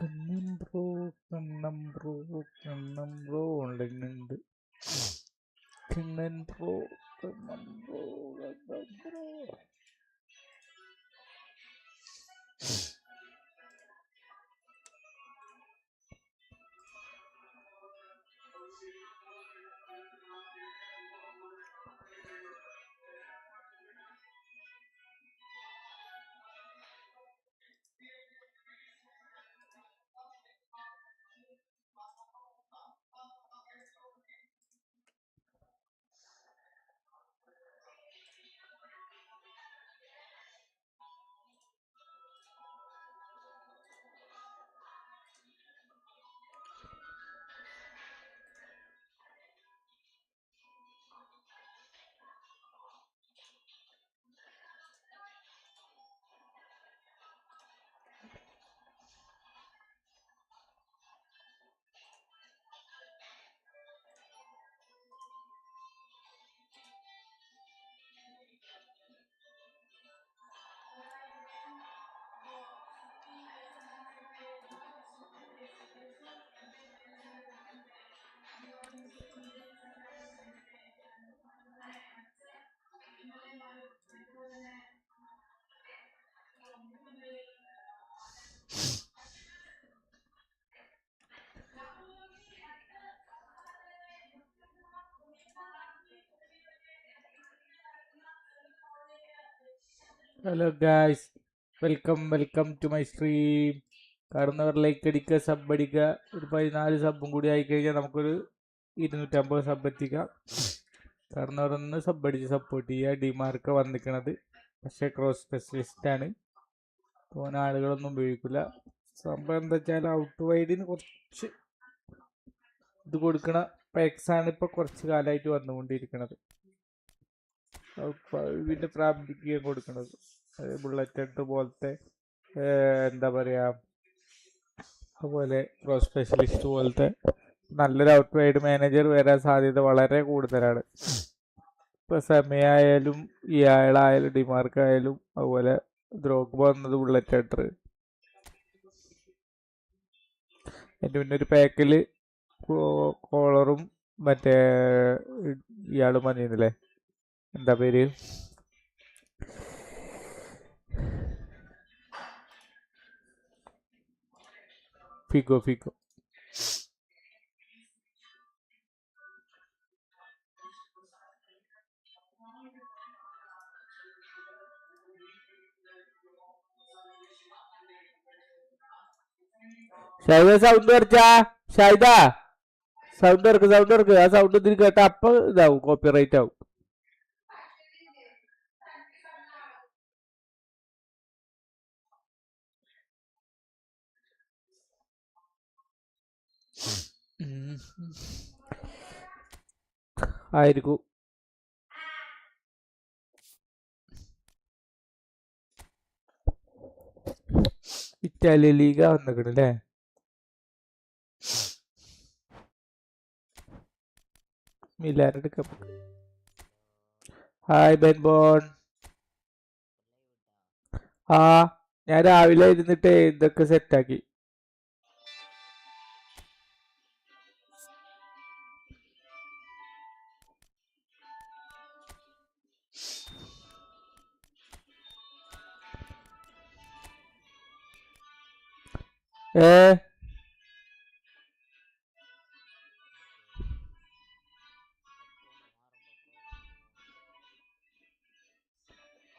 Kannan bro ഉണ്ടെന്നുണ്ട്. Kannan bro. Hello guys, welcome to my stream. കാണുന്നവർ like അടിക്കുക, സബ് അടിക്കുക. ഒരു 14 സബും കൂടി ആയിക്കഴിഞ്ഞാൽ നമുക്കൊരു 250 സബ് എത്തിക്കാം. കാണുന്നവരൊന്ന് സബ് അടിച്ച് സപ്പോർട്ട് ചെയ്യുക. ഡിമാർക്ക് വന്നിക്കണത്, പക്ഷേ ക്രോസ് സ്പെഷ്യലിസ്റ്റാണ്. തോന ആളുകളൊന്നും ഉപയോഗിക്കില്ല. സംഭവം എന്താ വെച്ചാൽ ഔട്ട് വൈഡിന് കുറച്ച് ഇത് കൊടുക്കണ പാക്സാണ് ഇപ്പോൾ കുറച്ച് കാലമായിട്ട് വന്നുകൊണ്ടിരിക്കുന്നത്. ഇതിൻ്റെ പ്രാപ്തിക്ക് കൊടുക്കുന്നത് ബുള്ളറ്റ് ഹെഡ് പോലത്തെ, എന്താ പറയുക, അതുപോലെ പ്രോ സ്പെഷ്യലിസ്റ്റ് പോലത്തെ നല്ലൊരു ഔട്ട് വൈഡ് മാനേജർ വരാൻ സാധ്യത വളരെ കൂടുതലാണ്. ഇപ്പോൾ സമയായാലും ഇയാളായാലും ഡിമാർക്കായാലും അതുപോലെ ദ്രോഗ്ബ വന്നത് ബുള്ളറ്റ് ഹെഡർ. എൻ്റെ പിന്നെ ഒരു പാക്കിൽ കോളറും മറ്റേ ഇയാളും വന്നിരുന്നില്ലേ, എന്താ പേര്, ഫിഗോ. ഷൈദ സൗണ്ട് കുറച്ചാ, ഷൈദ സൗണ്ട് ഇറക്ക്. ആ സൗണ്ട് ഇതിന് കേട്ട അപ്പൊ ഇതാവും, കോപ്പിറൈറ്റ് ആവും. ആയിരിക്കും. ഇറ്റാലിയൻ ലീഗ വന്നിക്കണല്ലേ. മിലാൻ്റെ കപ്പ്. ഹായ് ബെൻബോൺ. ആ, ഞാൻ രാവിലെ ഇരുന്നിട്ട് ഇതൊക്കെ സെറ്റാക്കി.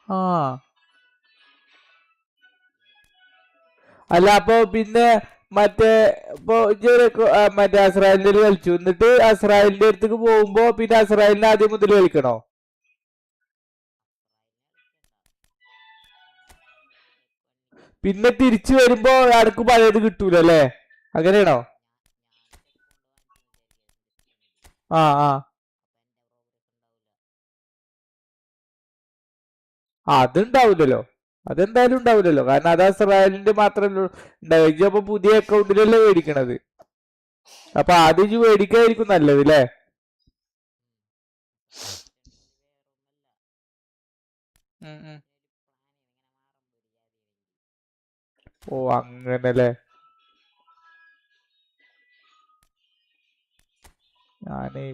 ആ, അല്ല അപ്പൊ പിന്നെ മറ്റേ ഇപ്പൊ മറ്റേ അസ്രായേലിന്റെ കളിച്ചു, എന്നിട്ട് അസ്രായേലിന്റെ അടുത്തേക്ക് പോകുമ്പോ പിന്നെ അസ്രായേലിന് ആദ്യം മുതൽ കളിക്കണോ? പിന്നെ തിരിച്ചു വരുമ്പോ അനക്ക് പഴയത് കിട്ടൂലല്ലേ, അങ്ങനെയാണോ? ആ അതുണ്ടാവില്ലല്ലോ, അതെന്തായാലും ഉണ്ടാവില്ലല്ലോ, കാരണം അത് അസ്രായേലിന്റെ മാത്രമല്ല ഉണ്ടാവുക. ഇജ്ജ് അപ്പൊ പുതിയ അക്കൗണ്ടിലല്ലേ മേടിക്കണത്, അപ്പൊ ആദ്യം ഇജ്ജ് മേടിക്കായിരിക്കും നല്ലത് അല്ലേ? ഓ അങ്ങനല്ലേ. ഞാന്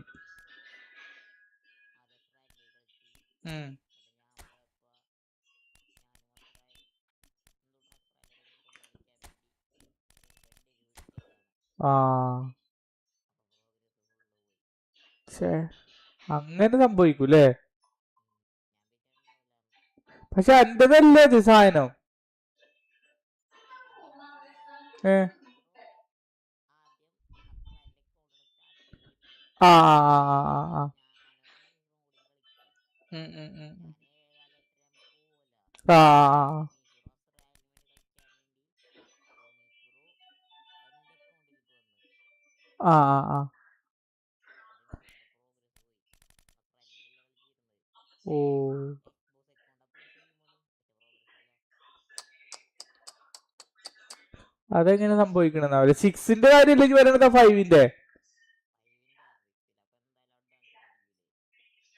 ആ അങ്ങനെ സംഭവിക്കൂല്ലേ? പക്ഷെ എന്റേതല്ലേ ഇത് സാധനം? ഏ ആ ആ ആ ആ ആ ഓ അതെങ്ങനെ സംഭവിക്കണെന്നാവില്ല. 6ന്റെ കാര്യമല്ലേ പറയണത്? 5ന്റെ?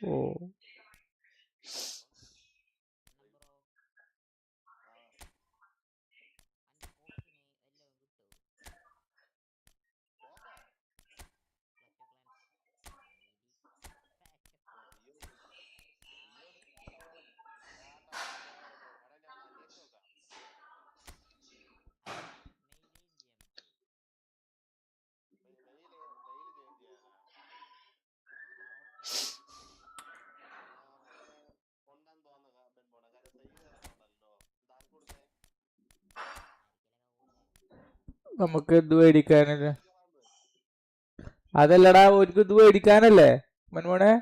ഓ നമുക്ക് ഇത് മേടിക്കാനല്ലേ? അതല്ലടാ, ഒരു ഇത് മേടിക്കാനല്ലേ മൻമോനെ?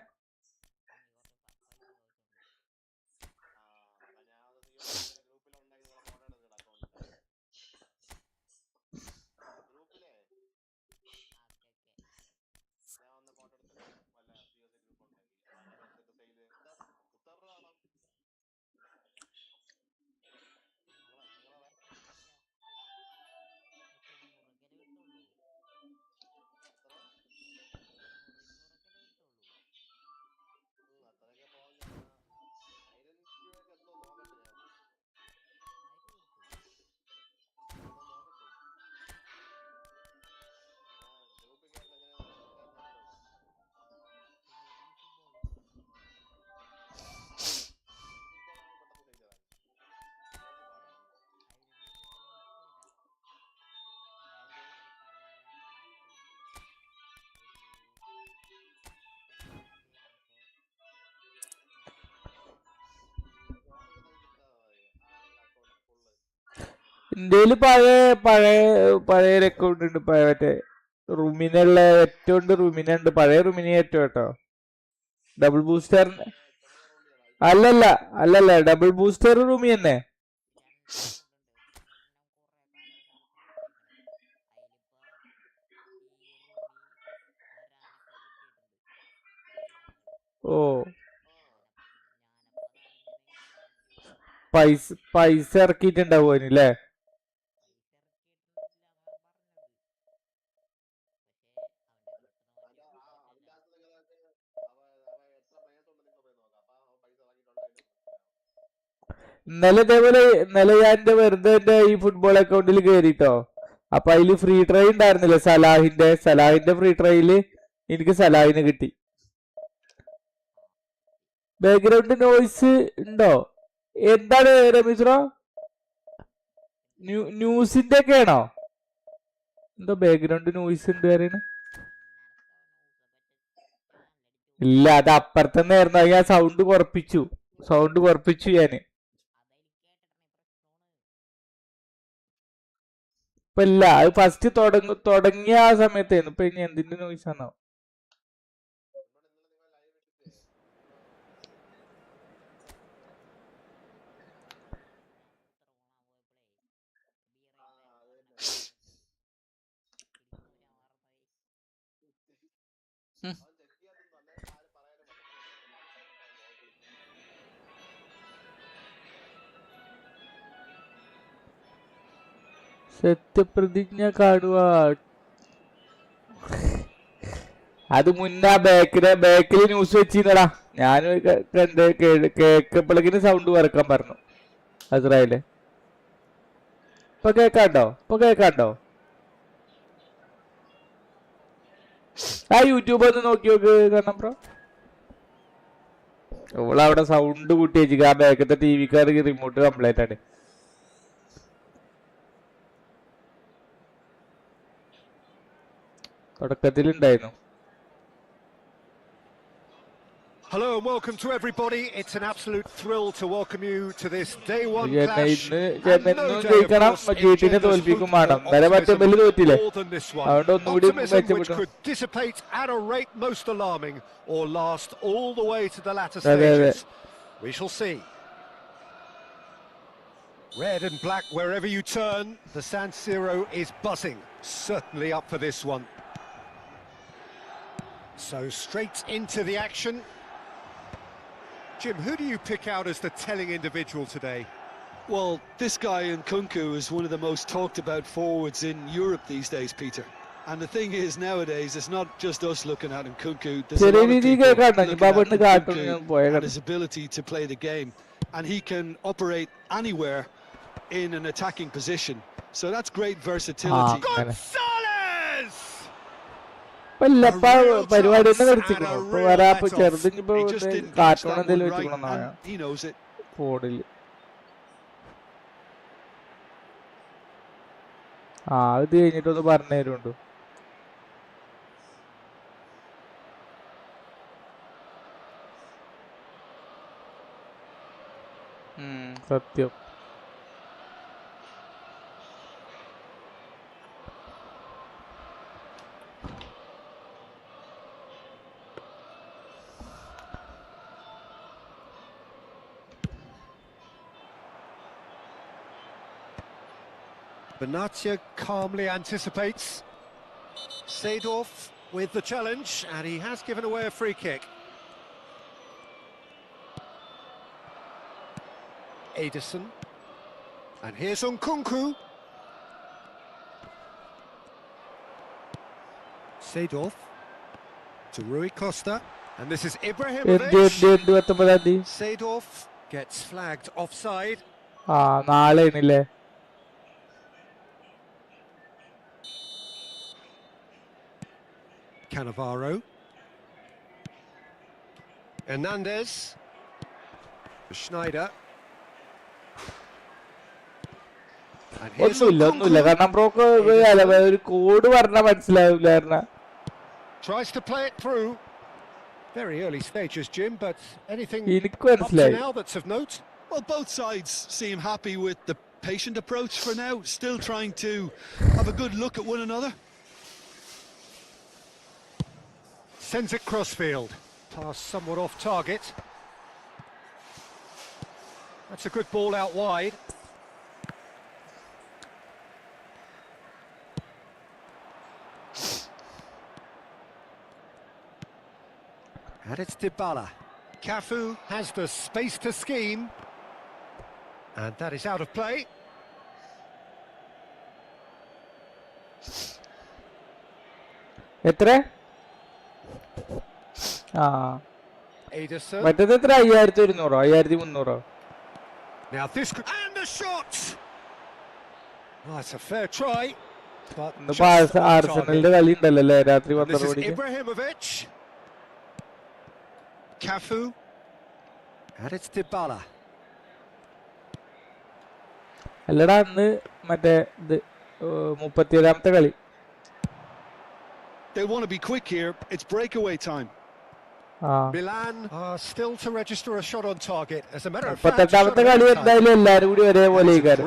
ഇന്ത്യയില് പഴയ പഴയ പഴയ അക്കൗണ്ട് ഉണ്ട്. മറ്റേ റുമിനുള്ള ഏറ്റവും ഉണ്ട്. റുമിന ഉണ്ട്, പഴയ റുമിനി ഏറ്റവും കേട്ടോ. ഡബിൾ ബൂസ്റ്റർ അല്ലല്ല, അല്ലല്ല, ഡബിൾ ബൂസ്റ്റർ റുമി തന്നെ. ഓ പൈസ ഇറക്കിയിട്ടുണ്ടാവും അതിനല്ലേ? ഇന്നലെ ഇതേപോലെ ഇന്നലെ ഞാൻ എന്റെ വെറുതെ എന്റെ ഈ ഫുട്ബോൾ അക്കൗണ്ടിൽ കയറിട്ടോ. അപ്പൊ അതില് ഫ്രീ ട്രൈ ഉണ്ടായിരുന്നില്ല, സലാഹിന്റെ ഫ്രീ ട്രൈയില് എനിക്ക് സലാഹിന് കിട്ടി. ബാക്ക്ഗ്രൗണ്ട് നോയ്സ് ഉണ്ടോ? എന്താണ് രമേശ്വറ? ന്യൂസിന്റെ ഒക്കെ ആണോ? എന്തോ ബാക്ക്ഗ്രൗണ്ട് നോയ്സ് ഉണ്ട് പറയുന്നത്. ഇല്ല, അത് അപ്പുറത്തുനിന്നായിരുന്നു. ഞാൻ സൗണ്ട് കുറപ്പിച്ചു ഞാന്. ഇപ്പൊ ഇല്ല, അത് ഫസ്റ്റ് തുടങ്ങിയ ആ സമയത്തായിരുന്നു. ഇപ്പൊ ഇനി എന്തിന്റെ നോയ്സ് ആണോ? സത്യപ്രതിജ്ഞ കാണുക. അത് മുന്നേ ബാക്കില് ന്യൂസ് വെച്ചിരുന്നടാ. ഞാൻ കണ്ട് കേക്കപ്പോഴേക്കിന് സൗണ്ട് കുറക്കാൻ പറഞ്ഞു അസ്രായേല്. ഇപ്പൊ കേക്കാണ്ടോ? ആ യൂട്യൂബ് ഒന്ന് നോക്കി നോക്ക് കാരണം ബ്രോ. ഓളവിടെ സൗണ്ട് കൂട്ടി വെച്ചിട്ട് ആ ബാക്കത്തെ ടി വിക്കാർക്ക് റിമോട്ട് കംപ്ലൈന്റ് ആണ്. തുടക്കത്തിലുണ്ടായിരുന്നു. Hello and welcome to everybody. It's an absolute thrill to welcome you to this day one clash. And no day, of course, engenders football optimism more than this one. Optimism which could dissipate at a rate most alarming or last all the way to the latter stages. We shall see. Red and black wherever you turn, the San Siro is buzzing. Certainly up for this one. So straight into the action. Jim, who do you pick out as the telling individual today? Well, this guy Nkunku is one of the most talked about forwards in Europe these days, Peter. And the thing is, nowadays, it's not just us looking at Nkunku. There's a lot of people looking at Nkunku and his ability to play the game. And he can operate anywhere in an attacking position. So that's great versatility. Gonzalez! പരിപാടി ഒന്ന് നിർത്തിക്കണോ? ഇപ്പൊ വരാപ്പൊ ചെറുതിനിപ്പോ cartoon എന്തെങ്കിലും വെച്ചിക്കണോ ഫോണില്? ഇത് കഴിഞ്ഞിട്ടൊന്ന് പറഞ്ഞു തരുന്നുണ്ടോ? സത്യം. Benatia calmly anticipates. Seedorf with the challenge, and he has given away a free kick. Ederson, and here's Nkunku. Seedorf to Rui Costa, and this is Ibrahimovic. Seedorf gets flagged offside. നാളെയാണല്ലേ? Cannavaro, Hernandez, Schneider, ഒന്നുമില്ല കാരണം ബ്രോക്ക് ഒരു code പറഞ്ഞാൽ മനസ്സിലാവില്ല. Tries to play it through. Very early stages, Jim, but anything up to now that's of note? Well, both sides seem happy with the patient approach for now, still trying to have a good look at one another. Sends it crossfield. Pass somewhat off target. That's a good ball out wide. And it's Dybala. Cafu has the space to scheme. And that is out of play. എത്ര? മറ്റേത് എത്ര? 5100 5300? Now this could... and the shot. Well, it's a fair try. But ആർസണലിന്റെ കളി ഉണ്ടല്ലോ രാത്രി 12 മണിക്ക്. Ibrahimovic. Cafu. And it's Dybala. അല്ലടാ അന്ന് മറ്റേ ഇത് 37ാമത്തെ കളി. They want to be quick here. It's breakaway time. Milan are still to register a shot on target. As a matter of fact,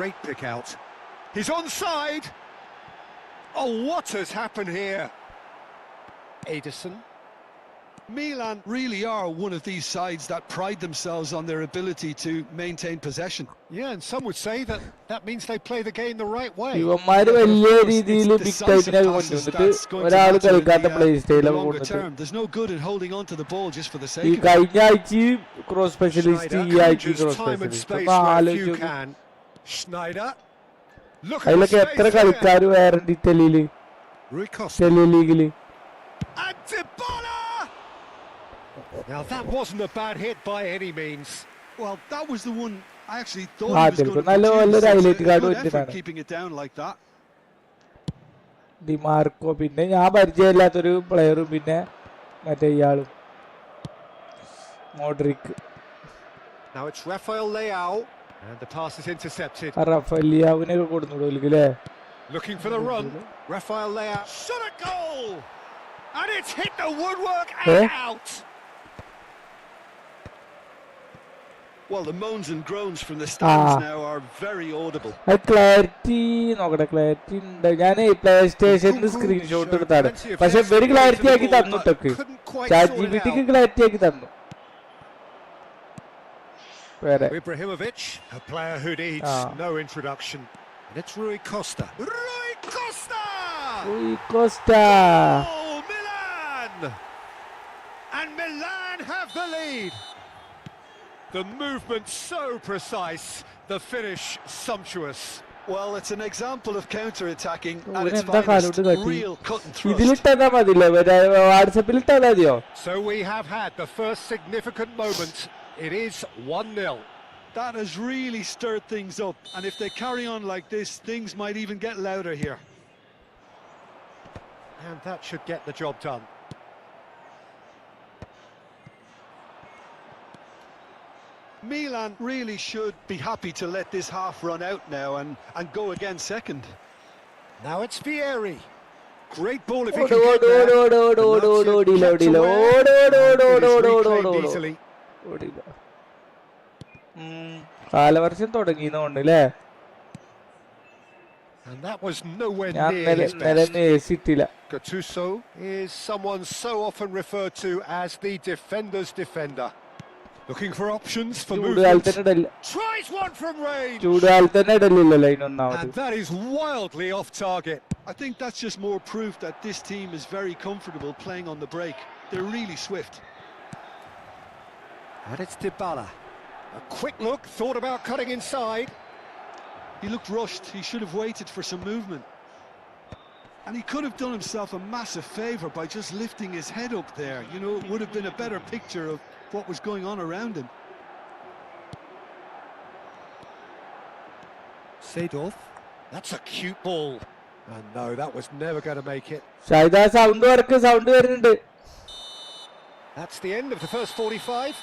great pick out. He's onside. Oh, what has happened here? Ederson. Milan really are one of these sides that pride themselves on their ability to maintain possession. Yeah, and some would say that that means they play the game the right way. There's no good in holding on to the ball just for the sake of it. Time and space where few can. Schneider. Look at the space there. Rui Costa. And Dybala! Now that wasn't a bad hit by any means. Well, that was the one I actually thought he was going to produce. Good effort keeping it down like that. DiMarco, പിന്നെ ഞാൻ പരിചയമില്ലാത്തൊരു പ്ലെയറും, പിന്നെ മറ്റേ ഇയാളും Modric. Now it's Rafael Leao and the pass is intercepted. റഫലിയാവിനൊക്കെ കൊടുന്നുള്ളൂ അല്ലേ? Looking for the run. Rafael Leao shot a goal and it's hit the woodwork and out. Well, the moans and groans from the stands now are very audible. Clarity നോക്കട്ടെ, clarity ഉണ്ട്. ഞാൻ play സ്റ്റേഷനിൽ screenshot എടുത്താണ്, പക്ഷെ very clarity ആക്കി തന്നു. Tech ChatGPTക്ക് clarity ആക്കി തന്നു. Ibrahimovic, a player who needs no introduction. And it's Rui Costa. Rui Costa! Rui Costa! Oh, Milan! And Milan have the lead. The movement so precise, the finish sumptuous. Well, it's an example of counter-attacking at its finest, real cut and thrust. So we have had the first significant moment. It is 1-0. That has really stirred things up, and if they carry on like this, things might even get louder here. And that should get the job done. Milan really should be happy to let this half run out now and go again second. Now it's Vieri. Great ball if he can get there. Easily. കാലവർഷം തുടങ്ങിയെന്നുണ്ടല്ലേ? And that was nowhere near his best. Gattuso is someone so often referred to as the defender's defender. Looking for options for movement. Tries one from range. And that is wildly off target. I think that's just more proof that this team is very comfortable playing on the break. They're really swift. And it's Dybala. A quick look, thought about cutting inside. He looked rushed. He should have waited for some movement. And he could have done himself a massive favour by just lifting his head up there. You know, it would have been a better picture of what was going on around him. Seedorf. That's a cute ball. And no, that was never going to make it. That's the end of the first 45.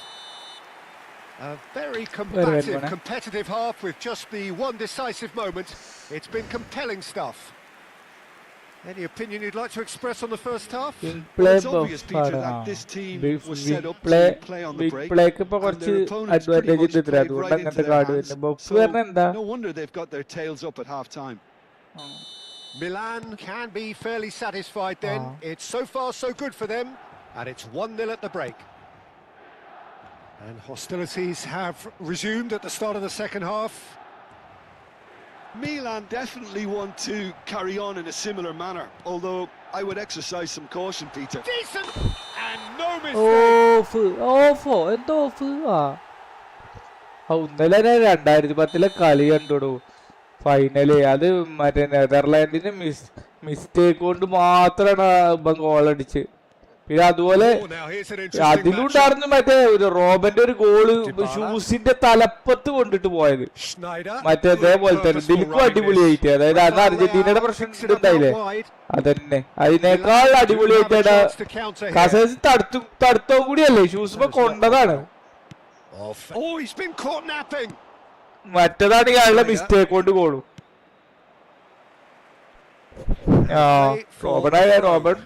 A very competitive half with just the one decisive moment. It's been compelling stuff. Any opinion you'd like to express on the first half? Well, it's obvious, Peter, that this team was set up to play on the break, and their opponents pretty much played right into their hands. So no wonder they've got their tails up at half-time. Milan can be fairly satisfied then. It's so far so good for them, and it's 1-0 at the break. And hostilities have resumed at the start of the second half. Milan definitely want to carry on in a similar manner, although I would exercise some caution, Peter. Decent and no mistake. ഇന്നലെ 2010 കളി കണ്ടോടൂ, final. അത് മറ്റേ നെതർലാൻഡിന് mistake കൊണ്ട് മാത്രമാണ് ഗോളടിച്ച്. പിന്നെ അതുപോലെ അതിലുണ്ടായിരുന്നു മറ്റേ ഒരു റോബന്റെ ഒരു ഗോള് ഷൂസിന്റെ തലപ്പത്ത് കൊണ്ടിട്ട് പോയത്, മറ്റേ അതേപോലെ തന്നെ ദിൽക്കും അടിപൊളിയായിട്ട്. അതായത് അന്ന് അർജന്റീനയുടെ പ്രശ്നം ഉണ്ടായില്ലേ, അതന്നെ അതിനേക്കാൾ അടിപൊളിയായിട്ടാണ് കസേഴ്സ് തടുത്തോ കൂടിയല്ലേ, ഷൂസ് കൊണ്ടതാണ്. മറ്റേതാണ് ഇയാളുടെ മിസ്റ്റേക്ക് കൊണ്ട് ഗോളും. റോബർട്ട്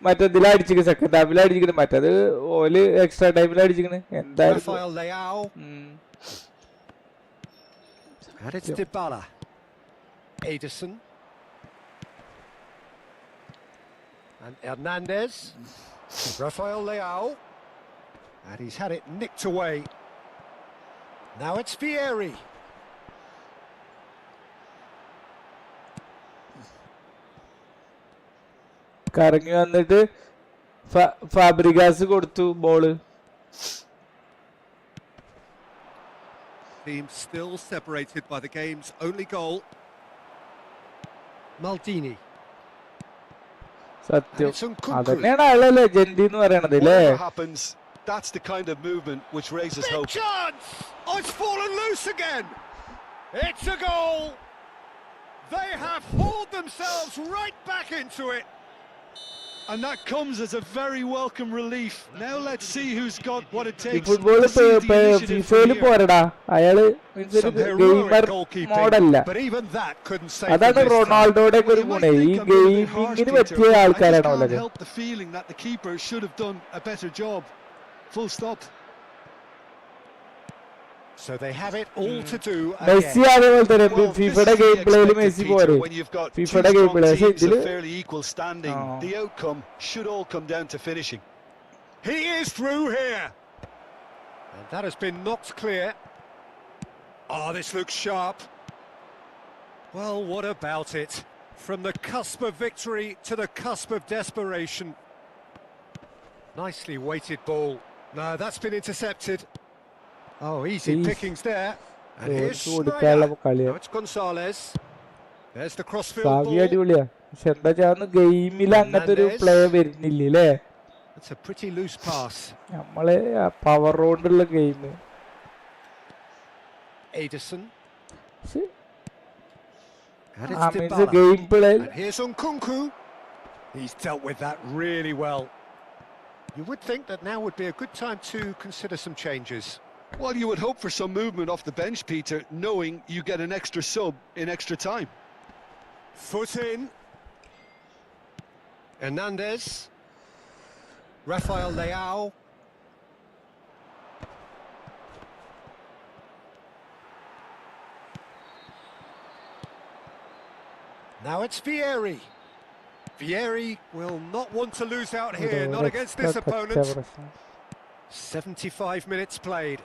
മറ്റേതിലടിച്ചിരിക്കും, സെക്കൻഡ് ഹാഫിലടിച്ചിരിക്കണ്, മറ്റേത് ഓല് എക്സ്ട്രാ ടൈമിലടിച്ചിരിക്കണ്. എന്തായാലും Hernandez, Rafael Leao, and he's had it nicked away. Now it's Vieri. കറങ്ങി വന്നിട്ട് ഫാബ്രിഗാസ് കൊടുത്തു ball. Team still separated by the game's only goal. Maldini. സത്യം അതന്നെയാണ് ആളെ ലെജൻഡ് എന്ന് പറയണത് അല്ലേ? That's the kind of movement which raises hope. Chance! Oh, it's fallen loose again. It's a goal. They have hauled themselves right back into it. And that comes as a very welcome relief. Now let's see who's got what it ഈ takes football to seize the initiative from ഫിഫയിൽ here. പോരടാ, അയാള് Some gamer heroic goalkeeping, മോഡല്ല. but even that couldn't save them അതാണ് this time. റൊണാൾഡോയുടെ ഒക്കെ Well, ഒരു you might ഗുണേ, ഈ think I'm being a bit harsh, ഗെയിമിങ്ങിന് Peter, പറ്റിയ but I just ആൾക്കാരാണ് can't അവരൊക്കെ. help the feeling that the keeper should have done a better job. Full stop. So they have it all to do Messi again. അതേപോലെ തന്നെ Well, this ഫിഫയുടെ is the game പ്ലേയിൽ expected, Messi Peter, പോരെ, when you've got two ഫിഫയുടെ game strong play. പക്ഷെ teams of ഇതില് fairly equal standing. The outcome should all come down to finishing. He is through here. And that has been knocked clear. Oh, this looks sharp. Well, what about it? From the cusp of victory to the cusp of desperation. Nicely weighted ball. No, that's been intercepted. Oh, easy pickings there. And here's Schneider. Now it's Gonzalez. There's the crossfield Xavi ball. അടിപൊളിയാ. പക്ഷെ എന്താ ചെയ്യാന്ന് ഗെയിമിൽ അങ്ങനത്തെ ഒരു play വരുന്നില്ല അല്ലേ? It's a pretty loose pass. നമ്മളെ പവർ റോണ്ടുള്ള game. Ederson. And I it's mean, Dybala. the game play. And here's Nkunku. He's dealt with that really well. You would think that now would be a good time to consider some changes. Well, you would hope for some movement off the bench, Peter, knowing you get an extra sub in extra time. Foot in. Hernandez. Rafael Leao. Now it's Vieri. Vieri will not want to lose out here, not against this opponent. 75 minutes played.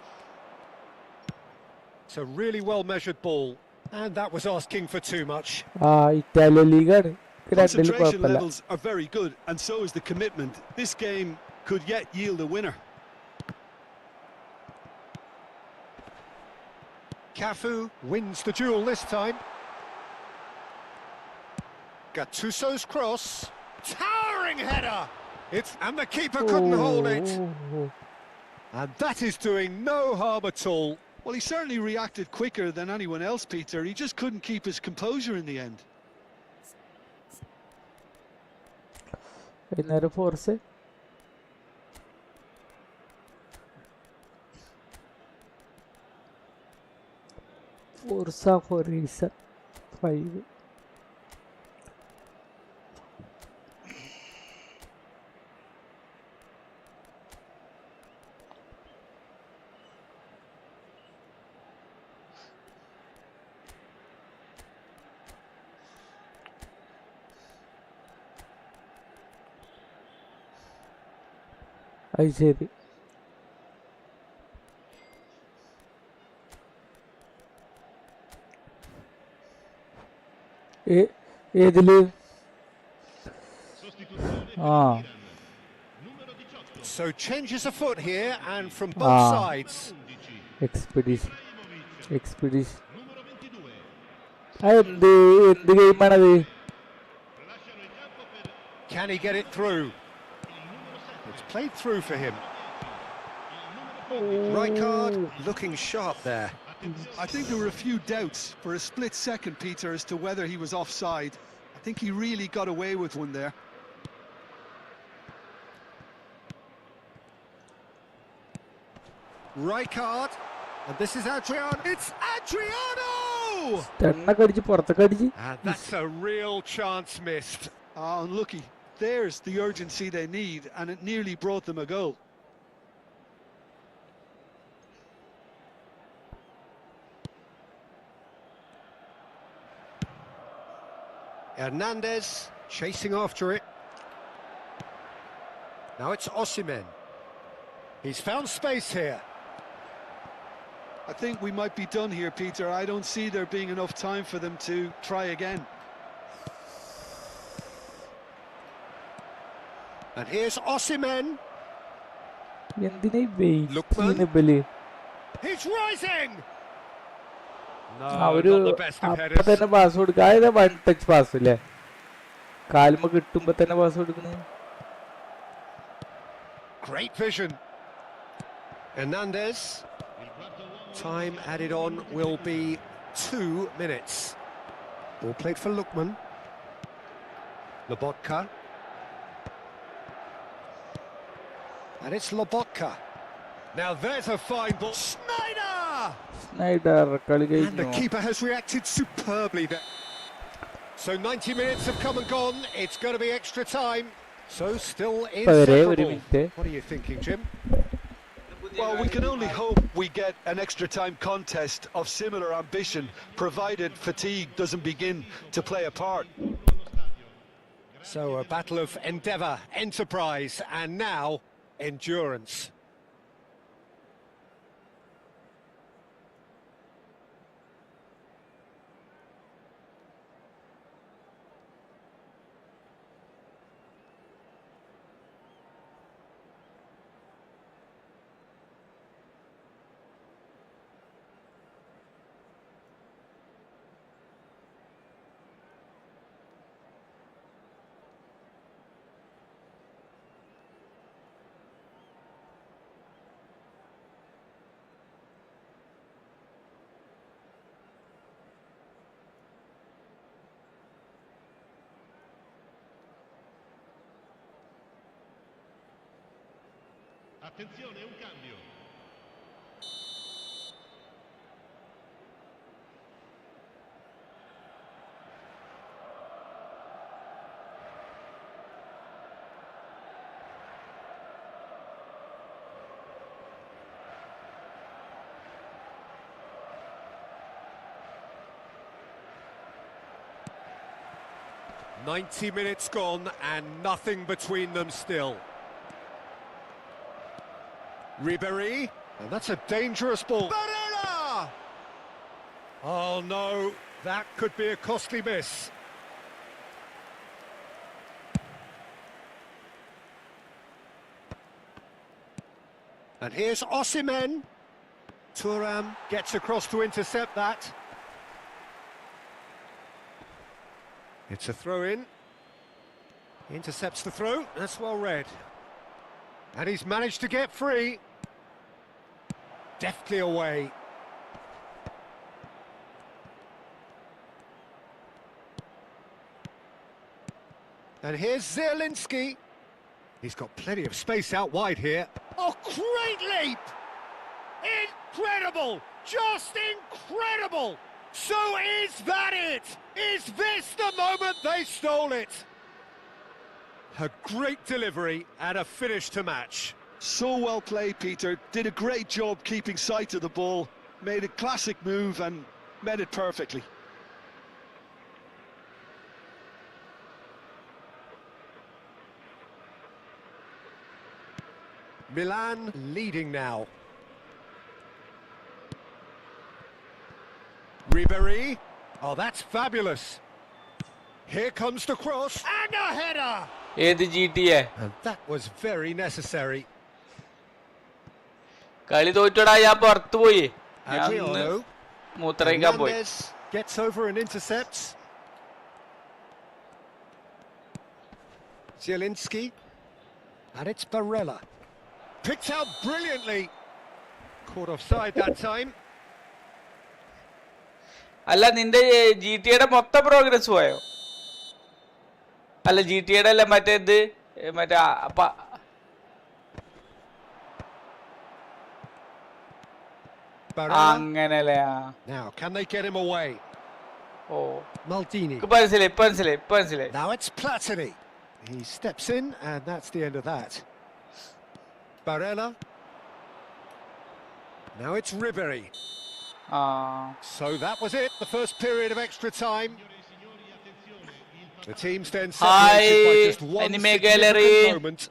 It's a really well-measured ball, and that was asking for too much. Italian ലീഗാണ്. Concentration levels are very good, and so is the commitment. This game could yet yield a winner. Cafu wins the duel this time. Gattuso's cross. Towering header! And the keeper couldn't hold it. And that is doing no harm at all. Well, he certainly reacted quicker than anyone else, Peter. He just couldn't keep his composure in the end. വൈകുന്നേരം fours Forza horizon 5. അത് ശരി. ഏതില്? So changes afoot here and from both sides. Expedition. എന്ത് ഗെയിമാണത്? Can he get it through? It's played through for him. Right card, looking sharp there. I think there were a few doubts for a split second, Peter, as to whether he was offside. I think he really got away with one there. Right card, and this is Adriano. It's Adriano! And that's a real chance missed. Unlucky. There's the urgency they need, and it nearly brought them a goal. Hernandez chasing after it. Now it's Osimhen. He's found space here. I think we might be done here, Peter. I don't see there being enough time for them to try again. And here's Osimhen. Lookman. He's rising. No, not the best of headers. One touch pass. Great vision. Hernandez. Time added on will be 2 minutes. Ball played for Lukman. Lobotka. And it's Lobotka. Now there's a fine ball. Snyder! Snyder, കളി And the കഴിഞ്ഞു. keeper has reacted superbly there. So 90 minutes have come and gone. It's going to be extra time. So still inseparable. What are you thinking, Jim? Well, we can only hope we get an extra time contest of similar ambition, provided fatigue doesn't begin to play a part. So a battle of endeavour, enterprise, and now endurance. Attenzione, un cambio. "90 minutes gone and nothing between them still." Ribéry, and that's a dangerous ball. Barella! Oh no, that could be a costly miss. And here's Osimhen. Thuram gets across to intercept that. It's a throw-in. Intercepts the throw, that's well read. And he's managed to get free. Deftly away. And here's Zielinski. He's got plenty of space out wide here. Oh, great leap! Incredible! Just incredible! So is that it? Is this the moment they stole it? A great delivery and a finish to match. So well played, Peter. Did a great job keeping sight of the ball. Made a classic move and met it perfectly. Milan leading now. Ribéry. Oh, that's fabulous. Here comes the cross and a header. ഏത് GTA? And that was very necessary. കളി തോറ്റടാ, ഞാൻ പുറത്തു പോയി. Adriano. മൂത്രയിക്കാൻ പോയി. Hernandez gets over and intercepts. Zielinski. And it's Barella. Picked out brilliantly. Caught offside that time. അല്ല, നിന്റെ GTA മൊത്തം progress പോയോ? അല്ല, GTA അല്ല, മറ്റേത് മറ്റേ അങ്ങനല്ലേ? Now, can they get him away? Oh, Maldini. മനസ്സിലായി. Now it's Platini. He steps in, and that's the end of that. Barella. Now it's Ribéry. So that was it, the first period of extra time. The teams then separated by just one significant moment.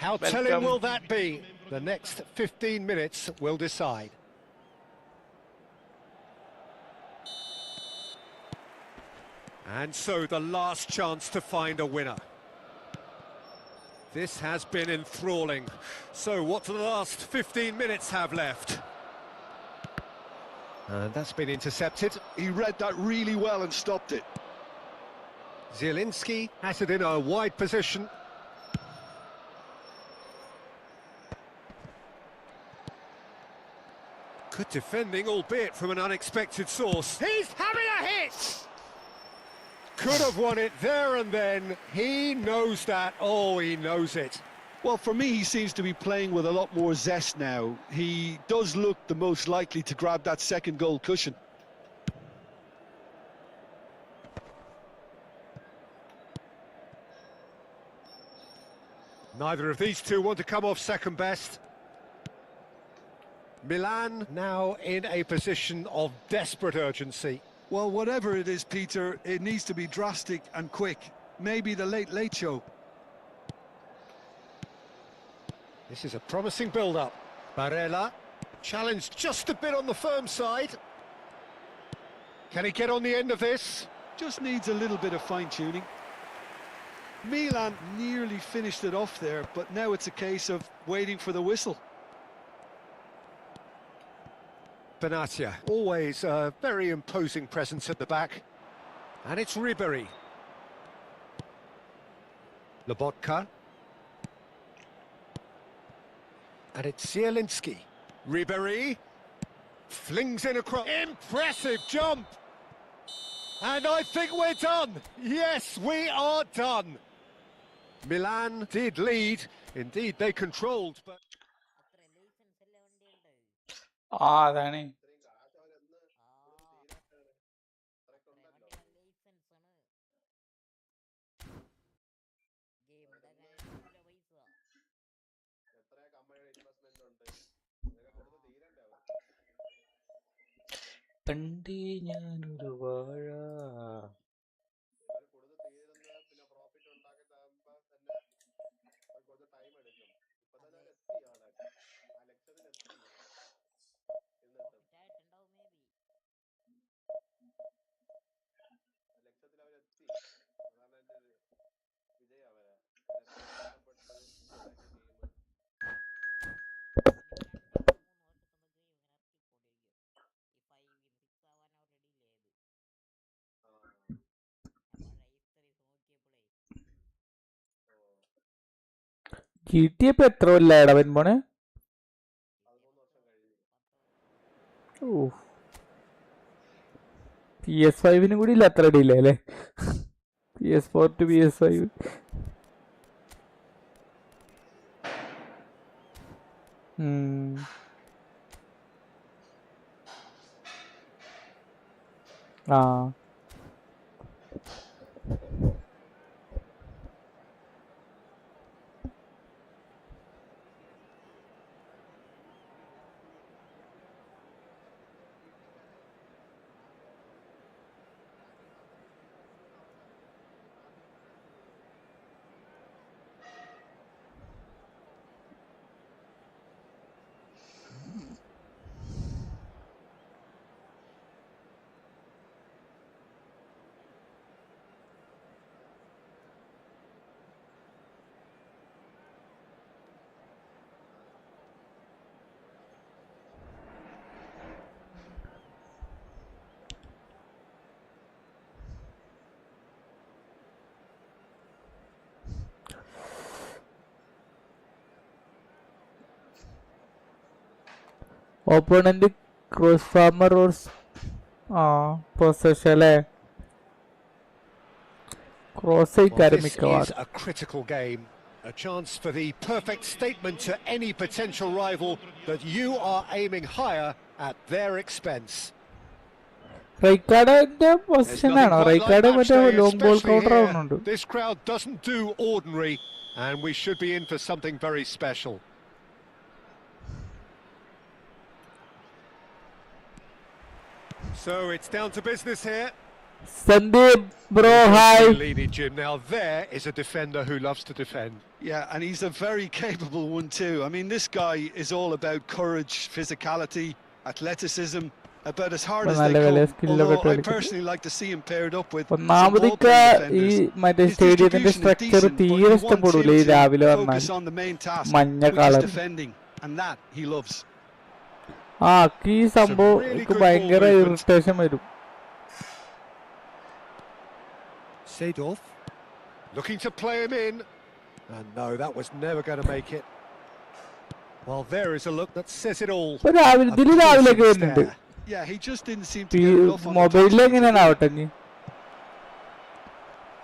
How telling will that be? The next 15 minutes will decide. And so the last chance to find a winner. This has been enthralling. So what do the last 15 minutes have left? And that's been intercepted. He read that really well and stopped it. Zielinski has it in a wide position. Good defending, albeit from an unexpected source. He's having a hit! could have won it there and then. He knows that. Oh, he knows it. Well, for me, he seems to be playing with a lot more zest now. He does look the most likely to grab that second goal cushion. Neither of these two want to come off second best. Milan now in a position of desperate urgency. Well, whatever it is, Peter, it needs to be drastic and quick. Maybe the late show. This is a promising build-up. Barella challenged just a bit on the firm side. Can he get on the end of this? Just needs a little bit of fine-tuning. Milan nearly finished it off there, but now it's a case of waiting for the whistle. Benatia, always a very imposing presence at the back. And it's Ribéry. Lobotka. And it's Zielinski. Ribéry flings in across. Impressive jump! And I think we're done. Yes, we are done. Milan did lead. Indeed, they controlled, but... അതാണ് പണ്ടേ ഞാനൊരു വാഴ. GTA ഇപ്പൊ എത്ര കൊല്ലായടാ വരുമ്പോണ്? PS5 കൂടി ഇല്ല അത്ര ഇടയില്ല അല്ലേ? PS4 to PS5. ആ opponent cross farmer or possession അല്ലേ? Cross This is a critical game. A chance for the perfect statement to any potential rival that you are aiming higher at their expense. റൈക്കാർഡിന്റെ position ആണോ? Rijkaard മറ്റേ long ball counter ആവുന്നുണ്ട്. This crowd doesn't do ordinary, and we should be in for something very special. So it's down to business here. Sandeep, bro, hi. Jim. Now there is a defender who loves to defend. Yeah, and he's a very capable one too. I mean, this guy is all about courage, physicality, athleticism, about as hard as they come. Although I personally like to see him paired up with some ball-playing defenders. His distribution is decent, but he wants him to focus on the main task, which is defending, and that he loves. ഈ സംഭവം എനിക്ക് ഭയങ്കര irritation വരും. Seedorf looking to play him in, and no, that was never going to make it. Well, there is a look that says it all. രാവിലെ Yeah, he just didn't seem to get it off on the മൊബൈലിൽ എങ്ങനെയാണ് ആവട്ടെ?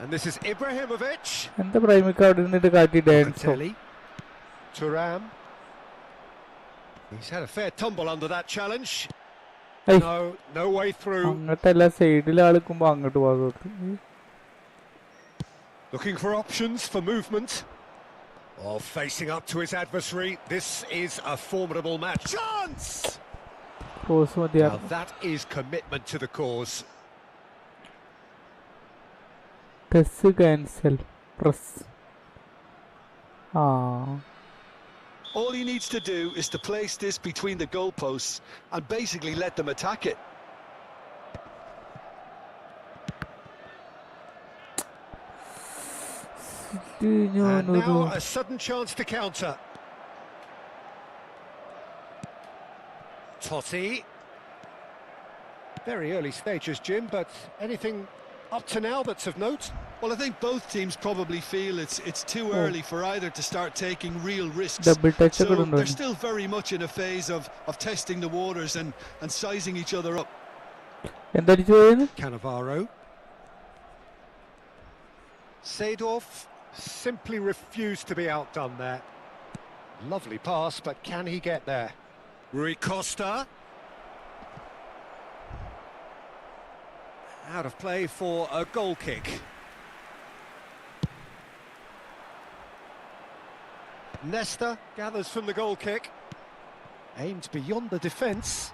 And this is Ibrahimovic. And the prime card in the Kati dance. Thuram. He's had a fair tumble under that challenge. Hey. No way through. Looking for options for movement. Oh, facing up to his adversary. This is a formidable match. Chance! Now that is commitment to the cause. Press cancel. Press. All he needs to do is to place this between the goalposts and basically let them attack it. And now a sudden chance to counter. Totti. Very early stages, Jim, but anything up to now that's of note? Well, I think both teams probably feel it's too early for either to start taking real risks. So they're still very much in a phase of testing the waters and sizing each other up. Cannavaro. Seedorf simply refused to be outdone there. Lovely pass, but can he get there? Rui Costa. Out of play for a goal kick. Nesta gathers from the goal kick. Aimed beyond the defence.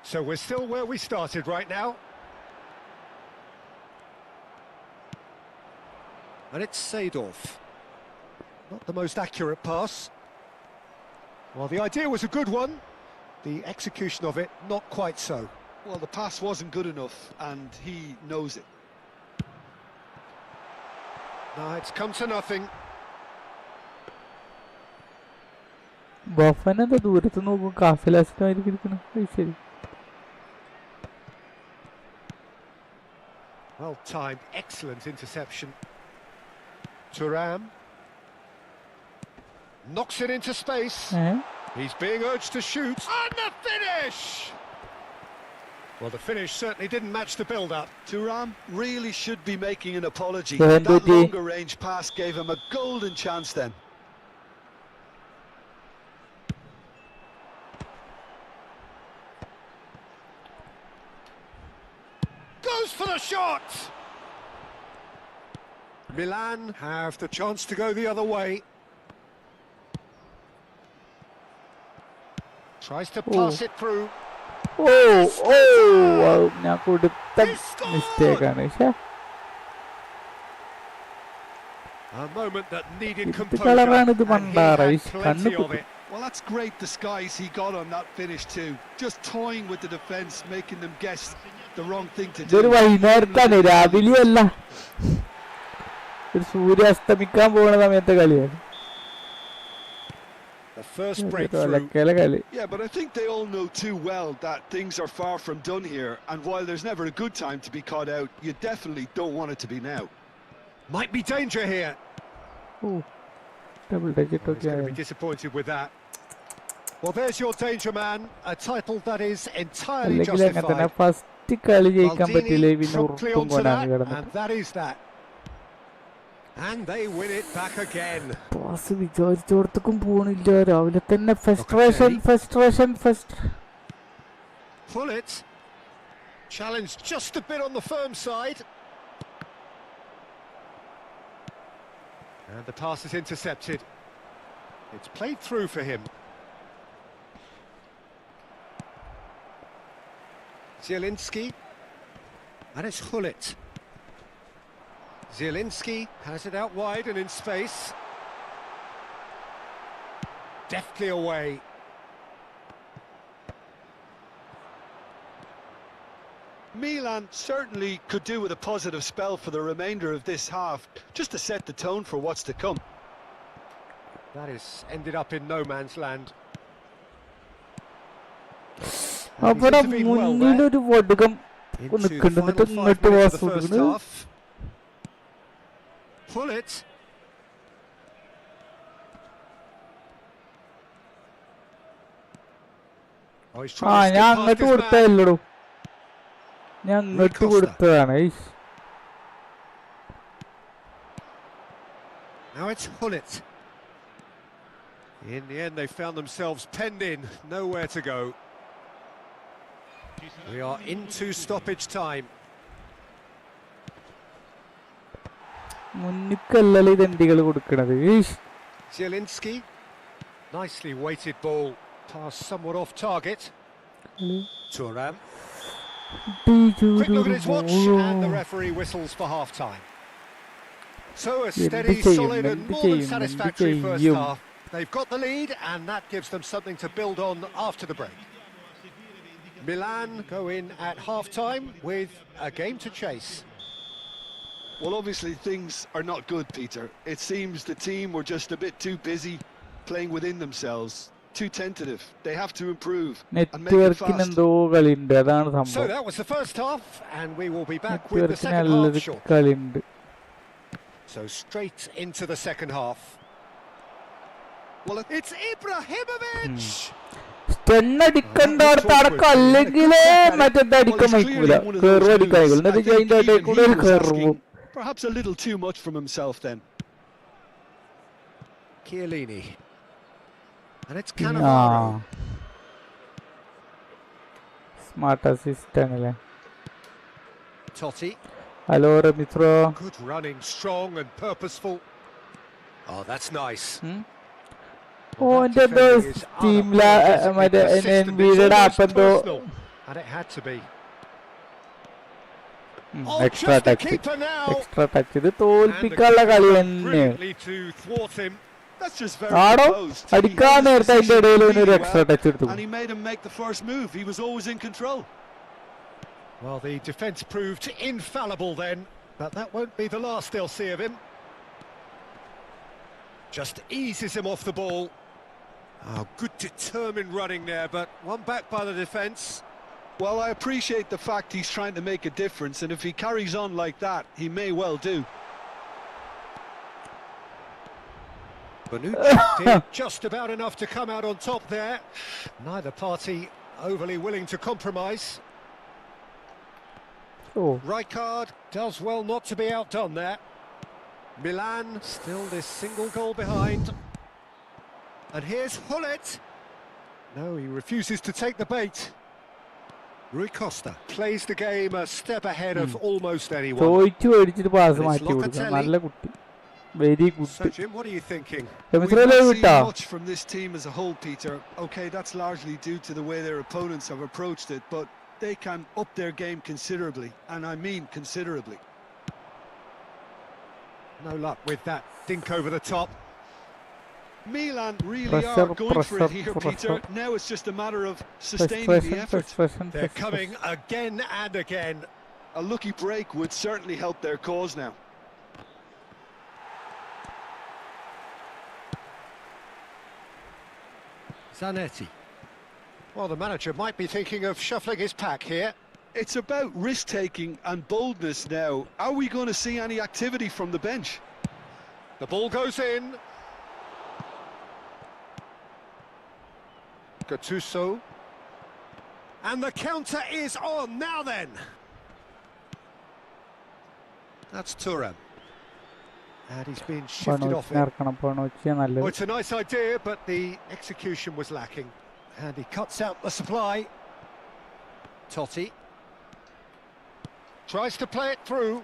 So we're still where we started right now. And it's Seedorf. Not the most accurate pass. Well, the idea was a good one. The execution of it, not quite so. Well, the pass wasn't good enough, and he knows it. No, it's come to nothing. ബഫനെന്താ ദൂരത്ത് നോക്കും കാഫിലാസിനായിരിക്കും. ശരി. Well timed, excellent interception. Thuram knocks it into space. He's being urged to shoot. And the finish! Well, the finish certainly didn't match the build-up. Thuram really should be making an apology. That longer range pass gave him a golden chance then. Goes for the shot! Milan have the chance to go the other way. Tries to pass it through. ഞാൻ കൊടുത്ത മിസ്റ്റേക്കാണ്. A moment that needed ഇത് composure, കളറാണ് ഇത് and he പണ്ടാറ had plenty of it. Well, that's great disguise he got on that finish too. Just toying with the defence, making them guess the wrong thing to do. ഇതൊരു വൈകുന്നേരത്താണ്, രാവിലെ അല്ല. ഒരു സൂര്യാസ്തമിക്കാൻ പോകുന്ന സമയത്തെ കളിയാണ്. The first breakthrough. Yeah, but I think they all know too well that things are far from done here, and while there's never a good time to be caught out, you definitely don't want it to be now. Might be danger here. Double digit. He's going to be disappointed with that. Well, there's your danger man, a title that is entirely justified. First കളി ജയിക്കാൻ പറ്റില്ലേ, Maldini പിന്നെ promptly ഉറുപ്പും onto കൊണ്ടാണ് that, കിടന്നത്. and that is that. And they win it back again. Pass വിചാരിച്ചോടത്തേക്കും പോണില്ല, രാവിലെ തന്നെ frustration. Pull it. Challenge just a bit on the firm side. And the pass is intercepted. It's played through for him. Zielinski. And it's Hullet. Zielinski has it out wide and in space. Deftly away. Milan certainly could do with a positive spell for the remainder of this half, just to set the tone for what's to come. That has ended up in no man's land. അവിടെ മുന്നിലൊരു വടുകം നിൽക്കുന്നുണ്ട്, ഇങ്ങോട്ട് pass കൊടുക്കുന്നു. Pull it. Oh, he's trying to ഞാൻ skip അങ്ങോട്ട് past his man. കൊടുത്തല്ലോ, ഞാൻ അങ്ങോട്ട് കൊടുത്തതാണ്. it's Hullet. In the end, they found themselves penned in, nowhere to go. We are into stoppage time. മുന്നിക്കല്ലല്ലേ ഇതെന്തികൾ കൊടുക്കണത്. Zielinski, nicely weighted ball, pass somewhat off target. Thuram. Quick look at his watch, and the referee whistles for half-time. So a steady, solid and more than satisfactory first half. They've got the lead, and that gives them something to build on after the break. Milan go in at half-time with a game to chase. Well, obviously things are not good, Peter. It seems the team were just a bit too busy playing within themselves, too tentative. They have to improve and make it fast. So that was the first half, and we will be back with the second half shortly. So straight into the second half. Well, it's Ibrahimovic! സ്റ്റെണ്ണടിക്കണ്ടോടത്ത് അടക്കം അല്ലെങ്കിൽ മറ്റെന്തടിക്കാൻ വയ്ക്കൂല. കയറും അടിക്കാനില്ല. എന്നിട്ട് അതിൻ്റെ ഇടയിൽ കൂടെ ഒരു കയറും. Perhaps a little too much from himself then. Chiellini. And it's Cannavaro. Smart assist ആണല്ലേ. Totti. Hello Remitro. Good running, strong and purposeful. Oh, that's nice. ഓന്റെ ടീമിലെ മറ്റേ എൻബിയുടെ ആപ്പെന്തോ and it had to be. Extra touch ഇത് തോൽപ്പിക്കാനുള്ള കളി തന്നെ. ആടോ അടിക്കാൻ നേരത്തെ അതിന്റെ ഇടയിൽ ഒരു എക്സ്ട്രാ ടച്ച് എടുത്തു. Well, the defence proved infallible then, but that won't be the last they'll see of him. Just eases him off the ball. Oh, good determined running there, but one back by the defence. Well, I appreciate the fact he's trying to make a difference, and if he carries on like that, he may well do. Bonucci did just about enough to come out on top there. Neither party overly willing to compromise. Rijkaard does well not to be outdone there. Milan still this single goal behind. And here's Hullet. No, he refuses to take the bait. Rui Costa plays the game a step ahead of almost anyone. Very good. So Jim, what are you thinking? We've not seen much from this team as a whole, Peter. Okay, that's largely due to the way their opponents have approached it, but they can up their game considerably, and I mean considerably. No luck with that dink over the top. Milan really are going for it here, Peter. Now it's just a matter of sustaining the effort. They're coming again and again. A lucky break would certainly help their cause now. Zanetti. Well, the manager might be thinking of shuffling his pack here. It's about risk-taking and boldness now. Are we going to see any activity from the bench? The ball goes in. Gattuso. And the counter is on now then. That's Thuram. And he's been shifted off it. Oh, it's a nice idea, but the execution was lacking. And he cuts out the supply. Totti. Tries to play it through.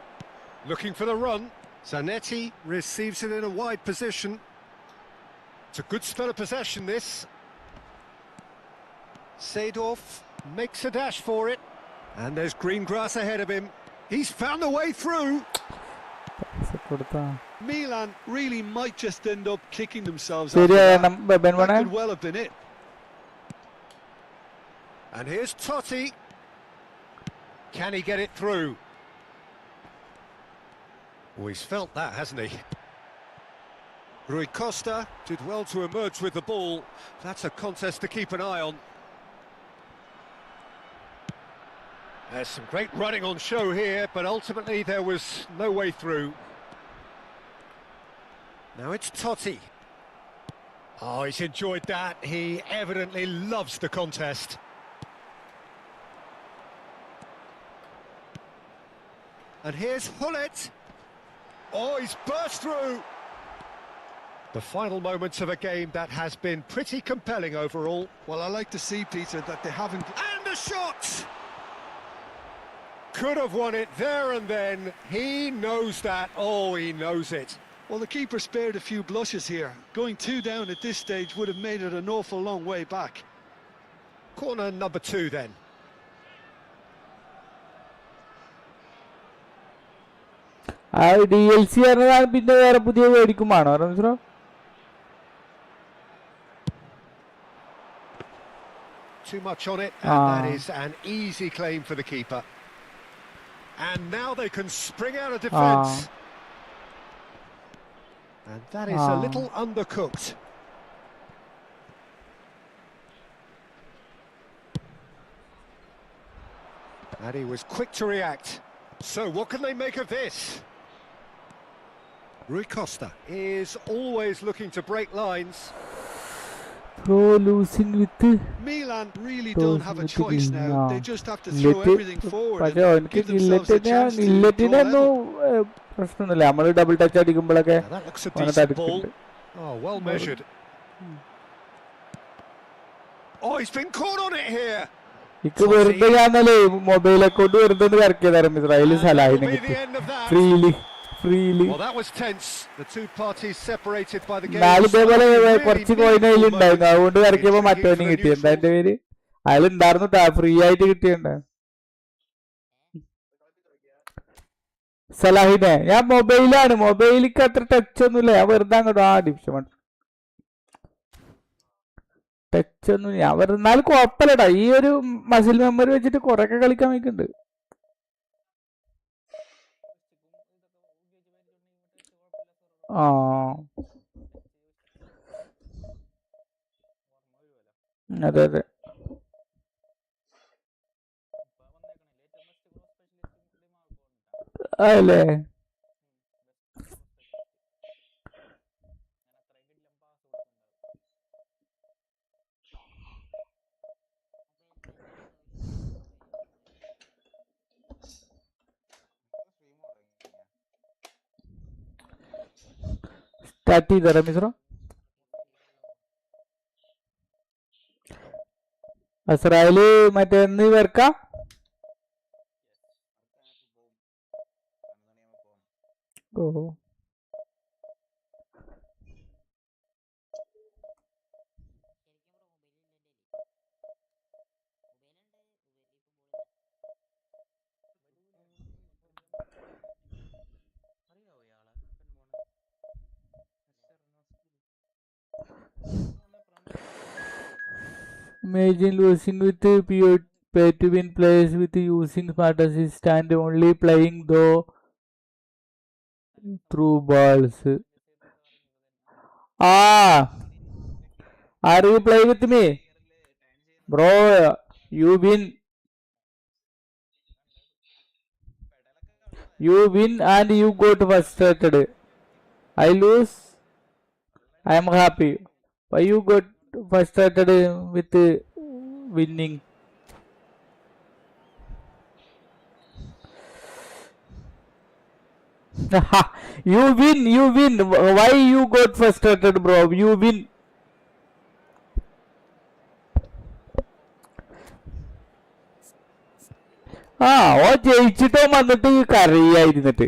Looking for the run. Zanetti receives it in a wide position. It's a good spell of possession, this. Seedorf makes a dash for it. And there's green grass ahead of him. He's found a way through. Milan really might just end up kicking themselves out. That could well have been it. And here's Totti. Can he get it through? Oh, he's felt that, hasn't he? Rui Costa did well to emerge with the ball. That's a contest to keep an eye on. There's some great running on show here, but ultimately there was no way through. Now it's Totti. Oh, he's enjoyed that. He evidently loves the contest. And here's Hullet. Oh, he's burst through. The final moments of a game that has been pretty compelling overall. Well, I like to see, Peter, that they haven't... And a shot! Could have won it there and then. He knows that. Oh, he knows it. Well, the keeper spared a few blushes here. Going 2 down at this stage would have made it an awful long way back. Corner number 2 then. DLC പറഞ്ഞതാണ് പിന്നെ വേറെ പുതിയ മേടിക്കുമാണോ റംസ്രോ? Too much on it, and that is an easy claim for the keeper. And now they can spring out of defence. And that is a little undercooked. And he was quick to react. So what can they make of this? Rui Costa is always looking to break lines. Pro losing with Milan really don't have a choice now. They just have to throw everything forward and give themselves a chance to draw level. പ്രശ്നമൊന്നുമില്ല. നമ്മള് double touch അടിക്കുമ്പോഴൊക്കെ That looks a decent ball. Oh, well measured. Oh, he's been caught on it here. ഇക്ക് വെറുതെ ഞാന്നല്ലേ mobile account വെറുതെ ഒന്ന് കറക്കിയതായിരുന്നു Israel സലാഹിനെ കിട്ടി freely. Well, that was tense. The two parties separated by the game. ഇതേപോലെ കുറച്ച് coin അതിലുണ്ടായിരുന്നു, അതുകൊണ്ട് കറക്കിയപ്പോ മറ്റവനും കിട്ടി. എന്താ എന്റെ പേര്? അയാളുണ്ടായിരുന്നു, ഫ്രീ ആയിട്ട് കിട്ടിയുണ്ട്. സലാഹിനെ ഞാൻ മൊബൈലാണ്, മൊബൈലിക്ക് അത്ര ടച്ച് ഒന്നുമില്ല. ഞാൻ വെറുതെ അങ്ങോട്ട് ഡിവിഷൻ ടച്ച് ഒന്നും ഞാൻ വെറുതെ, എന്നാലും കുഴപ്പമില്ലടാ. ഈ ഒരു മസിൽ മെമ്മറി വെച്ചിട്ട് കുറെയൊക്കെ കളിക്കാൻ വയ്ക്കുന്നുണ്ട്. അതെ അതെ. അല്ലേ സ്റ്റാർട്ട് ചെയ്തരാ മിസ്രോ? ഇസ്രായേല് മറ്റേ എന്ന് പേർക്കാ? ഓ Imagine losing with pay to win players with using smart assist and only playing though through balls. Are you playing with me? Bro, you win. You win and you got frustrated. I lose. I am happy. Why you got frustrated with winning? You win. Why you got frustrated, bro? You win. ഓ ജയിച്ചിട്ടോ വന്നിട്ട് കറിയായിരുന്നിട്ട്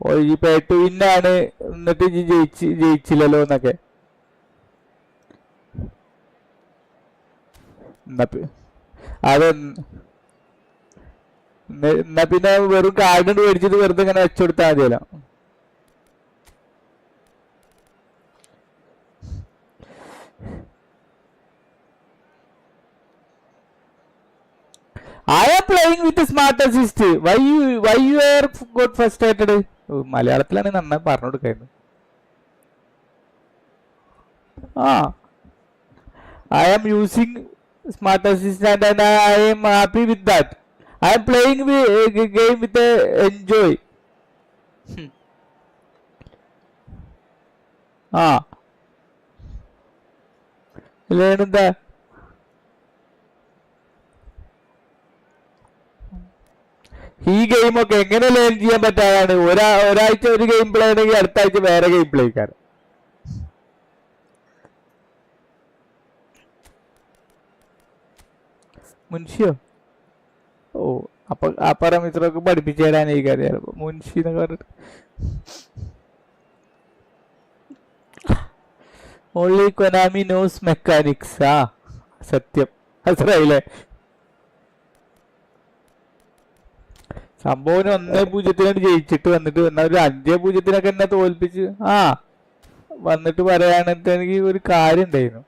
ഓ ഈ പേട്ട് വിന്നാണ് എന്നിട്ട് ജയിച്ചില്ലല്ലോ എന്നൊക്കെ. എന്നാ പിന്നെ വെറും card മേടിച്ചിട്ട് വെറുതെ ഇങ്ങനെ വെച്ചുകൊടുത്താൽ മതിയല്ലോ. I am playing with a smart assist. Why you are got frustrated? മലയാളത്തിലാണ് നന്നായി പറഞ്ഞു കൊടുക്കുന്നത്. I am using smart assistant and I am happy with that. I am playing the game with enjoy. Learn that. ഈ ഗെയിമൊക്കെ എങ്ങനെ learn ചെയ്യാൻ പറ്റാതാണ്? ഒരാഴ്ച ഒരു game play ആണെങ്കിൽ അടുത്ത ആഴ്ച വേറെ ഗെയിം പ്ലേക്കാണ്. മുൻഷിയോ? ഓ, അപ്പൊ ആ പാരാമീറ്ററൊക്കെ പഠിപ്പിച്ചു തരാനായിരിക്കും ചിലപ്പോ മുൻഷി എന്നൊക്കെ പറഞ്ഞിട്ട്. Only Konami knows mechanics. ആ സത്യം, മനസ്സിലായില്ലേ? സംഭവം 1-0 ജയിച്ചിട്ട് വന്നിട്ട് എന്നാ ഒരു 5-0 എന്നെ തോൽപ്പിച്ച് വന്നിട്ട് പറയാനെങ്കിൽ എനിക്ക് ഒരു കാര്യം ഉണ്ടായിരുന്നു.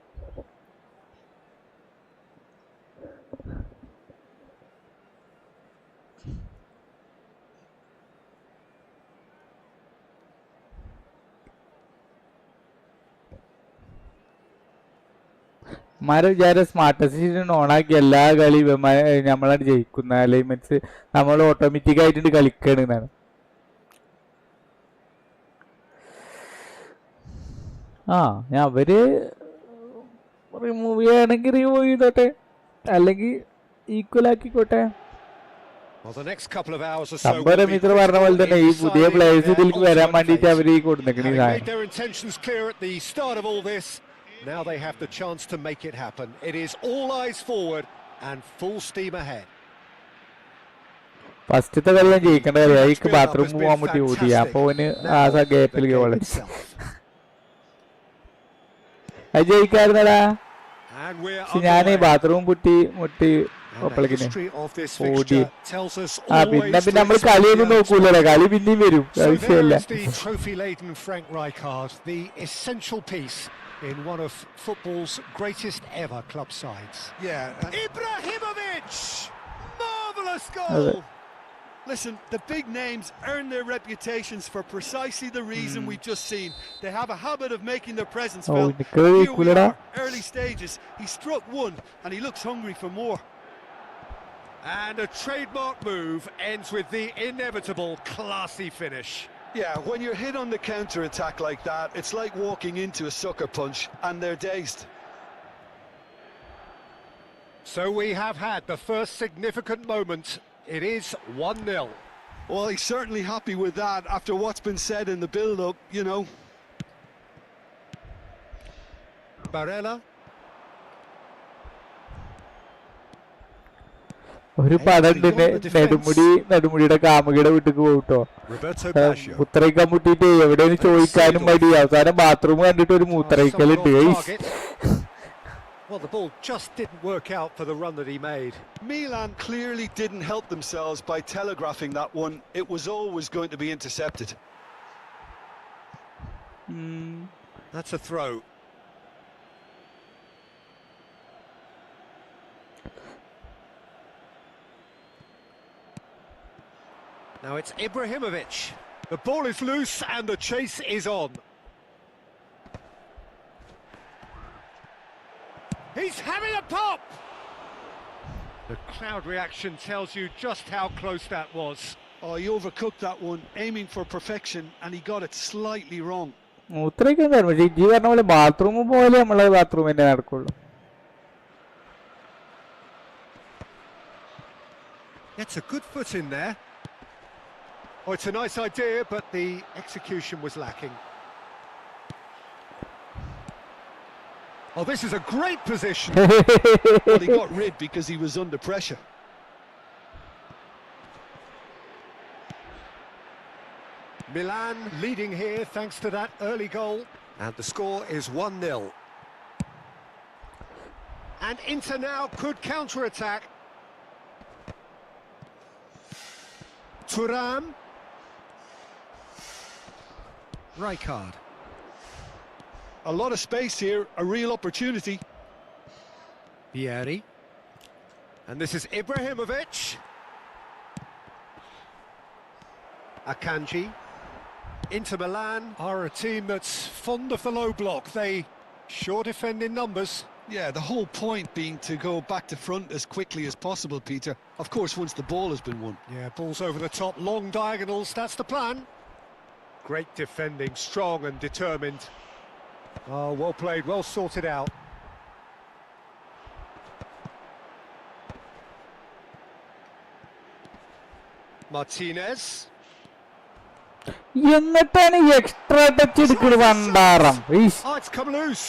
മാരെ വിചാരം സ്മാർട്ട് അസിസ്റ്റന്റ് ഓണാക്കി എല്ലാ കളി നമ്മളാണ് ജയിക്കുന്ന അലൈൻമെന്റ്സ് നമ്മൾ ഓട്ടോമാറ്റിക് ആയിട്ട് കളിക്കണെന്നാണ്. ഞാൻ അവര് റിമൂവ് ചെയ്യണമെങ്കിൽ റിമൂവ് ചെയ്തോട്ടെ, അല്ലെങ്കിൽ ഈക്വൽ ആക്കിക്കോട്ടെ. സംഭവം മിത്ര പറഞ്ഞ പോലെ തന്നെ ഈ പുതിയ പ്ലേയേഴ്സ് ഇതിലേക്ക് വരാൻ വേണ്ടിട്ട് അവര് കൊടുത്തേക്കണ Now they have the chance to make it happen. It is all eyes forward and full steam ahead. ഫസ്റ്റത്തെ കളി ഞാൻ ജയിക്കേണ്ട കളിയാ. എനിക്ക് ബാത്റൂം പോകാൻ വേണ്ടി ഓടി. അപ്പൊ ആ ഗേപ്പിൽ അത് ജയിക്കായിരുന്നടാ. ഞാൻ ബാത്റൂം മുട്ടി ഒപ്പളക്കിന് ഓടി. പിന്നെ നമ്മൾ കളിയൊന്നും നോക്കൂലേ, കളി പിന്നെയും വരും, ആവശ്യമില്ല. In one of football's greatest ever club sides. Yeah. Ibrahimovic! Marvellous goal! Listen, the big names earn their reputations for precisely the reason we've just seen. They have a habit of making their presence felt. Here we are, early stages. He struck one and he looks hungry for more. And a trademark move ends with the inevitable classy finish. Yeah, when you're hit on the counter-attack like that, it's like walking into a sucker punch and they're dazed. So we have had the first significant moment. It is 1-0. Well, he's certainly happy with that after what's been said in the build-up, you know. Barella. ഒരു പടണ്ട് നെടുമുടിയുടെ കാമുകിയുടെ വീട്ടിൽ പോകട്ടോ. മൂത്രയിക്കാൻ മുട്ടിട്ട് എവിടെയെന്ന് ചോദിക്കാനും മടി. അവസാനം bathroom കണ്ടിട്ട് ഒരു മൂത്രയിക്കലുണ്ട്. Well, the ball just didn't work out for the run that he made. Milan clearly didn't help themselves by telegraphing that one. It was always going to be intercepted. That's a throw. Now it's Ibrahimovic. The ball is loose and the chase is on. He's having a pop! The crowd reaction tells you just how close that was. Oh, he overcooked that one, aiming for perfection, and he got it slightly wrong. Gets a good foot in there. Oh, it's a nice idea, but the execution was lacking. Oh, this is a great position. Well, he got rid because he was under pressure. Milan leading here thanks to that early goal. And the score is 1-0. And Inter now could counter-attack. Thuram. Rijkaard. A lot of space here, a real opportunity. Vieri. And this is Ibrahimovic. Akanji. Inter Milan are a team that's fond of the low block. They sure defend in numbers. Yeah, the whole point being to go back to front as quickly as possible, Peter. Of course, once the ball has been won. Yeah, balls over the top, long diagonals, that's the plan. Great defending, strong and determined. Oh, well played, well sorted out. Martinez. എന്നിട്ടാണ് extra touch എടുക്കുന്നത് വണ്ടാറം. Oh, it's come loose.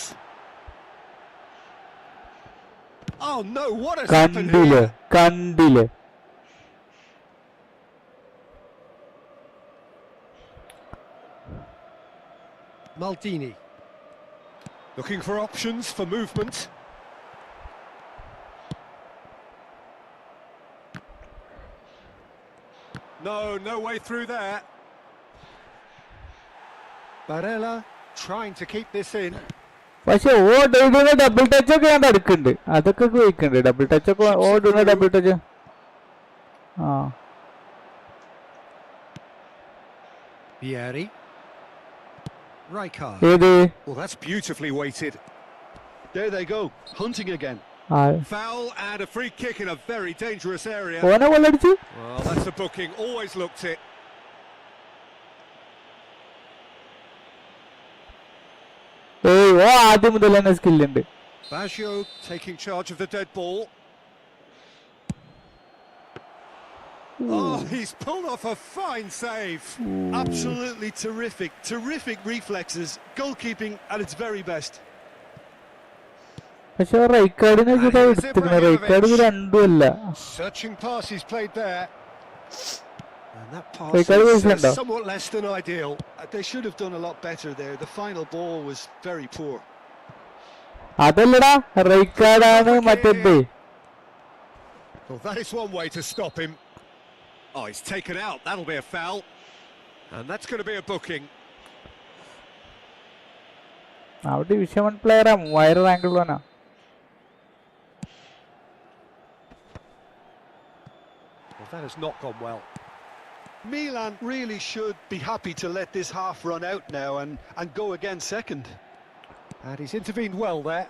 Oh no, what has happened here? കണ്ടില്ലേ Maldini looking for options for movement. No way through there. Barella trying to keep this in. പക്ഷെ ഓടുന്ന double touch ഒക്കെ ഞാൻ എടുക്കുന്നുണ്ട്, അതൊക്കെ ഉപയോഗിക്കുന്നുണ്ട്. ഡബിൾ ടച്ച് ഒക്കെ ഓടുന്ന ഡബിൾ ടച്ച്. ആ Vieri. Rijkaard. ഏത് Well, that's beautifully weighted. There they go, hunting again. Foul and a free kick in a very dangerous area. ഓനെ കൊള്ളടിച്ചു. Well, that's a booking. Always looked it. ഏയ് ഓ ആദ്യം മുതൽ തന്നെ സ്കില്ലുണ്ട്. Baggio taking charge of the dead ball. Oh, he's pulled off a fine save. Absolutely terrific reflexes, goalkeeping at its very best. പക്ഷെ റൈക്കാർഡിനെ എടുത്തിരുന്നു. Rijkaard രണ്ടുമല്ല. Searching pass he's played there. And that pass is somewhat less than ideal. They should have done a lot better there. The final ball was very poor. അതല്ലടാ റൈക്കാർഡാണ് മറ്റേ. Well, that is one way to stop him. Oh, he's taken out. That'll be a foul. And that's going to be a booking. അവിടെ division 1 പ്ലെയറാ, 3000 rank ഉള്ളവനാ. Well, that has not gone well. Milan really should be happy to let this half run out now and go again second. And he's intervened well there.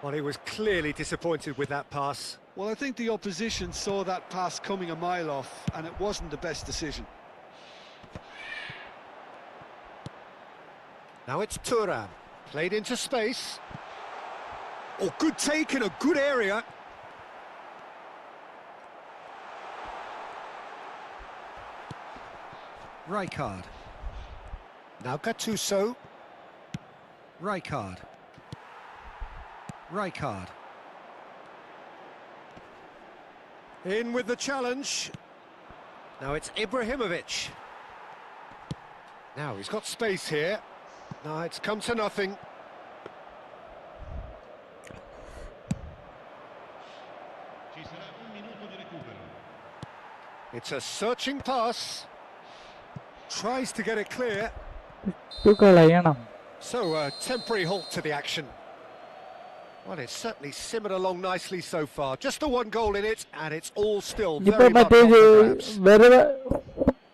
Well, he was clearly disappointed with that pass. Well, I think the opposition saw that pass coming a mile off, and it wasn't the best decision. Now it's Thuram, played into space. Oh, good take in a good area. Rijkaard. Now Gattuso. Rijkaard. In with the challenge. Now it's Ibrahimovic. Now he's got space here. No, it's come to nothing. Ci sarà un minuto di recupero. It's a searching pass. Tries to get it clear. So a temporary halt to the action. Well, it's certainly simmered along nicely so far. Just the one goal in it, and it's all still very much up for grabs.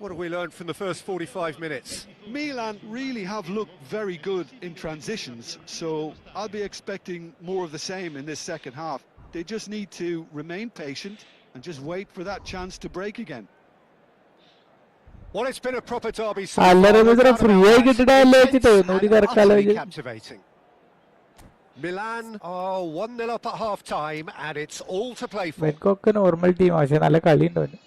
What have we learned from the first 45 minutes? Milan really have looked very good in transitions, so I'll be expecting more of the same in this second half. They just need to remain patient and just wait for that chance to break again. Well, it's been a proper derby so far. Utterly captivating. Milan are 1-0 up at half-time, and it's all to play for. മെൻകൊക്കെ normal team, പക്ഷെ നല്ല കളിയുണ്ട് അവന്.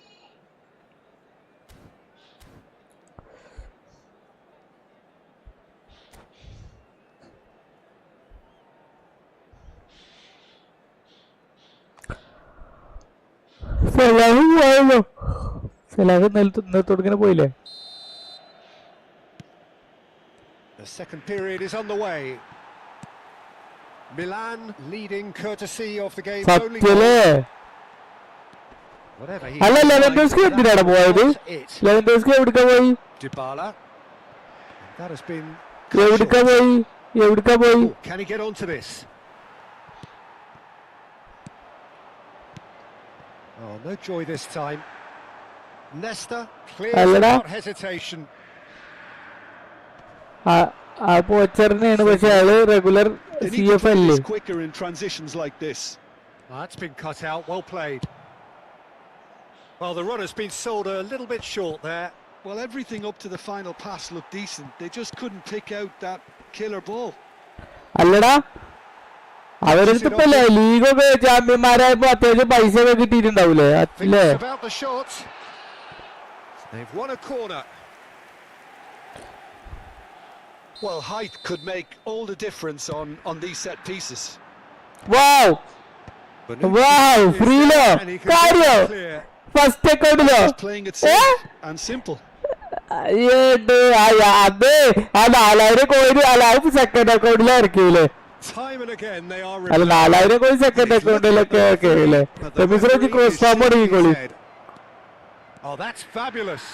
പോയില്ലേ? The second period is on the way. Milan leading courtesy of the game's only goal. Whatever he അല്ല Lewandowski എന്തിനാണ് പോയത്? Lewandowski എവിടുക്കാ പോയി? Dybala. That has been. എവിടുക്കാ പോയി? Can he get onto this? Oh, no joy this time. Nesta clears without hesitation. ആ പോച്ചറിനെയാണ്, പക്ഷെ അയാള് regular CF അല്ലേ? Quicker in transitions like this. That's been cut out. Well played. Well, the run has been sold a little bit short there. Well, everything up to the final pass looked decent. They just couldn't pick out that killer ball. അല്ലടാ, അവരെടുത്തിപ്പോ ലീഗൊക്കെ ചാമ്പ്യന്മാരായപ്പോ അത്യാവശ്യം പൈസ ഒക്കെ കിട്ടിയിട്ടുണ്ടാവൂലേ? About the shot. They've won a corner. Well, height could make all the difference on these set pieces. Wow! Wow! Freelo! Cario! First take out Just playing it safe and simple. Second അക്കൗണ്ടിൽ ഇറക്കിയില്ലേ? Time and again they are അല്ല 4000 crore second അക്കൗണ്ടിലൊക്കെ ഇറക്കിയില്ലേ? Kroos farm ഇറങ്ങിക്കോളി. Oh, that's fabulous.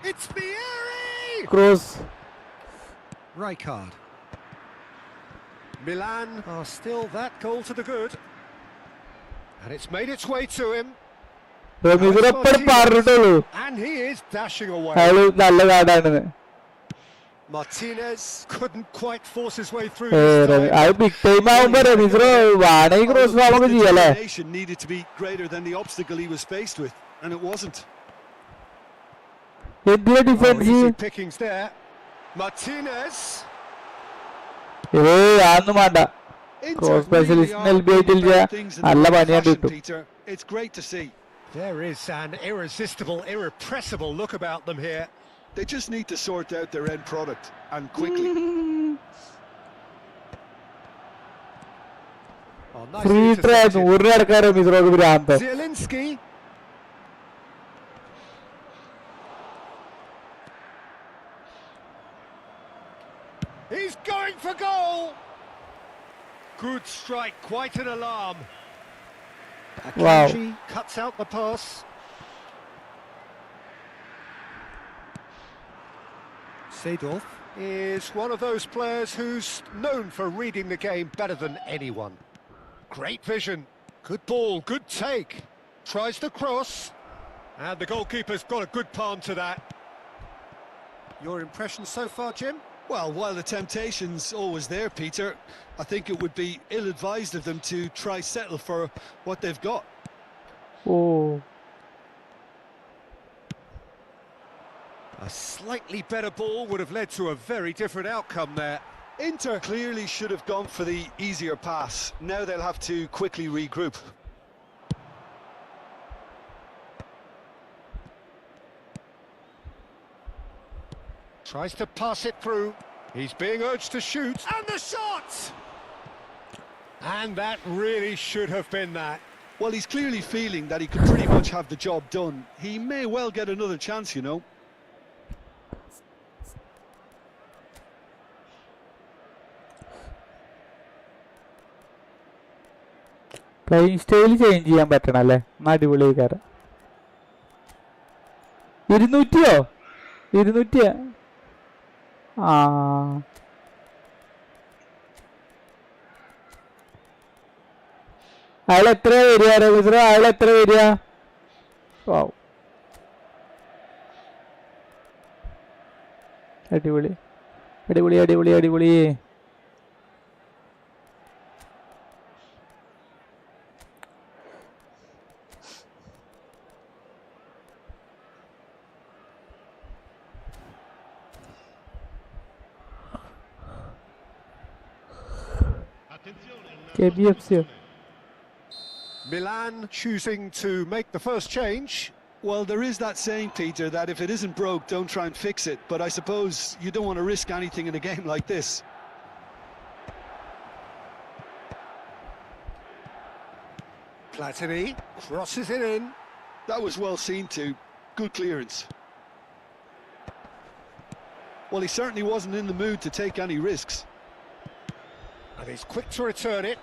It's Vieri! Kroos Rijkaard. Milan are still that goal to the good. And it's made its way to him. റമീസിനെപ്പോഴും പറഞ്ഞിട്ടുള്ളൂ And he is dashing away. അയാള് നല്ല കാർഡാണ്. Martinez couldn't quite force his way through. അത് big time ആവുമ്പോ റമീസിന് വേണമെങ്കിൽ cross farm ഒക്കെ ചെയ്യാല്ലേ? Needed to be greater than the obstacle he was faced with, and it wasn't. എന്തിനാ defence? Easy pickings there. Martinez. അതൊന്നും വേണ്ട. ക്രോസ് സ്പെഷ്യലിസ്റ്റ് എൽബി ആയിട്ടില്ല. നല്ല പണിയാണ്ട് കിട്ടും. It's great to see. There is an irresistible, irrepressible look about them here. They just need to sort out their end product, and quickly. Oh, nice free try നൂറ് നടക്കാൻ റമീസിനോട് ഭ്രാന്ത്. Zielinski. He's going for goal. Good strike, quite an alarm. Wow. Akanji cuts out the pass. Seedorf is one of those players who's known for reading the game better than anyone. Great vision, good ball, good take. Tries the cross, and the goalkeeper's got a good palm to that. Your impression so far, Jim? Well, while the temptation's always there, Peter, I think it would be ill-advised of them to try settle for what they've got. Oh. A slightly better ball would have led to a very different outcome there. Inter clearly should have gone for the easier pass. Now they'll have to quickly regroup. Tries to pass it through. He's being urged to shoot. And the shot! And that really should have been that. Well, he's clearly feeling that he could pretty much have the job done. He may well get another chance, you know. Playing style change ചെയ്യാൻ പറ്റണം അല്ലേ? അടിപൊളിയായിക്കാരം. 200യോ? 200? ആ അയാൾ എത്ര വരിക റമീസ്? അയാൾ എത്ര വരിക? അടിപൊളി അടിപൊളി അടിപൊളി അടിപൊളി. KBFC. Milan choosing to make the first change. Well, there is that saying, Peter, that if it isn't broke, don't try and fix it. But I suppose you don't want to risk anything in a game like this. Platini crosses it in. That was well seen too. Good clearance. Well, he certainly wasn't in the mood to take any risks. And he's quick to return it.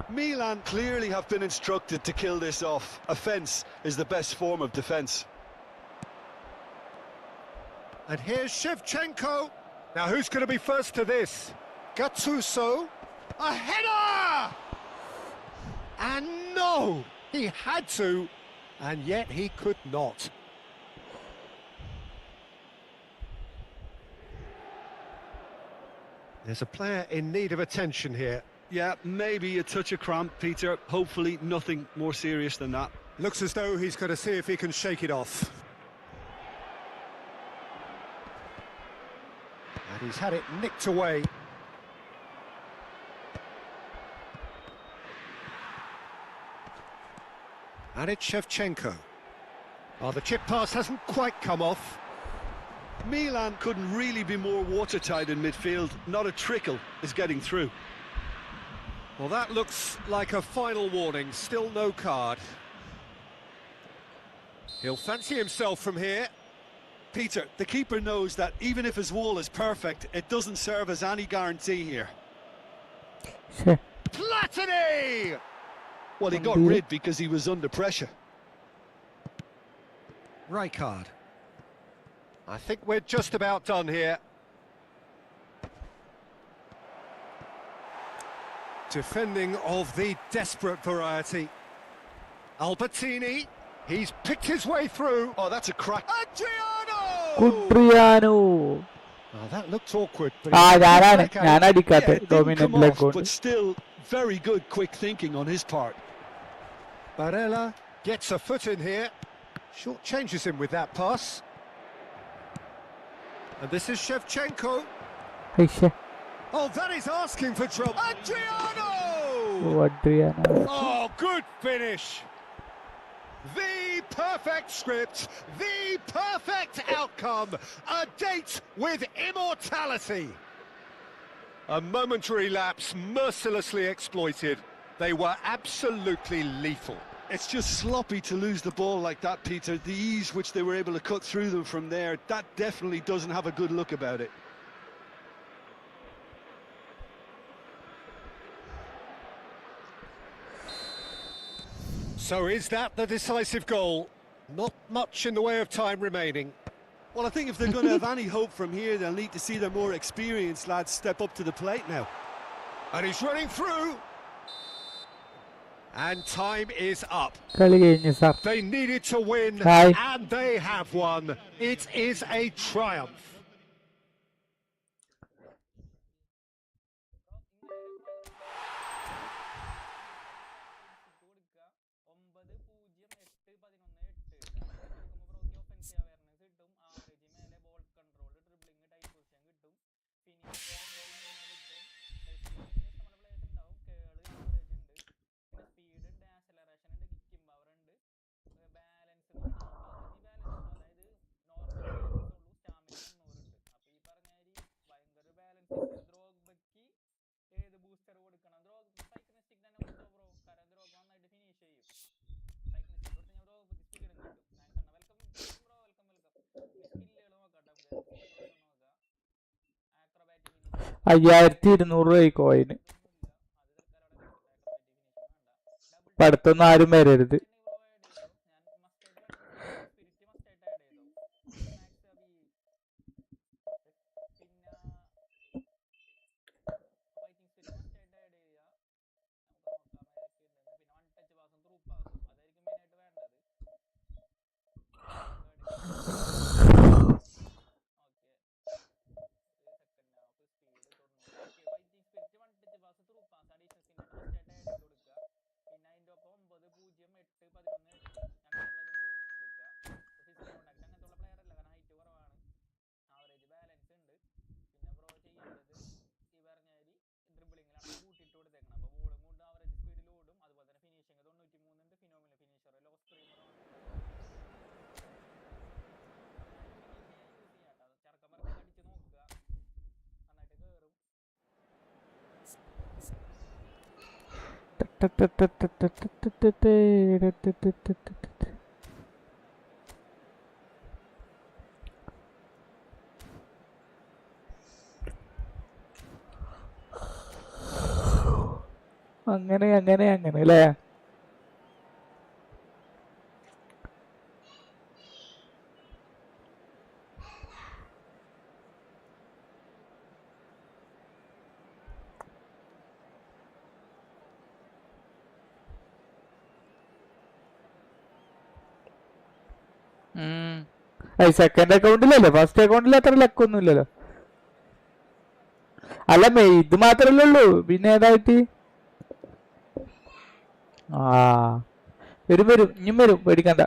Milan clearly have been instructed to kill this off. Offence is the best form of defence. And here's Shevchenko. Now who's going to be first to this? Gattuso. A header! And no! He had to, and yet he could not. There's a player in need of attention here. Yeah, maybe a touch of cramp, Peter. Hopefully nothing more serious than that. Looks as though he's going to see if he can shake it off. And he's had it nicked away. And it's Shevchenko. Oh, the chip pass hasn't quite come off. Milan couldn't really be more watertight in midfield. Not a trickle is getting through. Well, that looks like a final warning. Still no card. He'll fancy himself from here. Peter, the keeper knows that even if his wall is perfect, it doesn't serve as any guarantee here. Platini! Well, he got rid because he was under pressure. Rijkaard. I think we're just about done here. Defending of the desperate variety. Albertini. He's picked his way through. Oh, that's a crack. Adriano! Oh, that looked awkward. But but still, very good quick thinking on his part. Barella gets a foot in here. Short changes him with that pass. And this is Shevchenko. Oh, that is asking for trouble. Adriano! Oh, good finish. The perfect script, the perfect outcome, a date with immortality. A momentary lapse mercilessly exploited. They were absolutely lethal. It's just sloppy to lose the ball like that, Peter. The ease which they were able to cut through them from there, that definitely doesn't have a good look about it. So is that the decisive goal? Not much in the way of time remaining. Well, I think if they're going to have any hope from here, they'll need to see their more experienced lads step up to the plate now. And he's running through. And time is up. They needed to win, and they have won. It is a triumph. $5200 കോയിന്. അടുത്തൊന്നും ആരും വരരുത്. അങ്ങനെ അല്ലേ? Second അക്കൗണ്ടിലല്ലേ, first അക്കൗണ്ടിൽ അത്ര ലക്കൊന്നുമില്ലല്ലോ. അല്ല ഇത് മാത്രല്ലേ ഉള്ളൂ, പിന്നെ ഏതായിട്ട് വരും ഇനിയും വരും, പേടിക്കണ്ട.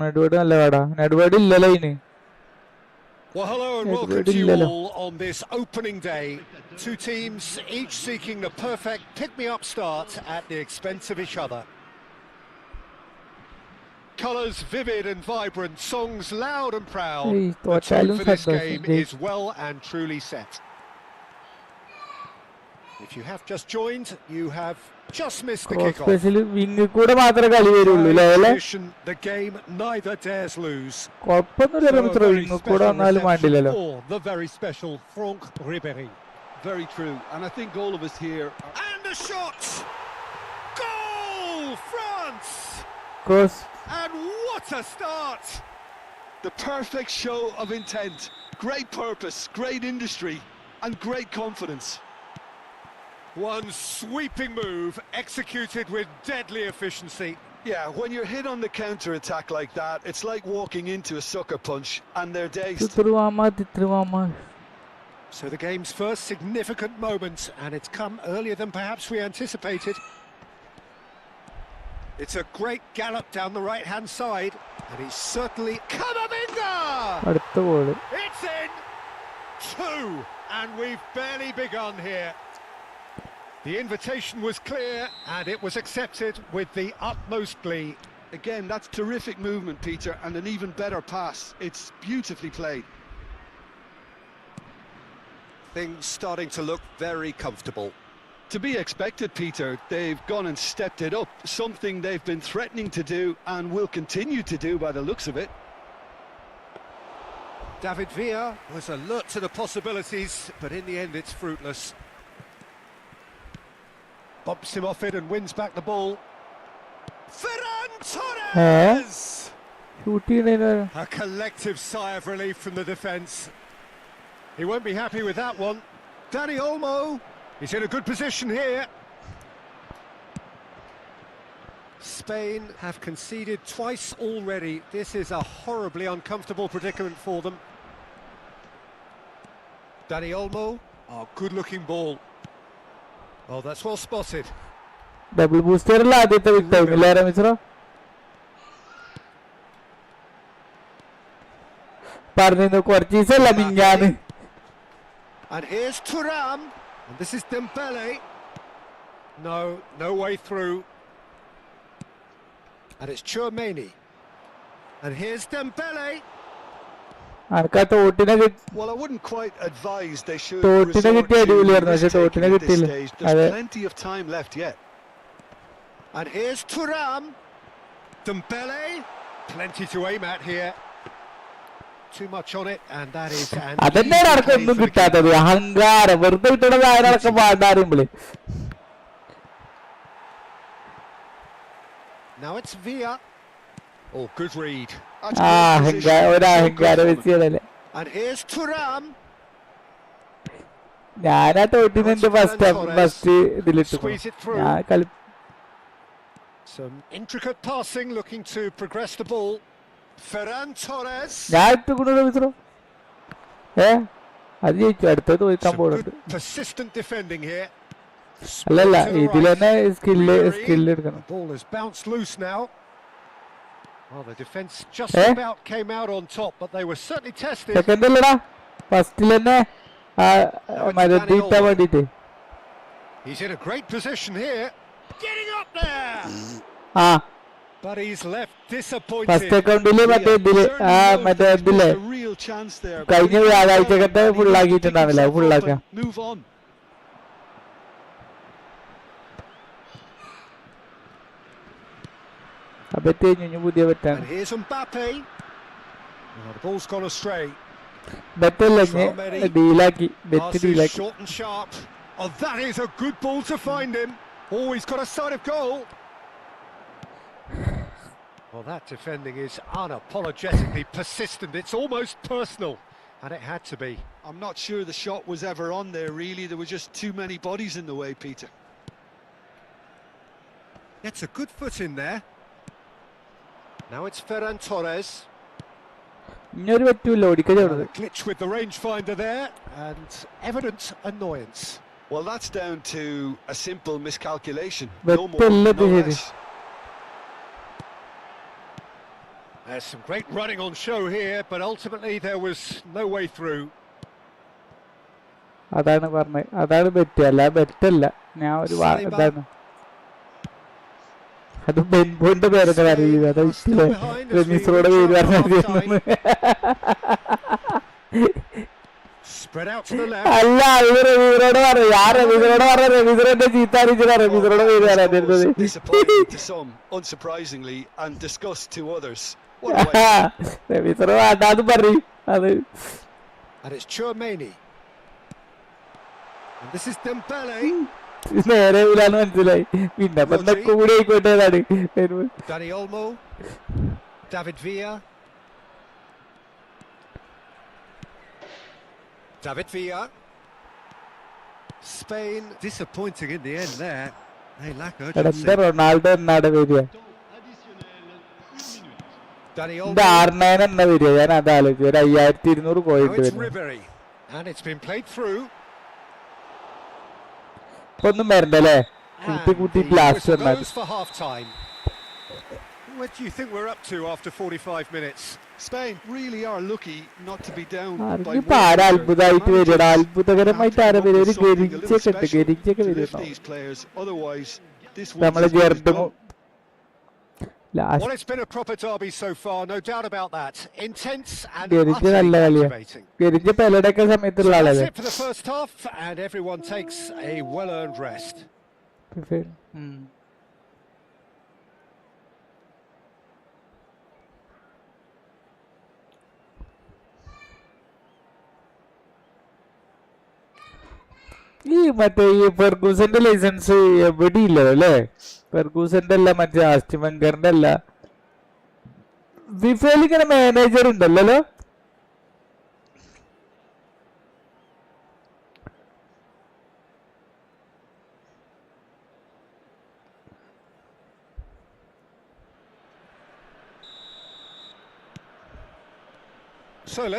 നെഡ്വേർഡ് നല്ല പാടാ. നെഡ്വേർഡ് ഇല്ലല്ലോ ഇതിന്. Well, hello and welcome to you all on this opening day Two teams, each seeking the perfect pick-me-up start at the expense of each other. Colours vivid and vibrant, songs loud and proud. Hey, The tone for this സന്തോഷം, game is well and truly set. If you have just joined, you have just missed the cross kickoff. സ്പേസിൽ wing കൂടെ മാത്രമേ കളി വരുള്ളൂ By അല്ലേ? tradition, the game neither dares lose. കുഴപ്പമൊന്നുമില്ല So a Mitra, very wing കൂടെ special വന്നാലും reception വേണ്ടില്ലല്ലോ. for the very special Franck Ribéry. Very true, and I think all of us here And a shot! Goal, France! Cross And what a start! the perfect show of intent, great purpose, great industry, and great confidence. One sweeping move executed with deadly efficiency. Yeah, when you're hit on the counter attack like that, it's like walking into a sucker punch, and they're dazed. തിത്രുവാമ So the game's first significant moment, and it's come earlier than perhaps we anticipated. It's a great gallop down the right-hand side, and he's certainly Kamavinga! അടുത്ത goal. It's in! Two! And we've barely begun here. The invitation was clear, and it was accepted with the utmost glee. Again, that's terrific movement, Peter, and an even better pass. It's beautifully played. Things starting to look very comfortable. To be expected, Peter. They've gone and stepped it up, something they've been threatening to do and will continue to do by the looks of it. David Villa was alert to the possibilities, but in the end it's fruitless. Bumps him off it and wins back the ball. Ferran Torres! Shoot ചെയ്യണ A collective sigh of relief from the defence. He won't be happy with that one. Dani Olmo, he's in a good position here. Spain have conceded twice already. This is a horribly uncomfortable predicament for them. Dani Olmo, oh, good-looking ball. Oh, that's well spotted. Double ബൂസ്റ്ററിൽ ആദ്യത്തെ Victor ഇല്ലേ മിശ്ര? പറഞ്ഞു കുറച്ച് ദിവസമല്ല മിഞ്ഞാന്ന്. And here's Thuram, and this is Dembele. No way through. And it's Tchouameni. And here's Dembele. അനക്കാ തോട്ടിനെ Well, I wouldn't quite advise they should തോട്ടിനെ resort കിട്ടിയ to അടിപൊളിയായിരുന്നു, പക്ഷെ risk-taking തോട്ടിനെ at this കിട്ടിയില്ല. stage. There's അതെ. plenty of time left yet. And here's Thuram. Dembele. Plenty to aim at here. Too much on it, and that is an അതന്നെയാണ് easy ആർക്കും play ഒന്നും for the കിട്ടാത്തത്, അഹങ്കാരം. വെറുതെ കിട്ടണത് ആരടക്കം പാടാറിയുമ്പോളേ. Now it's Villa. Oh, good read. That's ആ great അഹങ്കാരം, position. ഒരു So good അഹങ്കാരം for them. വെച്ചതല്ലേ. And here's Thuram. ഞാനാ തോട്ടിന് എന്റെ ഫസ്റ്റ് ഇതിലിട്ടു. Squeeze it through. ഞാൻ കളി Some intricate passing, looking to progress the ball. Ferran Torres. ഞാൻ ഇട്ടുകൊണ്ടു മിശ്ര. അത് ജയിച്ചു, അടുത്തത് തോൽക്കാൻ Some പോകുന്നുണ്ട്. good persistent defending here. അല്ലല്ല, To the ഇതിൽ right. തന്നെ സ്കില്ല് The എടുക്കണം. ball has bounced loose now. Well, the defence just Eh? about came out on top, but they were certainly tested. Second അല്ലടാ, ഫസ്റ്റിൽ തന്നെ മരത്തിട്ടാൻ വേണ്ടിട്ട്. He's in a great position here. Getting up there! ആ But he's left first disappointed. അക്കൗണ്ടില് മറ്റേ ഇതില് Certainly മറ്റേ knows ഇതില്ലേ there's a real chance there, but കഴിഞ്ഞ he can't വ്യാഴാഴ്ചക്കത്തെ help it. He ഫുള്ളാക്കിയിട്ടുണ്ടാവില്ല, needs to pick ഫുള്ളാക്കാം. himself up and move on. അപ്പൊ തേഞ്ഞു പുതിയ And ബെറ്റാണ്. here's Mbappe. Oh, the ball's gone astray. ബെറ്റല്ല ഡീലാക്കി, ബെറ്റ് Pass is ഡീലാക്കി. short and sharp. Oh, that is a good ball to find him. Oh, he's got a sight of goal. Well, that defending is unapologetically persistent. It's almost personal, and it had to be. I'm not sure the shot was ever on there, really. There were just too many bodies in the way, Peter. Gets a good foot in there. Now it's Ferran Torres. ഇനിയൊരു പറ്റൂല്ല, ഓടിക്കല് A glitch with the rangefinder there, and evident annoyance. Well, that's down to a simple miscalculation. But No more, no Pelé did it. less. There's some great running on show here, but ultimately there was no way through. അതാണ് പറഞ്ഞത്. അതാണ് bet, അല്ല ബെറ്റല്ല. ഞാൻ ഒരു ഇതാണ് അത് ബെൻബോന്റെ പേരൊക്കെ പറയുന്നത്. അത് ഇട്ടില്ലേ റമീസിനോട് പേര് പറഞ്ഞ അല്ല ഇത് റമീസിനോട് പറഞ്ഞു. ഞാൻ റമീസിനോട് പറഞ്ഞ റമീസിനെ ചീത്ത അറിയിച്ചില്ല. റമീസിനോട് പേര് പറയാതിരുന്നത് റമീസിനോട് വേണ്ടാന്ന് പറയും. അത് നേരെ ഇല്ലാന്ന് മനസ്സിലായി. പിന്നെ ഇപ്പൊ കൂടി ആയിക്കോട്ടേതാണ്. David Villa. Spain disappointing in the end there. They lack urgency. Ronaldo എന്നാണ് വരിക? R9 എന്നാ വരിക? ഞാൻ അത് ആലോചിച്ചു. ഒരു 5200 പോയിട്ട് and it's been played through. ഒന്നും വരണ്ടല്ലേ? കൂട്ടി ലാസ്റ്റ് വന്നാൽ. What do you think we're up to after 45 minutes? Spain really are lucky not to be down by one. അത്ഭുതമായിട്ട് വരിക, അത്ഭുതകരമായിട്ട് ആരെ വരിക? ഒരു ഗരിച്ചൊക്കെ വരുന്നു. നമ്മള് ചേർത്തും Well, it's been a proper derby so far, no doubt about that. Intense and നല്ല കളിയാ. Garrincha പെലടൊക്കെ സമയത്തുള്ള ആളല്ലേ. That's it for the first half, and everyone takes a well-earned rest. ഈ മറ്റേ ഈ ഫെർഗൂസന്റെ ലൈസൻസ് എവിടെയില്ല അല്ലേ? ഫെർഗൂസന്റെ അല്ല, മറ്റേ ആസ്റ്റിൻ വെങ്കറിന്റെ അല്ല. ഫിഫയിൽ ഇങ്ങനെ മാനേജർ ഉണ്ടല്ലോ.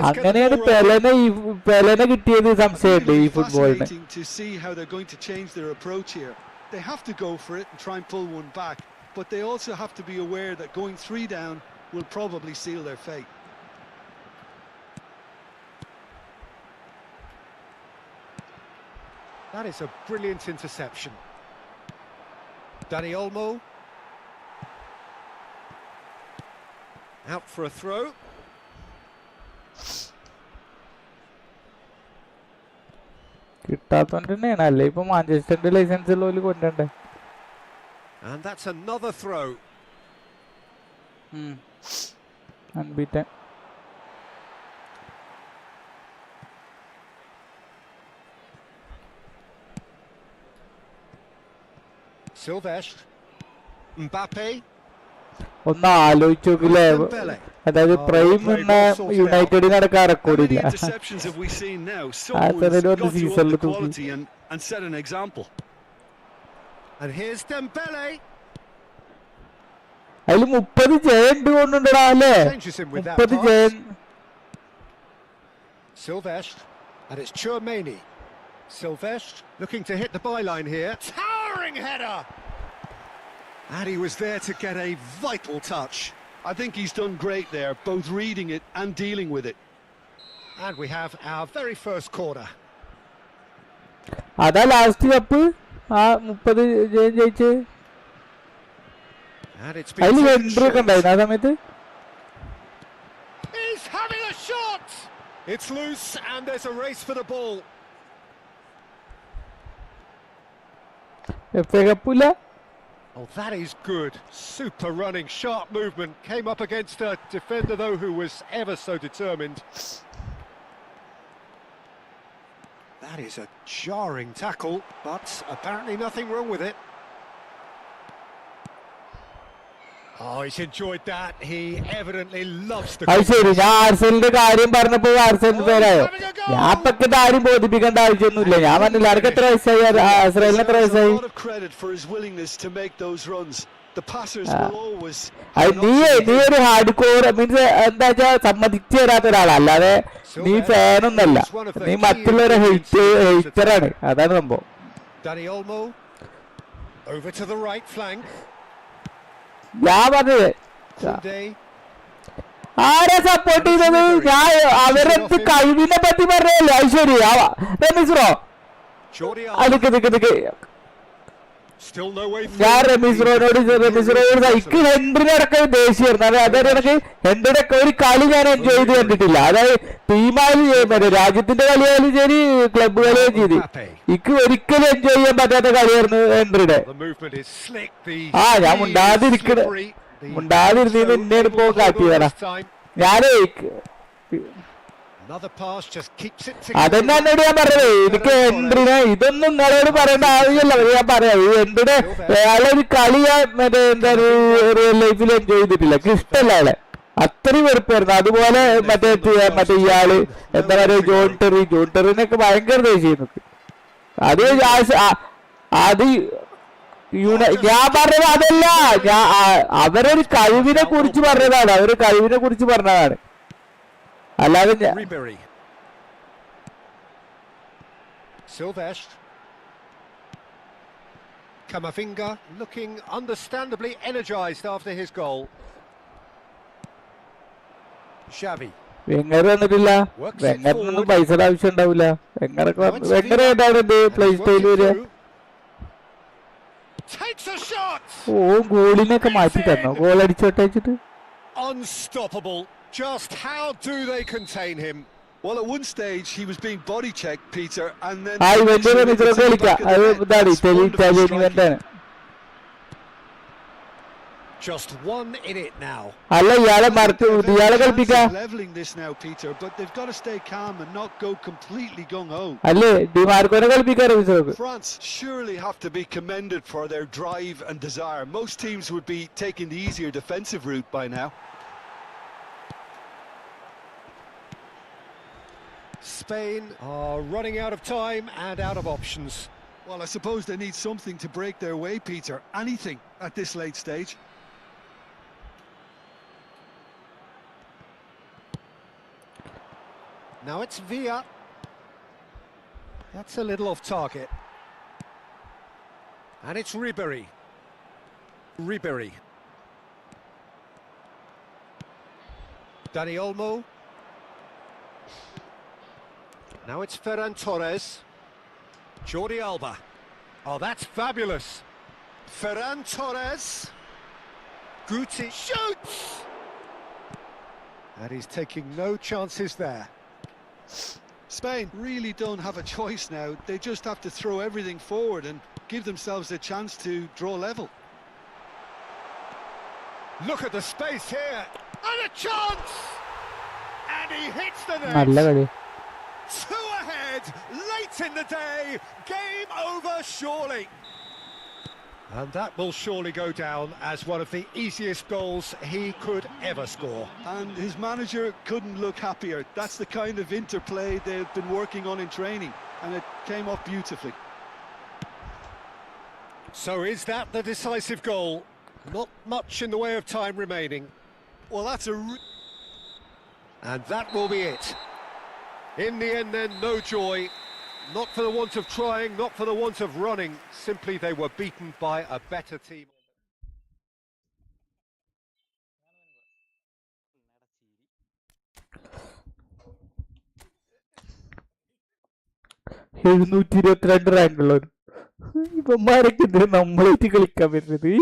അങ്ങനെയാണ് പെലനെ കിട്ടിയത്. സംശയമുണ്ട് ഈ ഫുട്ബോളിന്. They have to go for it and try and pull one back, but they also have to be aware that going 3 down will probably seal their fate. That is a brilliant interception. Dani Olmo. Out for a throw. കിട്ടാത്തോണ്ട് തന്നെയാണ്. അല്ലേ ഇപ്പൊ മാഞ്ചസ്റ്ററിന്റെ licence ഉള്ള കൊണ്ടേ. And that's another throw. Unbeaten. Silvestre. Mbappe. ഒന്ന് ആലോചിച്ച് നോക്കില്ലേ, അതായത് prime എന്ന യുണൈറ്റഡിന് നടക്കാൻ റെക്കോർഡില്ല. സീസണിൽ തൂക്കി. അതിൽ 30 ജയന്റ് കൊണ്ടുണ്ടടാ അല്ലേ? 30 Jayan. Silvestre, and it's Chouameni. Silvestre looking to hit the byline here. Towering header. And he was there to get a vital touch. I think he's done great there, both reading it and dealing with it. And we have our very first corner. അതാ last cup ആ 30 ജയം ജയിച്ച്. അതിൽ entry ഒക്കെ ഉണ്ടായിരുന്നു ആ സമയത്ത്. He's having a shot. It's loose and there's a race for the ball. FA കപ്പില്ല. Oh, that is good. Super running, sharp movement. Came up against a defender, though, who was ever so determined. That is a jarring tackle, but apparently nothing wrong with it. Oh, he's enjoyed that. He evidently loves the... അത് ശരി, ഞാൻ ആർസെലിന്റെ കാര്യം പറഞ്ഞപ്പോ ആർസെലിന്റെ പേരായോ? ഞാൻ അപ്പൊക്കെ ആരും ബോധിപ്പിക്കേണ്ട ആവശ്യമൊന്നുമില്ല. ഞാൻ പറഞ്ഞില്ല ആർക്ക് എത്ര വയസ്സായി, ആർസെലിന് എത്ര വയസ്സായി? നീ ഒരു ഹാർഡ് കോർ മീൻസ് എന്താ വെച്ചാ സമ്മതിച്ചു തരാത്ത ഒരാളാ, അല്ലാതെ നീ ഫാനൊന്നല്ല. നീ മറ്റുള്ളവരെ ഹെയ്റ്ററാണ്, അതാണ് സംഭവം. ഞാൻ പറഞ്ഞത് ആരാ സപ്പോർട്ട് ചെയ്തത്? ഞാൻ അവരെന്ത് കഴിവിനെ പറ്റി പറഞ്ഞല്ലേ? അത് ശരി. റമീസ് അതൊക്കെ ഞാൻ റമീസ് റോനോട് ഇക്ക് ഹെൻറിനെ അടക്കം ദേഷ്യമായിരുന്നു. അതായത് എനിക്ക് ഹെൻറിയുടെ ഒരു കളി ഞാൻ എൻജോയ് ചെയ്ത് കണ്ടിട്ടില്ല. അതായത് ടീമായാലും മറ്റേ രാജ്യത്തിന്റെ കളിയായാലും ശരി, ക്ലബ് കളിയാലും ശരി, ഇക്ക് ഒരിക്കലും എൻജോയ് ചെയ്യാൻ പറ്റാത്ത കളിയായിരുന്നു ഹെൻറിയുടെ. ഞാൻ മുണ്ടാതിരുന്നീന്ന് എന്നെ ഇപ്പോ കാട്ടിയതാ. ഞാനേ അതന്നെ എന്നോട് ഞാൻ പറഞ്ഞത്. എനിക്ക് എൻട്രിനെ ഇതൊന്നും നിങ്ങളോട് പറയേണ്ട ആവശ്യമില്ല. ഞാൻ പറയാം, ഈ എൻട്രിയുടെ അയാളൊരു കളി ഞാൻ മറ്റേ എന്താ റിയൽ ലൈഫിൽ എൻജോയ് ചെയ്തിട്ടില്ല. എനിക്ക് ഇഷ്ടമല്ല അയാളെ, അത്രയും വെറുപ്പായിരുന്നു. അതുപോലെ മറ്റേ ഇയാള് എന്താ പറയുക, ജോൺ ടെറിനൊക്കെ ഭയങ്കര ദേഷ്യം. അത് ഞാൻ പറഞ്ഞത് അതല്ല, അവരൊരു കഴിവിനെ കുറിച്ച് പറഞ്ഞതാണ്. അല്ലാതെ Kamavinga looking understandably energized after his goal. Xavi. വെങ്ങർ വന്നിട്ടില്ല. വെങ്ങറിനൊന്നും പൈസയുടെ ആവശ്യം ഉണ്ടാവില്ല. വെങ്ങർ ഏതാണ് പ്ലേ സ്റ്റൈൽ വരിക? ഓ ഗോളിനൊക്കെ മാറ്റി തന്നോ? ഗോൾ അടിച്ചോട്ടെ വെച്ചിട്ട്. Unstoppable. Just how do they contain him? Well, at one stage he was being body checked, Peter, and then just one in it now. Leveling this now, Peter, but they've got to stay calm and not go completely gung-ho. France surely have to be commended for their drive and desire. Most teams would be taking the easier defensive route by now. Spain are running out of time and out of options. Well, I suppose they need something to break their way, Peter. Anything at this late stage. Now it's Villa. That's a little off target. And it's Ribéry. Dani Olmo. Now it's Ferran Torres. Jordi Alba. Oh, that's fabulous. Ferran Torres. Guti shoots! And he's taking no chances there. Spain really don't have a choice now. They just have to throw everything forward and give themselves a chance to draw level. Look at the space here. And a chance! And he hits the net. Two ahead, late in the day, game over surely. And that will surely go down as one of the easiest goals he could ever score. And his manager couldn't look happier. That's the kind of interplay they've been working on in training, and it came off beautifully. So is that the decisive goal? Not much in the way of time remaining. Well, that's and that will be it. In the end then, no joy, not for the want of trying, not for the want of running, simply they were beaten by a better team. റാങ്കുള്ളവർ ഇവന്മാരൊക്കെ ഇതിന് നമ്മളായിട്ട് കളിക്കാൻ പറ്റുന്നത്.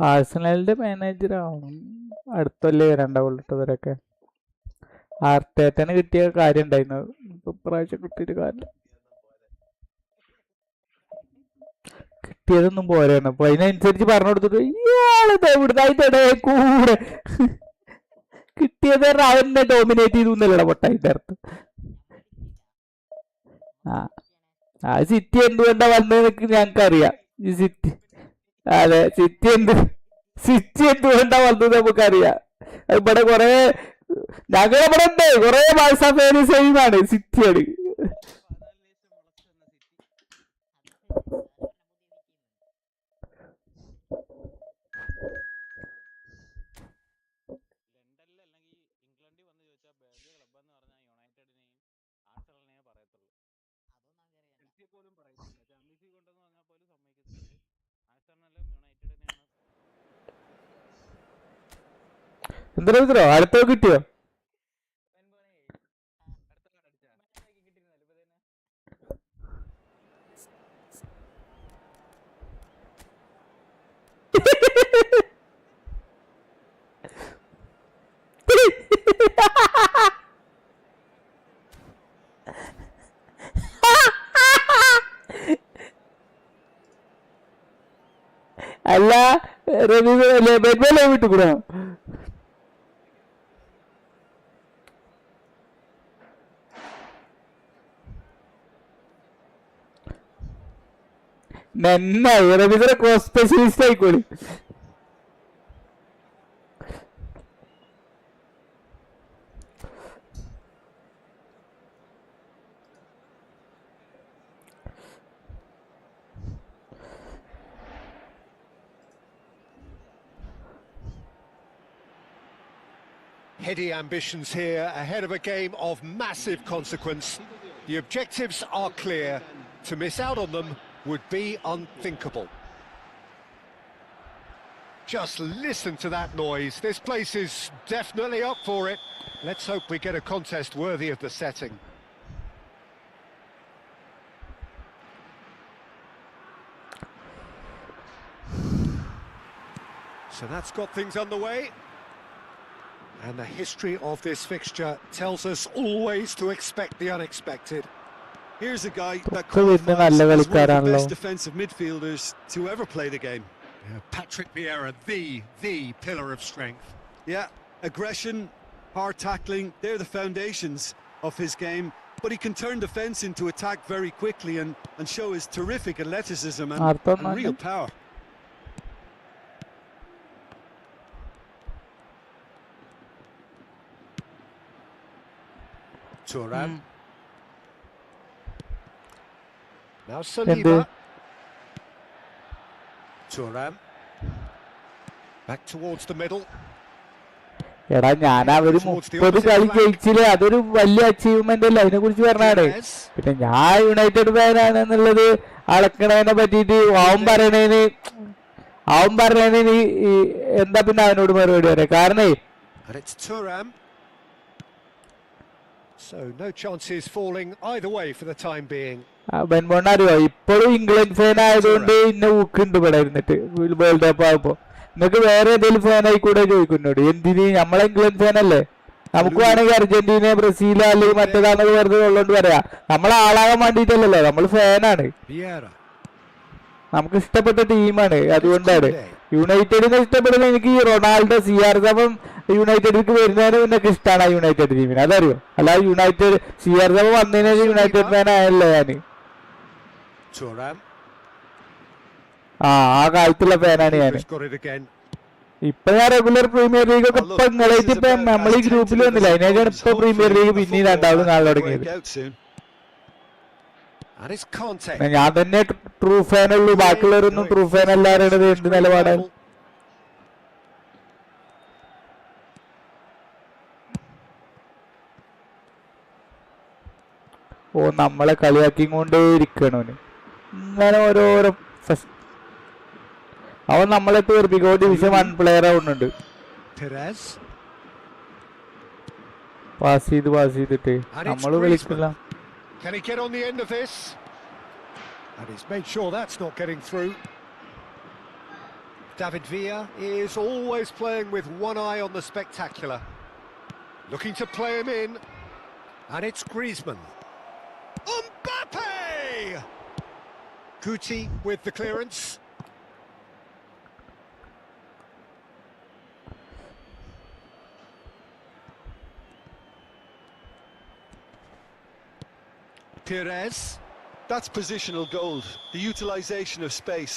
ആഴ്സണലിന്റെ manager ആവണം അടുത്തല്ലേ വരണ്ടാവുള്ളവരൊക്കെ. ആർട്ടേറ്റന് കിട്ടിയ കാര്യം ഉണ്ടായിരുന്നു, ഇപ്പൊ പ്രാവശ്യം കിട്ടിയിട്ട് കാര്യം കിട്ടിയതൊന്നും പോരാണ്. അപ്പൊ അതിനനുസരിച്ച് പറഞ്ഞു കൊടുത്തിട്ട് ഇയാളിത് ഇവിടുന്നായിട്ടേ കൂടെ കിട്ടിയത് അവനെ ഡോമിനേറ്റ് ചെയ്തു എന്നല്ലട പൊട്ട അതിന്റെ അർത്ഥം. ആ സിറ്റി എന്തുകൊണ്ടാ വന്നതെന്നൊക്കെ ഞങ്ങൾക്കറിയാം. ഈ സിറ്റി അതെ സിറ്റി എന്തുകൊണ്ടാ വന്നത് നമുക്കറിയാം. ഇവിടെ കൊറേ ഞങ്ങളിവിടെ ഉണ്ട്, കൊറേ ബാഴ്സ ഫാന് സെയിമാണ്, സിറ്റിയാണ്. എന്താ വിത്രോ അടുത്തോ കിട്ടിയോ? അല്ല റമീസ് വിട്ടുകൂടാ? നന്നായി റമീസിനെ ക്രോസ് സ്പെഷ്യലിസ്റ്റ് ആയിക്കോളി. Heady ambitions here, ahead of a game of massive consequence. The objectives are clear. To miss out on them would be unthinkable. Just listen to that noise. This place is definitely up for it. Let's hope we get a contest worthy of the setting. So that's got things underway. And the history of this fixture tells us always to expect the unexpected. Here's a guy that qualifies as one of the best defensive midfielders to ever play the game. Yeah, Patrick Vieira, the pillar of strength. Yeah, aggression, hard tackling, they're the foundations of his game. But he can turn defence into attack very quickly and show his terrific athleticism and real power. Thuram. Now Saliba. Thuram. Back towards the middle. എടാ ഞാൻ അവര് 30 കളി ജയിച്ചില്ലേ, അതൊരു വലിയ achievement അല്ല. അതിനെ കുറിച്ച് പറഞ്ഞാണ്. പിന്നെ ഞാൻ യുണൈറ്റഡ് ഫാനാണ് എന്നുള്ളത് അളക്കണതിനെ പറ്റിയിട്ട് അവൻ പറയണേന് എന്താ പിന്നെ അവനോട് മറുപടി പറയാം? കാരണം So no chances falling either way for the time being. ബെൻബോണറിയോ ഇപ്പോഴും ഇംഗ്ലണ്ട് ഫാൻ ആയതുകൊണ്ട് ഇന്നെ ഊക്കുണ്ട് ഇവിടെ ഇരുന്നിട്ട് വേൾഡ് കപ്പ് ആകുമ്പോ. നിങ്ങൾക്ക് വേറെ ഏതെങ്കിലും ഫാൻ ആയിക്കൂടെ ചോദിക്കുന്നോട്? എന്തിന്? നമ്മളെ ഇംഗ്ലണ്ട് ഫാൻ അല്ലേ. നമുക്ക് വേണമെങ്കിൽ അർജന്റീന, ബ്രസീൽ അല്ലെങ്കിൽ മറ്റേതാണെന്ന് വെറുതെ ഉള്ളോണ്ട് പറയാ. നമ്മളെ ആളാകാൻ വേണ്ടിയിട്ടല്ലല്ലോ, നമ്മൾ ഫാനാണ്. നമുക്ക് ഇഷ്ടപ്പെട്ട ടീമാണ്, അതുകൊണ്ടാണ്. യുണൈറ്റഡിനെ ഇഷ്ടപ്പെടുന്നത് എനിക്ക് റൊണാൾഡോ, CR7 യുണൈറ്റഡിലേക്ക് വരുന്നതിന് പിന്നൊക്കെ ഇഷ്ടമാണ് ആ യുണൈറ്റഡ് ടീമിന്, അതറിയോ? അല്ലാതെ യുണൈറ്റഡ് CR7 വന്നതിന് യുണൈറ്റഡ് ഫാൻ ആയല്ലോ ഞാന്. ആ കാലത്തുള്ള ഫാനാണ് ഞാൻ. ഇപ്പൊ ഞാൻ റെഗുലർ പ്രീമിയർ ലീഗ് ഒക്കെ ഇപ്പൊ നിങ്ങളായിട്ട് ഇപ്പൊ നമ്മൾ ഈ ഗ്രൂപ്പിൽ വന്നില്ല, അതിനേക്കാണ് ഇപ്പൊ പ്രീമിയർ ലീഗ് പിന്നീട് രണ്ടാമത് കാണാൻ തുടങ്ങിയത്. ഞാൻ തന്നെ ട്രൂ ഫാൻ ഉള്ളൂ, ബാക്കിയുള്ളവരൊന്നും ട്രൂ ഫാൻ അല്ലാതെ എന്ത് നിലപാടാണ്? ഓ നമ്മളെ കളിയാക്കി കൊണ്ടേ ഇരിക്കണോന് ഇങ്ങനെ ഓരോരോ. അവൻ നമ്മളെ തോൽപ്പിക്കോ ഡിവിഷൻ 1 പ്ലെയർ ആവുന്നുണ്ട്. പാസ് ചെയ്തിട്ട് നമ്മള് കളിക്കില്ല. Can he get on the end of this? And he's made sure that's not getting through. David Villa is always playing with one eye on the spectacular. Looking to play him in. And it's Griezmann. Mbappe! Guti with the clearance. Perez. That's positional gold, the utilisation of space.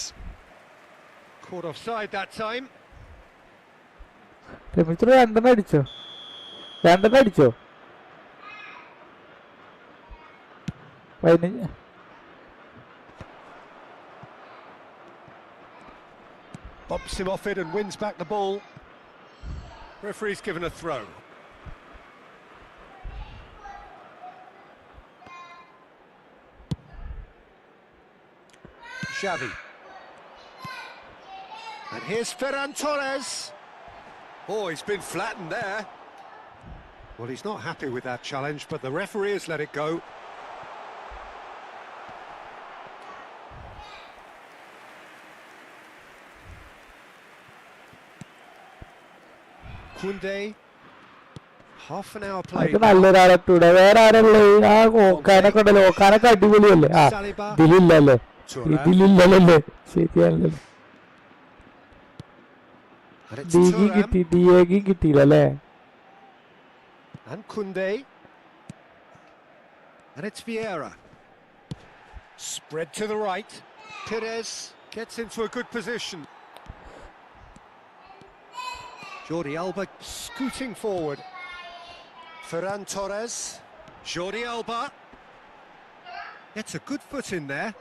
Caught offside that time. രണ്ടെണ്ണം അടിച്ചോ? Bumps him off it and wins back the ball. Referee's given a throw. Xavi. And here's Ferran Torres. Oh, he's been flattened there. Well, he's not happy with that challenge, but the referee has let it go. Kunde. Half an hour played. നല്ലൊരാളെത്തൂടെ വേറെ ആരല്ലേ ആ ഓക്കാനൊക്കെ ഉണ്ടല്ലോ ഓക്കാനൊക്കെ അടിപൊളിയല്ലേ ആ ഇതിലില്ലല്ലേ ഇതിലില്ലല്ലേ ശരിയല്ലേ ഡിഗി കിട്ടി ഡിയേഗി കിട്ടിയില്ലല്ലേ And Kunde. And it's Vieira. Spread to the right. Perez gets into a good position. Jordi Alba scooting forward. Ferran Torres. Jordi Alba. Gets a good foot in there.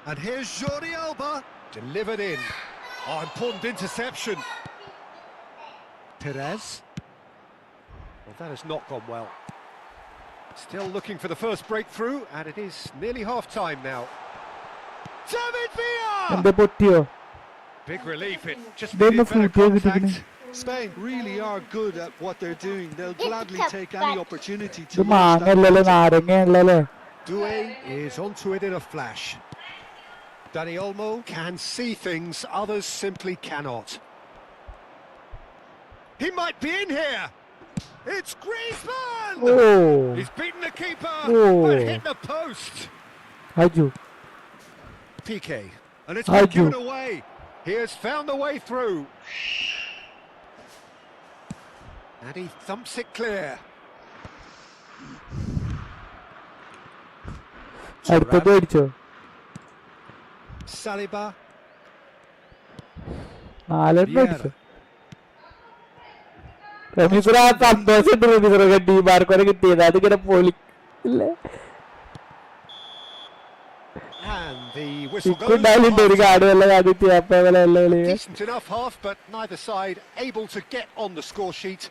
And here's Jordi Alba. Delivered in. Oh, important interception. Perez. Well, that has not gone well. Still looking for the first breakthrough, and it is nearly half-time now. David Villa! Big relief, it just needed better contact. Spain really are good at what they're doing. They'll gladly take any opportunity to ഇത് മാങ്ങല്ലല്ലേ നാരങ്ങയല്ലേ Doué is onto it in a flash. Dani Olmo can see things others simply cannot. He might be in here. It's Griezmann! Oh. He's beaten the keeper, Oh. but hit the post. Aju Piqué, and it's been Aju. given away. He has found the way through. And he thumps it clear. അടുത്തത് അടിച്ചോ Saliba. നാലെണ്ണം അടിച്ചോ റമീസുറ ആ സന്തോഷം റമീസുറ ടീമാർക്കൊക്കെ കിട്ടിയത് അതിങ്ങനെ പൊളില്ലേ And the whistle goes. ഉണ്ടാവില്ല ഒരു കാട് വല്ല കാണിച്ച് അപ്പല്ലേ Decent enough half, but neither side able to get on the score sheet.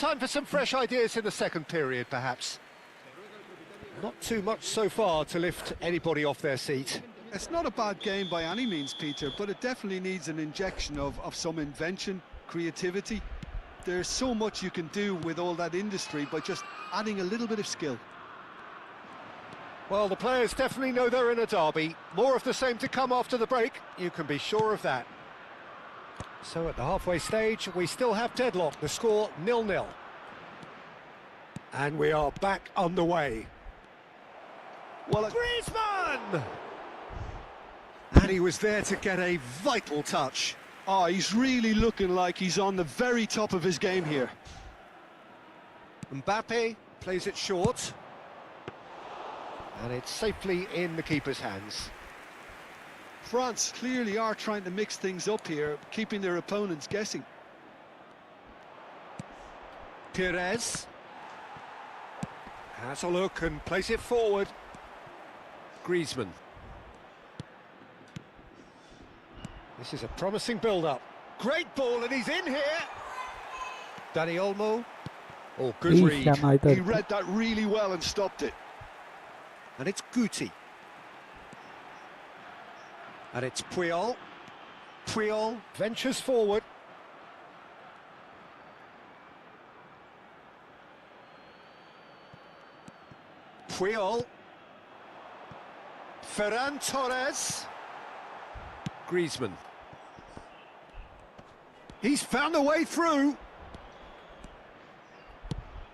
Time for some fresh ideas in the second period, perhaps. Not too much so far to lift anybody off their seat. It's not a bad game by any means, Peter, but it definitely needs an injection of some invention, creativity. There's so much you can do with all that industry by just adding a little bit of skill. Well, the players definitely know they're in a derby. More of the same to come after the break, you can be sure of that. So at the halfway stage, we still have deadlock. The score 0-0. And we are back underway. Well, Griezmann! And he was there to get a vital touch. oh, he's really looking like he's on the very top of his game here. Mbappe plays it short. And it's safely in the keeper's hands. France clearly are trying to mix things up here, keeping their opponents guessing. Perez has a look and plays it forward. Griezmann. This is a promising build-up. Great ball, and he's in here. Dani Olmo. Oh, good read. He read that really well and stopped it. And it's Guti. And it's Puyol. Puyol ventures forward. Puyol. Ferran Torres. Griezmann. He's found a way through.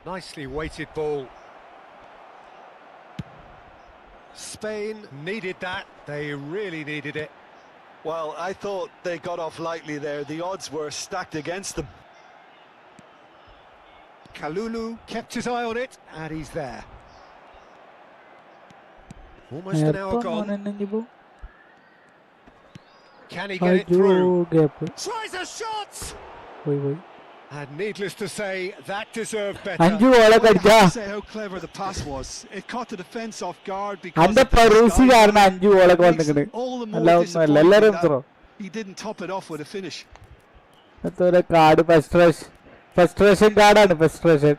Nicely weighted ball. Spain needed that. They really needed it. Well, I thought they got off lightly there. The odds were stacked against them. Kalulu kept his eye on it, and he's there. Almost an hour gone. Can he get it through? Tries a shot! And needless to say, that deserved better. Anju ഗോളൊക്കെ I അടിച്ചാ have to say how clever the pass was. It caught the defence off guard because അന്റെ of the പരൂസി sky. കാരണം അഞ്ചു ഗോളൊക്കെ വന്നിക്കണ് All the more അല്ല ഒന്നുമല്ല എല്ലാരും disappointing എത്രോ that he didn't top it off with a finish. എത്ര card frustration കാർഡാണ് frustration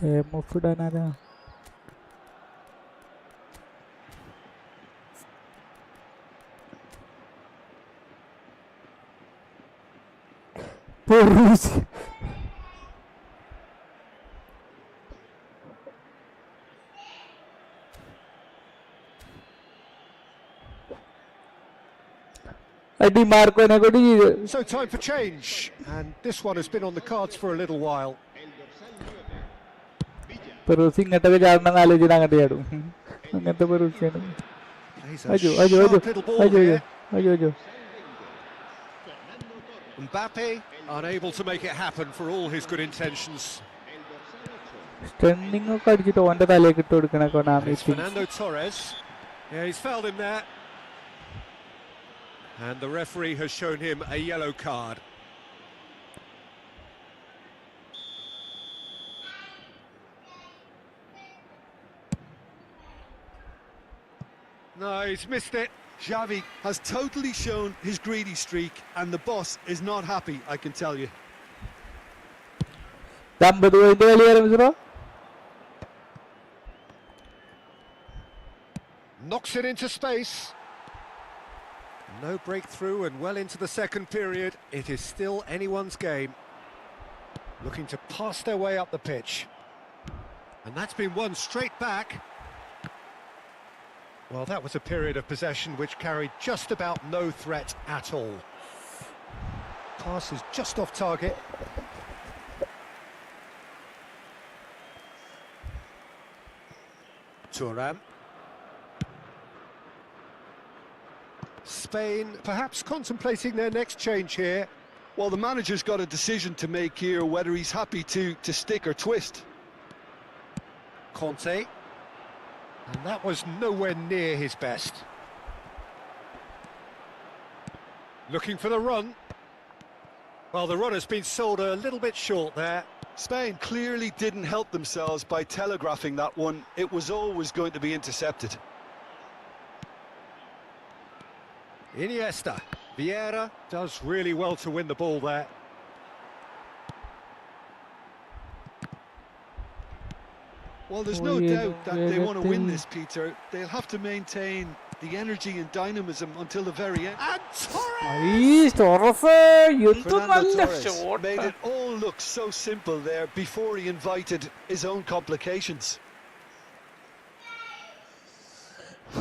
മുഫിടാനാ So time for change, and this one has been on the cards for a little while. Peruse ഇങ്ങോട്ടൊക്കെ ചാടണം ആലോചിച്ചിട്ട് അങ്ങോട്ട് ചാടും അങ്ങനത്തെ പെറൂസിയാണ്. Plays a sharp little ball here. അയ്യോ Mbappe unable to make it happen for all his good intentions. Stunning ഒക്കെ അടിച്ചിട്ട് ഓന്റെ തലയൊക്കെ ഇട്ട് കൊടുക്കണൊക്കെ It's Fernando Torres. Yeah, he's fouled him there. And the referee has shown him a yellow card. No, he's missed it. Xavi has totally shown his greedy streak, and the boss is not happy, I can tell you. 50 point കളിയായിരുന്നു. Knocks it into space. No breakthrough and well into the second period. It is still anyone's game. Looking to pass their way up the pitch. And that's been won straight back. Well, that was a period of possession which carried just about no threat at all. Pass is just off target. Thuram. Spain perhaps contemplating their next change here. Well, the manager's got a decision to make here, whether he's happy to stick or twist. Conte. And that was nowhere near his best. Looking for the run. Well, the run has been sold a little bit short there. Spain clearly didn't help themselves by telegraphing that one. It was always going to be intercepted. Iniesta. Vieira does really well to win the ball there. Well, there's no doubt that they want to win this, Peter. They'll have to maintain the energy and dynamism until the very end. And Torres! Fernando Torres made it all look so simple there before he invited his own complications.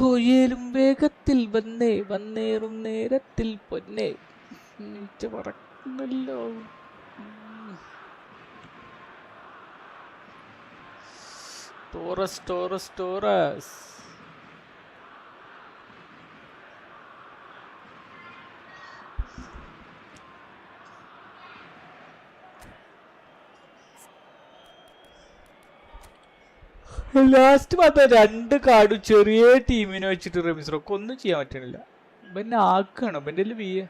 ഉയരും വേഗത്തിൽ വന്നേ വന്നേറും നേരത്തിൽ പൊന്നേ പറക്കുന്നല്ലോ. Taurus last മാത്രം 2 card ചെറിയ ടീമിനെ വെച്ചിട്ട് റമീസ്റൊക്കെ ഒന്നും ചെയ്യാൻ പറ്റണില്ല. പിന്നെ ആക്കണം പിന്നെ വിയ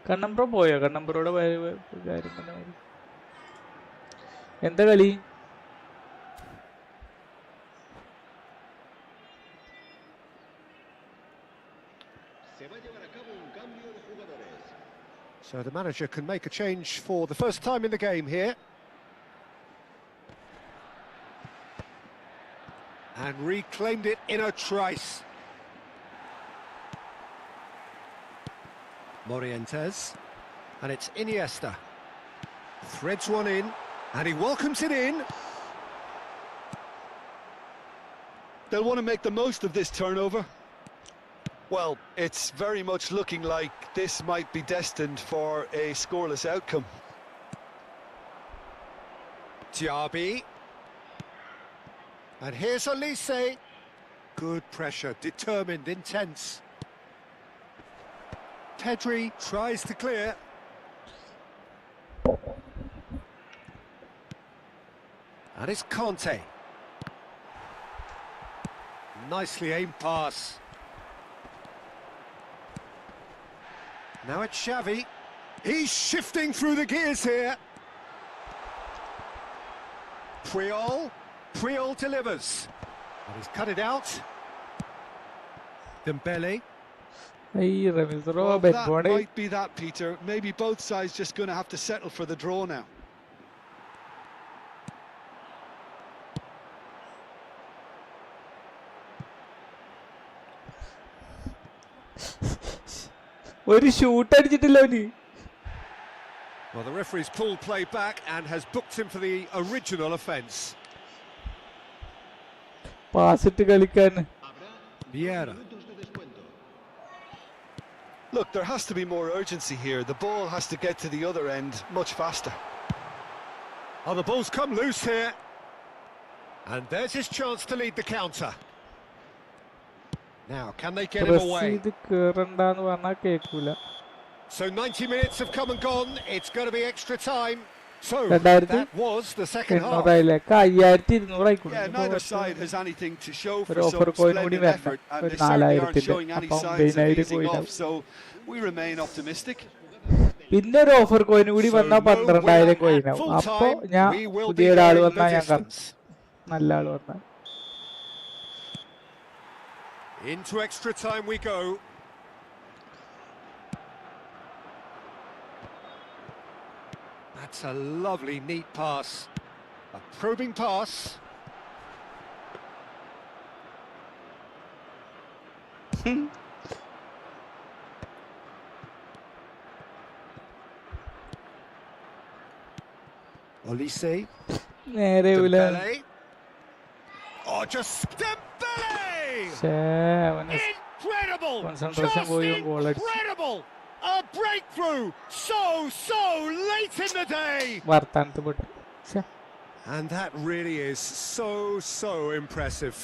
കണ്ണമ്പ്ര പോയോ? കണ്ണമ്പ്രോടെ കാര്യം എന്താ കളി? So the manager can make a change for the first time in the game here. And reclaimed it in a trice. Morientes. And it's Iniesta. Threads one in, and he welcomes it in. They'll want to make the most of this turnover. Well, it's very much looking like this might be destined for a scoreless outcome. Diaby. And here's Elise. Good pressure, determined, intense. Pedri tries to clear. And it's Conte. Nicely aimed pass. Now it's Xavi. He's shifting through the gears here. Puyol delivers. And he's cut it out. Dembele. Well, that might be that, Peter. Maybe both sides just going to have to settle for the draw now. ഒരു shoot അടിച്ചിട്ടില്ല അവന്. Well, the referee's pulled play back and has booked him for the original offence. Pass ഇട്ട് കളിക്കാൻ. Vieira. Look, there has to be more urgency here. The ball has to get to the other end much faster. Oh, the ball's come loose here. And there's his chance to lead the counter. Now, can they get him away? കേറണ്ടാന്ന് പറഞ്ഞാ കേൾക്കൂല. So 90 minutes have come and gone. It's going to be extra time. So that was the second half. Yeah, neither side has anything to show for some splendid effort, and they certainly aren't showing any signs of easing off, so we remain optimistic. പിന്നെ ഒരു offer coin കൂടി വന്നാൽ 12,000 കോയിനാവും. അപ്പൊ ഞാൻ പുതിയ ഒരാൾ വന്നാൽ ഞാൻ നല്ല ആൾ വന്നാൽ. Into extra time we go. That's a lovely, neat pass. A probing pass. Olise. Dembele. Oh, just Dembele! Incredible! Just incredible! A breakthrough! So late in the day! And that really is so impressive.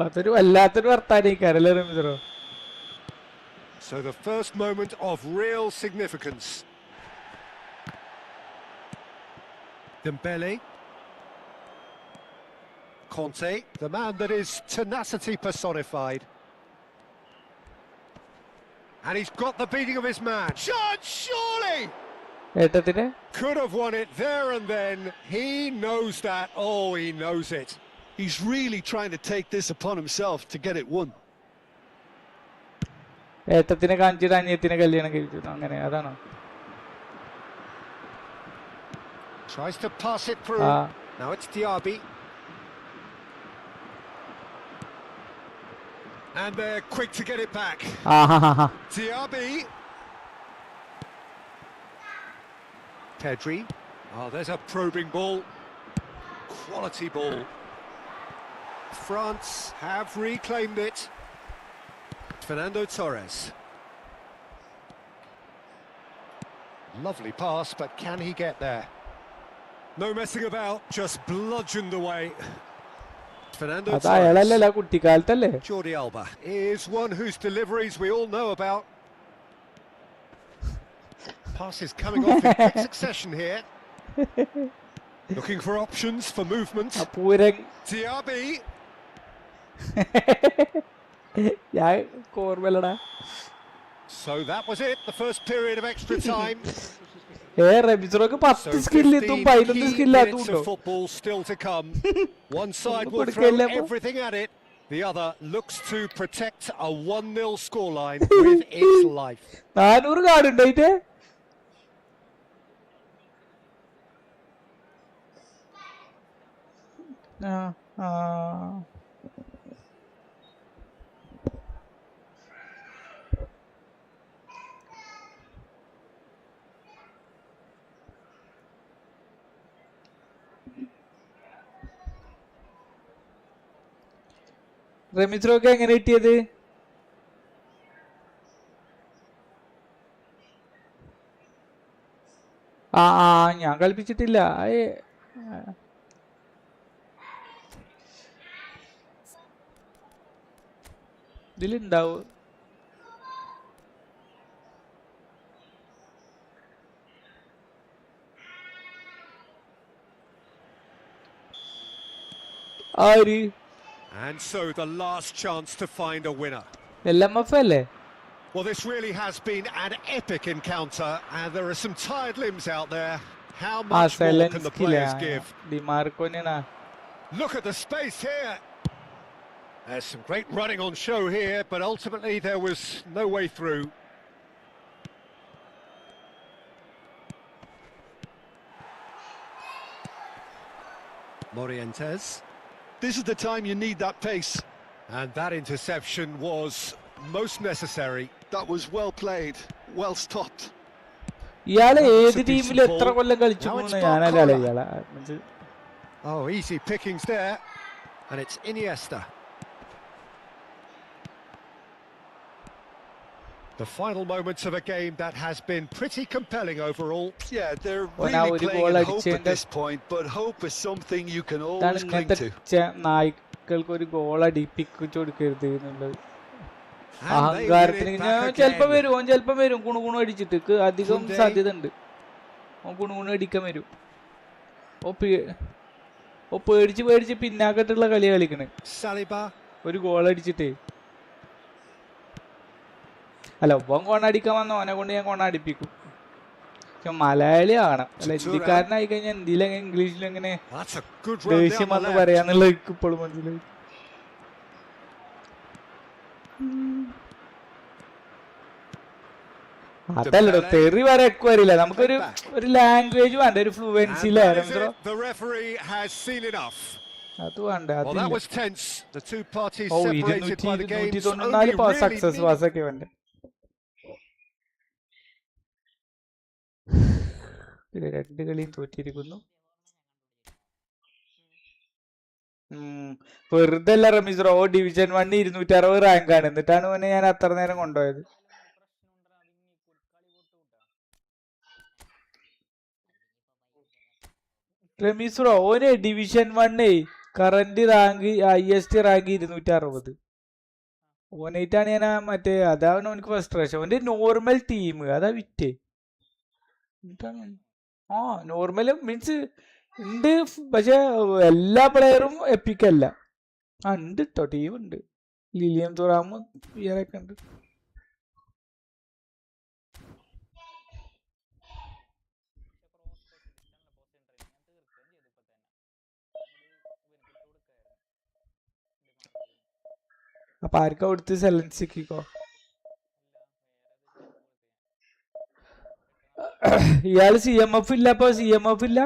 അതൊരു വല്ലാത്തൊരു വർത്താനേക്കാരല്ലേ റമീസറോ. So the first moment of real significance. Dembele. Conte, the man that is tenacity personified. And he's got the beating of his man. Chance, surely! Could have won it there and then. He knows that. Oh, he knows it. He's really trying to take this upon himself to get it won. ഏട്ടത്തിനെ കാണിച്ചിട്ട് അനിയത്തിനെ കല്യാണം കഴിച്ചു, അങ്ങനെ അതാണോ? Tries to pass it through. Now it's Diaby. And they're quick to get it back. Diaby. Pedri. Oh, there's a probing ball. Quality ball. France have reclaimed it. Fernando Torres. Lovely pass, but can he get there? No messing about, just bludgeoned away. Fernando Torres. Jordi Alba is one whose deliveries we all know about. Passes coming off in quick succession here. Looking for options for movement. Diaby. So that was it, the first period of extra time. So 15 minutes of football still to come. One side will throw everything at it. The other looks to protect a 1-0 scoreline with its life. റമീസറൊക്കെ എങ്ങനെ കിട്ടിയത്? ഞാൻ കളിപ്പിച്ചിട്ടില്ല. ഇതിലുണ്ടാവും. ആര്? And so the last chance to find a winner. LMF അല്ലേ? Well, this really has been an epic encounter, and there are some tired limbs out there. How much more can the players give? Look at the space here. There's some great running on show here, but ultimately there was no way through. Morientes. This is the time you need that pace. And that interception was most necessary. That was well played, well stopped. ഇയാള് ഏത് ടീമിൽ എത്ര കൊല്ലം കളിച്ചു ഞാനല്ല ഇയാളെ. Oh, easy pickings there. And it's Iniesta. The final moments of a game that has been pretty compelling overall. Yeah, they're really playing in hope at this point, but hope is something you can always cling to. നായ്ക്കൾക്ക് ഒരു goal അടിപ്പിച്ചു കൊടുക്കരുത് എന്നുള്ളത് അഹങ്കാരത്തിന്. ചിലപ്പോ വരും കുണുകുണു അടിച്ചിട്ട് അധികം സാധ്യത ഉണ്ട്. കുണുകുണു അടിക്കാൻ വരും. പേടിച്ച് പിന്നാക്കട്ടുള്ള കളി കളിക്കണ്. ഒരു ഗോൾ അടിച്ചിട്ടേ അല്ല ഒപ്പം കൊണടിക്കാൻ വന്ന ഓനെ കൊണ്ട് ഞാൻ കൊണടിപ്പിക്കും. പക്ഷെ മലയാളി ആകണം. അല്ല ഹിന്ദിക്കാരനായി കഴിഞ്ഞാൽ ഹിന്ദിയിലെങ്ങനെ ഇംഗ്ലീഷിലെങ്ങനെ ദേഷ്യം വന്ന് പറയാന്നുള്ള ഇപ്പോഴും മനസ്സിലായി. അതല്ലടോ തെറി വരെ ഒക്കെ വരില്ല. നമുക്കൊരു ലാംഗ്വേജ് വേണ്ട, ഒരു ഫ്ലുവൻസിയിലായിരുന്നു. അത് വേണ്ട. 294 സക്സസ് പാസൊക്കെ വേണ്ട. രണ്ട് കളിയും തോറ്റിരിക്കുന്നു. വെറുതെ അല്ല റമീസ് റോ ഡിവിഷൻ 1 260 റാങ്കാണ്. എന്നിട്ടാണ് അവനെ ഞാൻ അത്ര നേരം കൊണ്ടുപോയത്. റമീസ് റോ ഓന് division 1 current rank highest rank 260. ഓനായിട്ടാണ് ഞാൻ മറ്റേ അതാണ് ഓനക്ക് ഫ്രസ്ട്രേഷൻ. ഓന്റെ നോർമൽ ടീം അതാ വിറ്റ്. നോർമൽ മീൻസ് ഉണ്ട്, പക്ഷെ എല്ലാ പ്ലെയറും എപ്പിക്കല്ല. ഉണ്ട് കേട്ടോ, ടീം ഉണ്ട്. ലിലിയം തുറാമും ഇയറൊക്കെ ഉണ്ട്. അപ്പൊ ആർക്കാ കൊടുത്ത് സെലൻസിക്കോ? ഇയാള് CMF ഇല്ല. അപ്പൊ CMF ഇല്ല.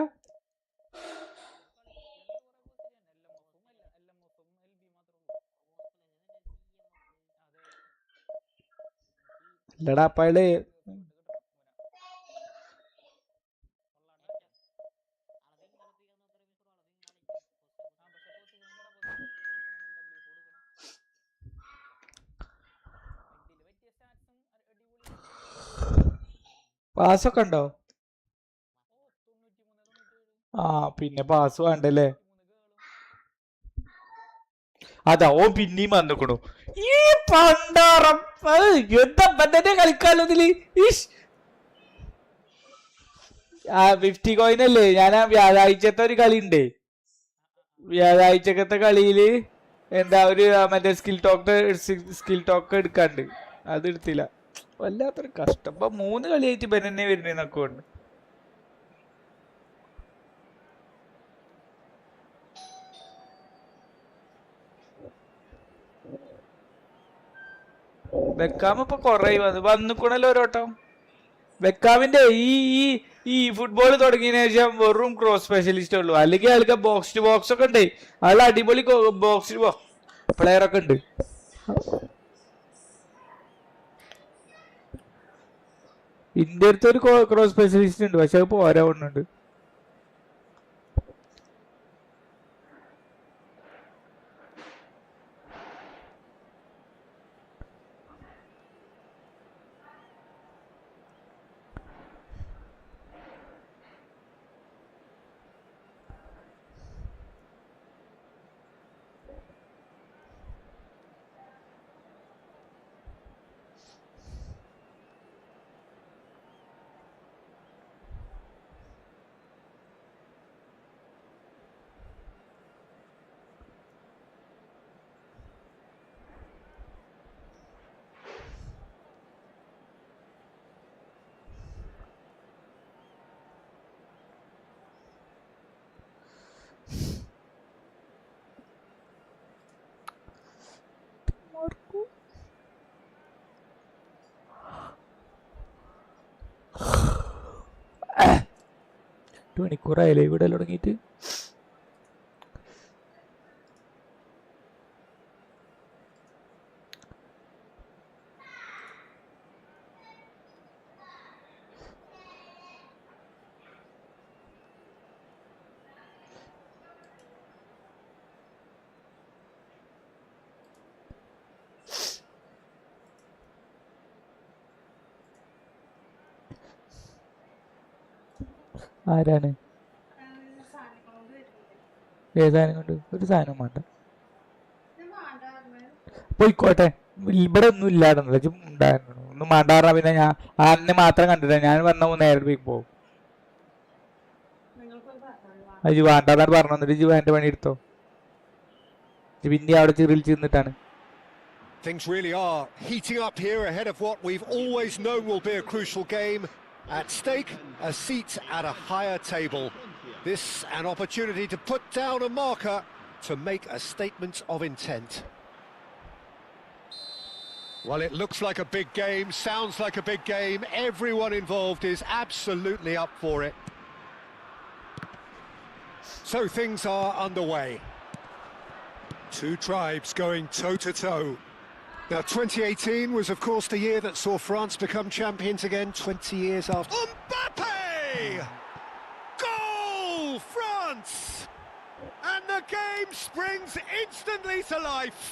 ഇല്ലടാ അപ്പൊ അയാള് പാസ്സൊക്കെ ഉണ്ടോ? പിന്നെ പാസ് വേണ്ടല്ലേ. അതാ ഓ പിന്നെയും വന്നിക്കണു. ഈ പണ്ടാറം എന്താ കളിക്കാലോ ഇതില്. 50 കോയിനല്ലേ. ഞാൻ വ്യാഴാഴ്ചത്തെ ഒരു കളി ഉണ്ട്. വ്യാഴാഴ്ചക്കത്തെ കളിയില് എന്താ ഒരു മറ്റേ സ്കിൽ ടോക്ക് എടുക്കാണ്ട്. അത് എടുത്തില്ല. വല്ലാത്തൊരു കഷ്ടം. ഇപ്പൊ 3 കളിയായിട്ട് ബെന്നെ വരുന്നൊക്കെ ഉണ്ട്. ബെക്കാം ഇപ്പൊ കൊറേ വന്നിക്കണല്ലോ ഓരോട്ടം. ബെക്കാമിന്റെ ഈ ഫുട്ബോൾ തുടങ്ങിയതിനു ശേഷം വെറും ക്രോസ് സ്പെഷ്യലിസ്റ്റേ ഉള്ളൂ. അല്ലെങ്കിൽ ആൾക്ക് ബോക്സ് ടു ബോക്സ് ഒക്കെ ഉണ്ട്. ആൾ അടിപൊളി ബോക്സ് ടു പ്ലെയർ ഒക്കെ ഉണ്ട്. ഇന്ത്യ അടുത്ത് ഒരു ക്രോസ് സ്പെഷ്യലിസ്റ്റ് ഉണ്ട്, പക്ഷെ അത് പോരാ ഒന്നുണ്ട്. 8 മണിക്കൂറായാലേ ഇവിടെ തുടങ്ങിയിട്ട്. ആരാണ് ഏതാനും കൊണ്ട് ഒരു സാധനം വേണ്ട പോയിക്കോട്ടെ. ഇവിടെ ഒന്നും ഇല്ലാതെന്നല്ല ഉണ്ടായിരുന്നു ഒന്നും വേണ്ടാറ. പിന്നെ ഞാൻ ആനെ മാത്രം കണ്ടില്ല. ഞാൻ വന്ന നേരെ പോയി പോകും. അജു വേണ്ടാതാണ് പറഞ്ഞു തന്നിട്ട് ജു എന്റെ പണി എടുത്തോ. പിന്നെ അവിടെ ചെറിയിൽ ചെന്നിട്ടാണ്. Things really are heating up here ahead of what we've always known will be a crucial game. At stake, a seat at a higher table. This an opportunity to put down a marker to make a statement of intent. Well, it looks like a big game, sounds like a big game. Everyone involved is absolutely up for it. So things are underway. Two tribes going toe-to-toe. Now, 2018 was, of course, the year that saw France become champions again 20 years after. Mbappe! Goal! France! And the game springs instantly to life.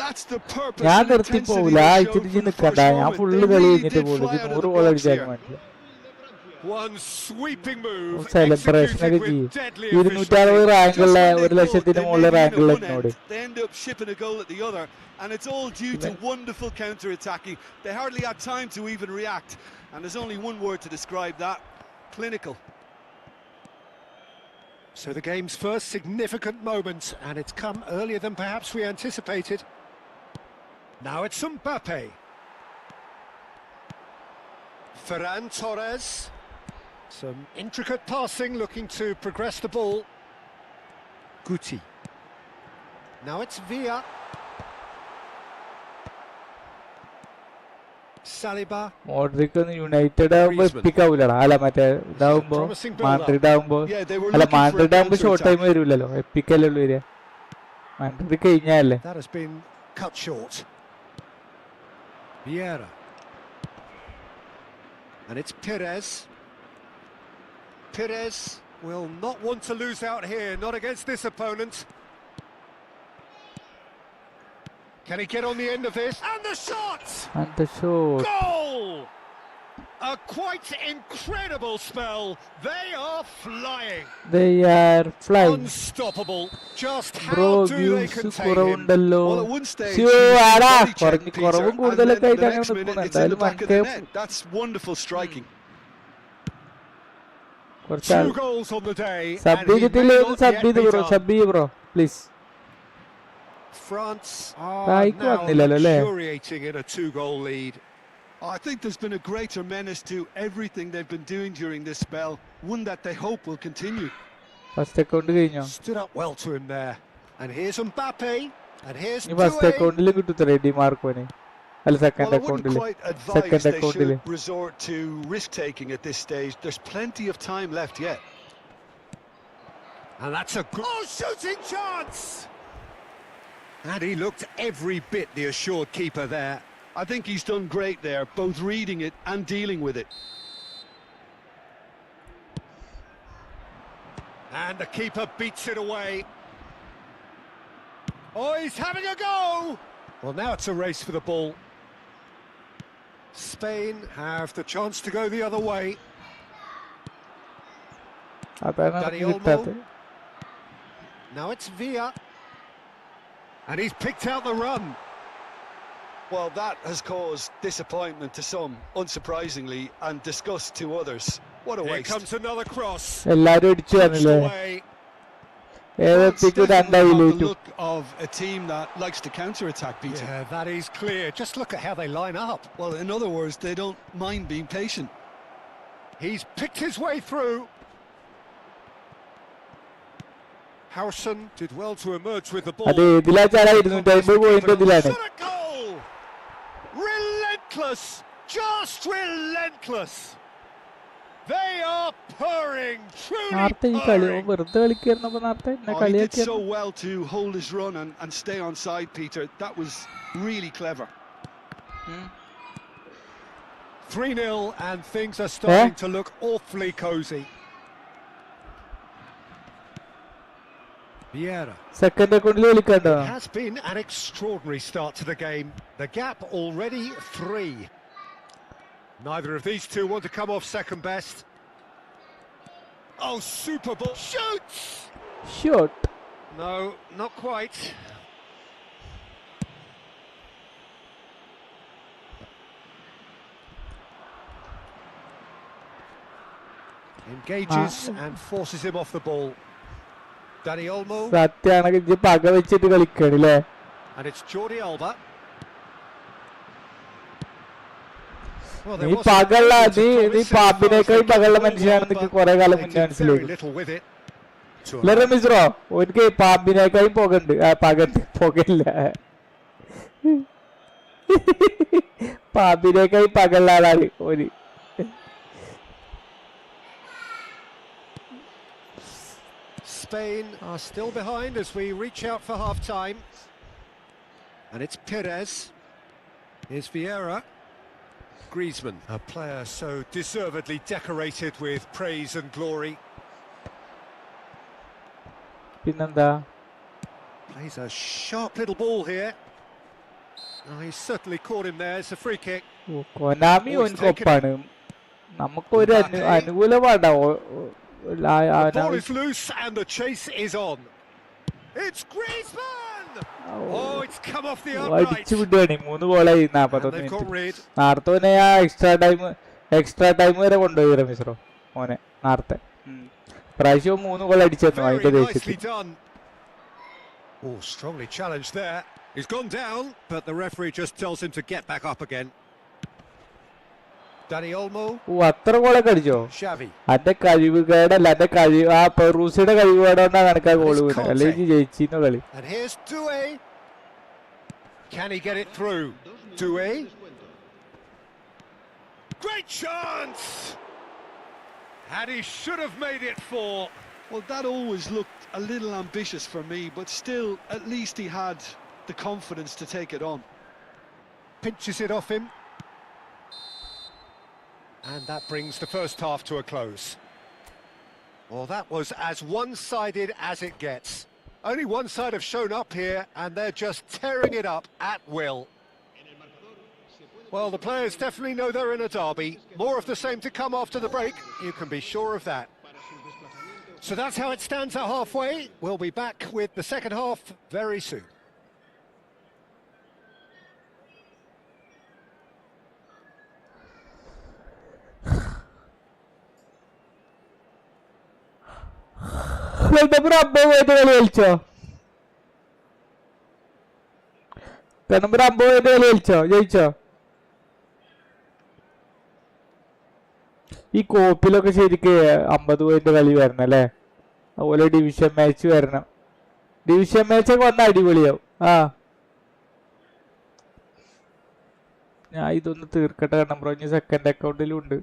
That's the purpose ഞാൻ and നിർത്തി intensity പോവില്ല. they ഇച്ചിരി showed from the നിൽക്കണ്ട. first ഞാൻ moment. Full They കളി really കഴിഞ്ഞിട്ട് did പോകും. fly out of 100 the goal blocks അടിച്ചാൽ here. വേണ്ടി One sweeping move സെലിബ്രേഷൻ ഒക്കെ executed ചെയ്യും. with deadly 260 efficiency. റാങ്കുള്ള Just when they 1,00,000 thought they മുകളിൽ may win റാങ്കുള്ള at one എന്നോട് end, they end up shipping a goal at the other, and it's all due to wonderful counter-attacking. They hardly had time to even react, and there's only one word to describe that: clinical. So the game's first significant moment, and it's come earlier than perhaps we anticipated. Now it's Mbappe. Ferran Torres. Some intricate passing, looking to progress the ball. Guti. Now it's Villa. Saliba. Modric United ആകുമ്പോ എപ്പിക്കാവൂലടാ. അല്ല മറ്റേ ഇതാവുമ്പോ Madrid ആവുമ്പോ Yeah, they were അല്ല looking for a Madrid ആകുമ്പോ short time counter-attack. വരൂലല്ലോ. എപ്പിക്കല്ലേ ഉള്ളൂ വരിക. മാഡ്രിഡ് കഴിഞ്ഞാലേ. That has been cut short. Vieira. And it's Perez. Perez will not want to lose out here, not against this opponent. Can he get on the end of this? And the shot! And the shot. Goal! A quite incredible spell. They are flying. They are flying. Unstoppable. Just how Bro, do they views contain him? കുറവുണ്ടല്ലോ. Well, at one stage, Sio, he was ആടാ. body checked, Peter, കുറവും and കൂടുതലൊക്കെ then ആയിട്ട് the അങ്ങനെ next minute നിൽക്കുന്നു. it's in the എന്തായാലും back of the net. That's wonderful striking. കുറച്ചാൾ 2 goals on the day. Sub and he may ചെയ്തിട്ടില്ലേ? not sub yet ചെയ്ത് be bro. done. Sub ചെയ്യ് bro please. France are Like now വന്നില്ലല്ലോ അല്ലേ? luxuriating in a 2-goal lead. I think there's been a greater menace to everything they've been doing during this spell, one that they hope will continue. First account കഴിഞ്ഞോ? Stood up well to him there. And here's Mbappe. And here's ഈ first Doué. അക്കൗണ്ടിൽ കിട്ടൂത്ര D മാർക്കോന്. അല്ല second Well, I wouldn't അക്കൗണ്ടിൽ. quite advise Second they account-ല്. should resort to risk-taking at this stage. There's plenty of time left yet. And that's a good shooting chance. And he looked every bit the assured keeper there. I think he's done great there, both reading it and dealing with it. And the keeper beats it away. Oh, he's having a go! Well, now it's a race for the ball. Spain have the chance to go the other way. അതാണ് Dani കിട്ടാത്തത്. Olmo. Now it's Villa. And he's picked out the run. Well, that has caused disappointment to some, unsurprisingly, and disgust to others. What a Here waste. comes another cross. എല്ലാരും അടിച്ചു Punched വന്നില്ലേ? away. ഏതെത്തിക്ക് It's definitely got the രണ്ടായില്ലേറ്റു. look of a team that likes to counter-attack, Peter. Yeah, that is clear. Just look at how they line up. Well, in other words, they don't mind being patient. He's picked his way through. Howson did well to emerge with the ball. അത് ഇതിലാ ചാടാ 250 point ഇതിലാണ്. Shot a goal! Relentless! Just relentless! They are purring, truly നേരത്തെ ഈ കളി വെറുതെ കളിക്കായിരുന്നപ്പോ നേരത്തെ എന്നെ He did കളിയാക്കിയ so well to hold his run and stay on side, Peter. That was really clever. 3-0 and things are starting to look awfully cosy. Vieira. Second അക്കൗണ്ടിൽ കളിക്കണ്ടോ? It has been an extraordinary start to the game. The gap already 3. Neither of these two want to come off second best. Oh, super ball. Shoots! Shot. No, not quite. Engages and forces him off the ball. Dani Olmo. സത്യാണെങ്കിൽ ഇജ്ജ് പക വെച്ചിട്ട് കളിക്കണില്ലേ? And it's Jordi Alba. നീ പകള്ള നീ പാമ്പിനേക്കാൾ പകള്ള മനുഷ്യനാണെന്ന് കുറെ കാലം മുന്നേ മനസ്സിലായി. റമീസ്രോ എനിക്ക് പാമ്പിനേക്കാളും പുകണ്ട്. പുകയില്ല, പാമ്പിനേക്കാളും പകള്ള ആളാണ് ഒരു. Spain are still behind as we reach out for half-time. And it's Perez. Here's Vieira. Griezmann, a player so deservedly decorated with praise and glory. പിന്നെന്താ? Plays a sharp little ball here. Oh, he's certainly caught him there. It's a free kick. Konami ഒൻകൊപ്പാണ്. നമുക്കൊരു അനുകൂലമാണ്. The ball is loose and the chase is on. It's Griezmann! Oh, it's come off the upright. അടിച്ചു വിടുകയാണ്. 3 ഗോളായി 41 minute. നേരത്തെ ആ extra time വരെ കൊണ്ടുപോയി റമീസ്രോ മോനെ നേരത്തെ. പ്രാവശ്യവും 3 ഗോൾ അടിച്ചെന്നു അതിന്റെ ദേശത്ത്. Oh, strongly challenged there. He's gone down, but the referee just tells him to get back up again. Dani Olmo. അത്ര ഗോളൊക്കെ അടിച്ചോ? Xavi. അന്റെ കഴിവുകേടല്ല, അന്റെ കഴിവ് ആ പെറൂസിയുടെ കഴിവുകേടോണ്ടാ കണക്കാ ഗോള് വീണത്. അല്ലെങ്കിൽ ജയിച്ചിരുന്നു കളി. And here's Doué. Can he get it through? Doué. Great chance! And he should have made it 4. Well, that always looked a little ambitious for me, but still, at least he had the confidence to take it on. Pinches it off him. And that brings the first half to a close. Well, that was as one-sided as it gets. Only one side have shown up here, and they're just tearing it up at will. Well, the players definitely know they're in a derby. More of the same to come after the break, you can be sure of that. So that's how it stands at halfway. We'll be back with the second half very soon. Number 50 പോയിട്ട് കളി കളിച്ചോ? Number 50 പോയിട്ട് കളി കളിച്ചോ? ജയിച്ചോ? ഈ കോപ്പിലൊക്കെ ശരിക്ക് 50 point കളി വരണം അല്ലേ? അതുപോലെ ഡിവിഷൻ മാച്ച് വരണം. ഡിവിഷൻ മാച്ചൊക്കെ വന്നാൽ അടിപൊളിയാവും. ഞാൻ ഇതൊന്ന് തീർക്കട്ടെ. കാരണം ബ്രോ ഇനി സെക്കൻഡ് അക്കൗണ്ടിലും ഉണ്ട്.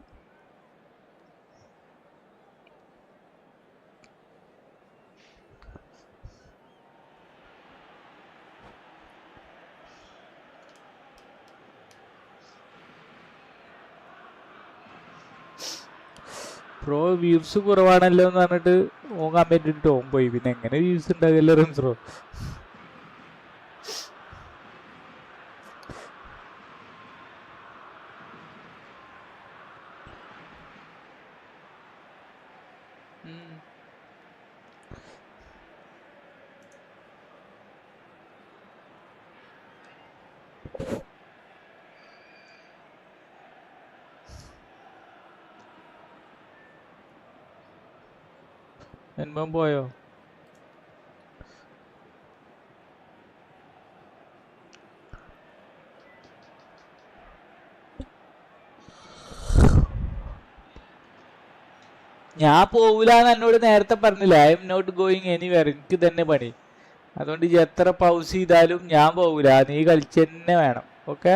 ബ്രോ വ്യൂസ് കുറവാണല്ലോ എന്ന് പറഞ്ഞിട്ട് ഓൻ കമന്റ് ഇട്ട് ഓൻ പോയി. പിന്നെ എങ്ങനെ വ്യൂസ് ഉണ്ടാകില്ല റംസ്രോ? എൻപം പോയോ? ഞാൻ പോവില്ലാന്ന് എന്നോട് നേരത്തെ പറഞ്ഞില്ല. I am not going anywhere. എനിക്ക് തന്നെ പണി. അതുകൊണ്ട് എത്ര പൗസ് ചെയ്താലും ഞാൻ പോവില്ല. നീ കളിച്ച് തന്നെ വേണം. ഓക്കെ?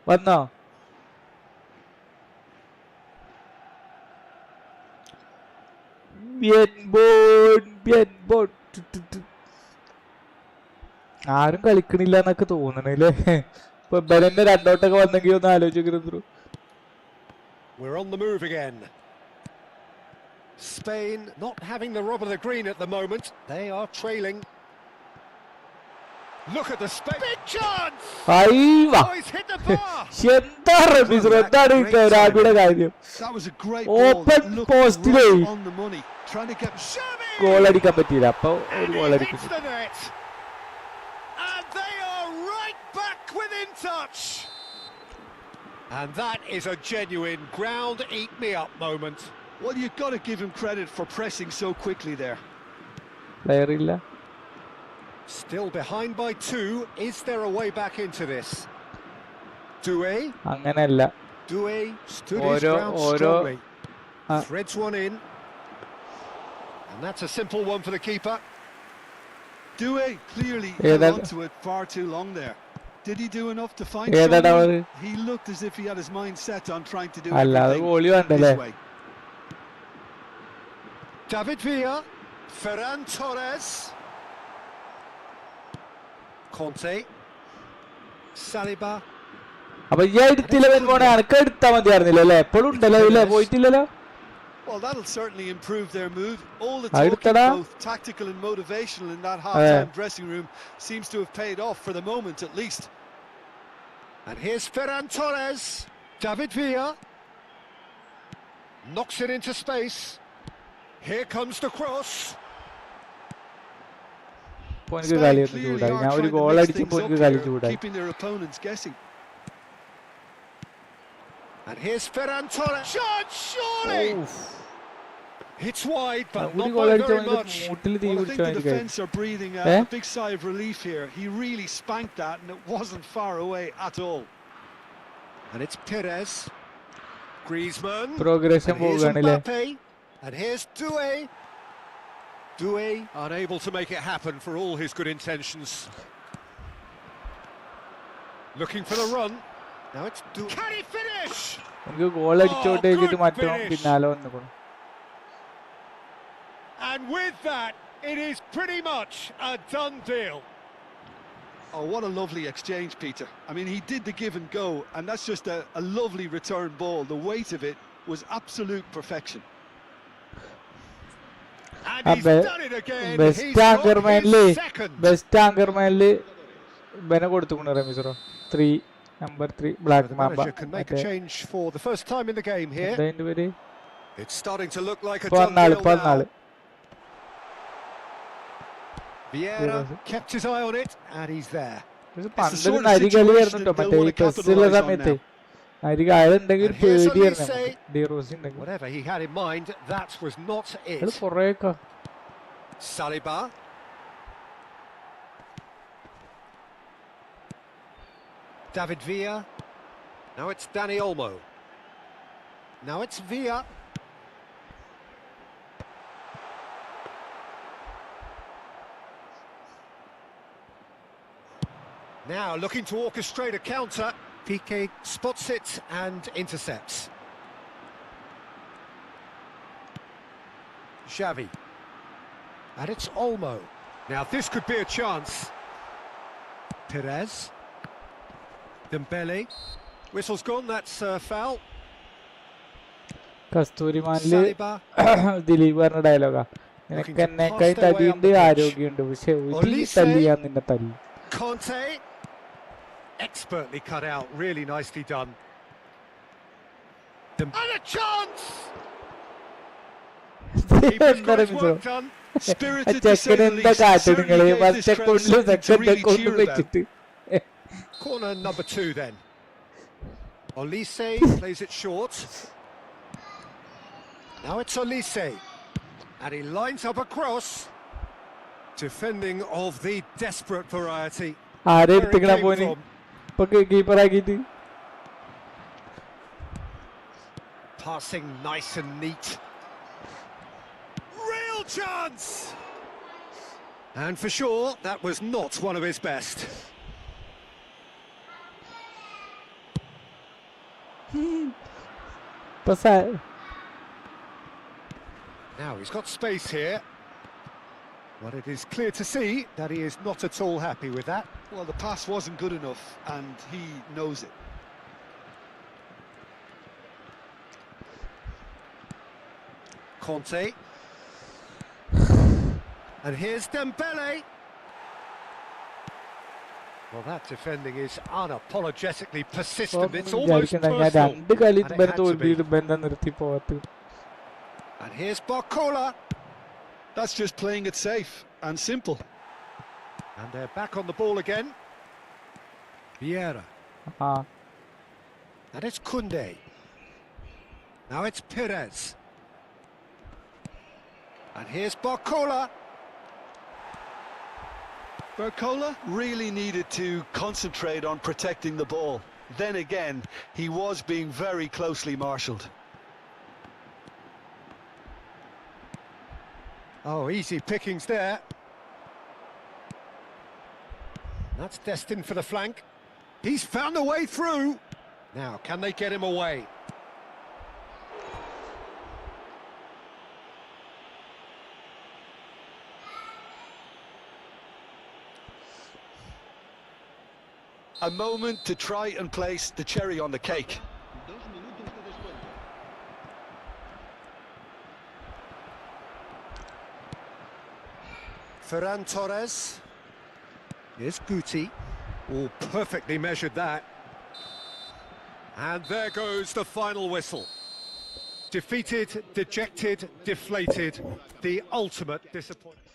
വന്നോ? ആരും കളിക്കണില്ല എന്നൊക്കെ തോന്നണല്ലേ. ഇപ്പൊ ബലന്റെ രണ്ടോട്ടൊക്കെ വന്നെങ്കിൽ ഒന്ന് ആലോചിക്കരുത്. We're on the move again. Spain not having the rub of the green at the moment. They are trailing. Look at the space. Big chance! അയ്യോ, Oh, he's hit the bar! എന്താ റമീസ്, എന്താണ് രാബിയുടെ കാര്യം? That was a great ball. Open Looked പോസ്റ്റിലേ right on the money. Trying to get goal അടിക്കാൻ പറ്റിയില്ല. അപ്പൊ ഒരു And goal he അടിക്കും. hits the net. And they are right back within touch. And that is a genuine ground eat me up moment. Well, you've got to give him credit for pressing so quickly there. Player ഇല്ല. Still behind by 2. Is there a way back into this? Doué. അങ്ങനെയല്ല. Doué stood his ground strongly. Threads one in. And that's a simple one for the keeper. Doué clearly held onto it far too long there. Did he do enough to find someone? He looked as if he had his mind set on trying to do everything this way. David Villa, Ferran Torres, Conte, Saliba. അപ്പൊ ഈ എടുത്തില്ല പോണെ, അനക്ക് എടുത്താ മതിയായിരുന്നില്ല അല്ലേ? എപ്പോഴും ഉണ്ടല്ലോ ഇല്ലേ, പോയിട്ടില്ലല്ലോ. Well, that'll certainly improve their mood. All the talking, both tactical and motivational, in that half-time dressing room seems to have paid off for the moment, at least. And here's Ferran Torres. David Villa knocks it into space. Here comes the cross. ഞാൻ ഒരു goal അടിച്ചപ്പോൾ keeping their opponents guessing. And here's Ferran Torres. Shot, surely. It's wide, but not by very much. Well, I think the defence are breathing a big sigh of relief here. He really spanked that, and it wasn't far away at all. And it's Perez, Griezmann, Progression and here's Mbappe, and here's Doué. Doué unable to make it happen for all his good intentions. Looking for the run. Now it's Doué. Can he finish? Goal അടിച്ചോട്ടെ മാറ്റം പിന്നാലെ വന്നു. And with that, it is pretty much a done deal. Oh, what a lovely exchange, Peter. I mean, he did the give and go, and that's just a lovely return ball. The weight of it was absolute perfection. And he's done it again. He's got his second. Best anchor manly. Bene കൊടുത്തുകൊണ്ടു റമീസറോ. 3, number 3, black mamba. Can make a change for the first time in the game here. It's starting to look like a done deal now. Vieira kept his eye on it, and he's there. Whatever he had in mind, that was not it. Saliba. David Villa. Now it's Dani Olmo. Now it's Villa. Now looking to orchestrate a counter. Piqué spots it and intercepts. Xavi. And it's Olmo. Now this could be a chance. Perez. Dembele. Whistle's gone, that's foul. കസ്തൂരി മാനില് ദിലീപ് പറഞ്ഞ ഡയലോഗാ, നിനക്ക് എന്നെക്കായി തടിയുണ്ട് ആരോഗ്യമുണ്ട്, പക്ഷെ ഒരു തല്ലിയാ നിന്നെ തല്ലി. Conte. Expertly cut out, really nicely done. And a chance! Keeper's got his work done. Spirited to say the least. Certainly gave this crowd something to really cheer about. Corner number 2 then. Olise plays it short. Now it's Olise. And he lines up a cross. Defending of the desperate variety. Passing nice and neat. Real chance! And for sure, that was not one of his best. Now he's got space here. But it is clear to see that he is not at all happy with that. Well, the pass wasn't good enough, and he knows it. Conte. And here's Dembele. Well, that defending is unapologetically persistent. It's almost personal. And here's Barcola. That's just playing it safe and simple. And they're back on the ball again. Vieira. Ah. And it's Koundé. Now it's Perez. And here's Barcola. Barcola really needed to concentrate on protecting the ball. Then again, he was being very closely marshalled. Oh, easy pickings there. That's destined for the flank. He's found a way through. Now, can they get him away? A moment to try and place the cherry on the cake. 2 minutos de descuento. Ferran Torres. Here's Guti. Oh, perfectly measured that. And there goes the final whistle. Defeated, dejected, deflated. The ultimate disappointment.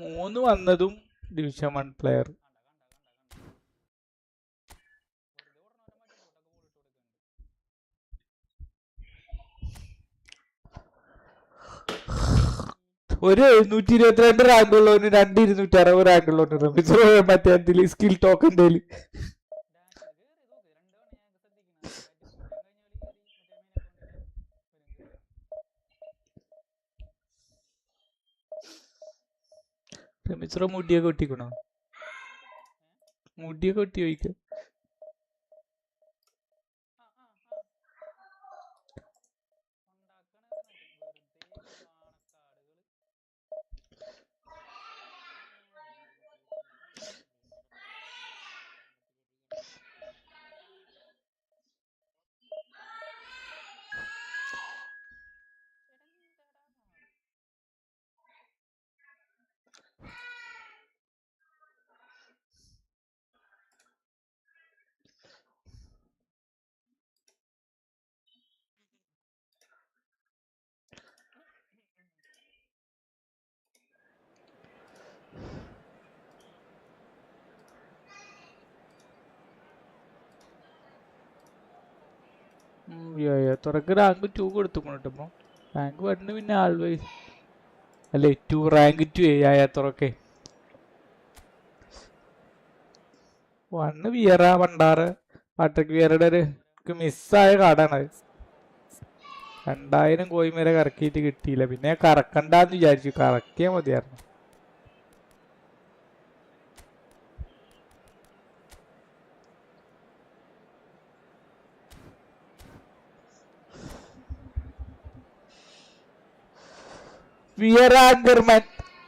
മൂന്ന് വന്നതും division 1 player. ഒരു 722 rank ഉള്ളവന് 2,260 rank ഉള്ളവന് മറ്റേ skill ടോക്കൻ്റെ മുടിയൊക്കെ ഒട്ടിക്കണോ? മുടിയൊക്കെ ഒട്ടി ചോദിക്ക. തുറക്ക് rank 2 കൊടുത്തുകൊണ്ടിട്ടപ്പോ rank 1 പിന്നെ ആൾവേസ് അല്ലേ 2 റാങ്ക് 2 തുറക്കെ 1 വിയറ പണ്ടാറ് പാട്രിക് വിയറുടെ ഒരു മിസ്സായ കാർഡാണ്. 2000 കോയിൻ വരെ കറക്കിയിട്ട് കിട്ടിയില്ല. പിന്നെ കറക്കണ്ടെന്ന് വിചാരിച്ചു, കറക്കിയാൽ മതിയായിരുന്നു.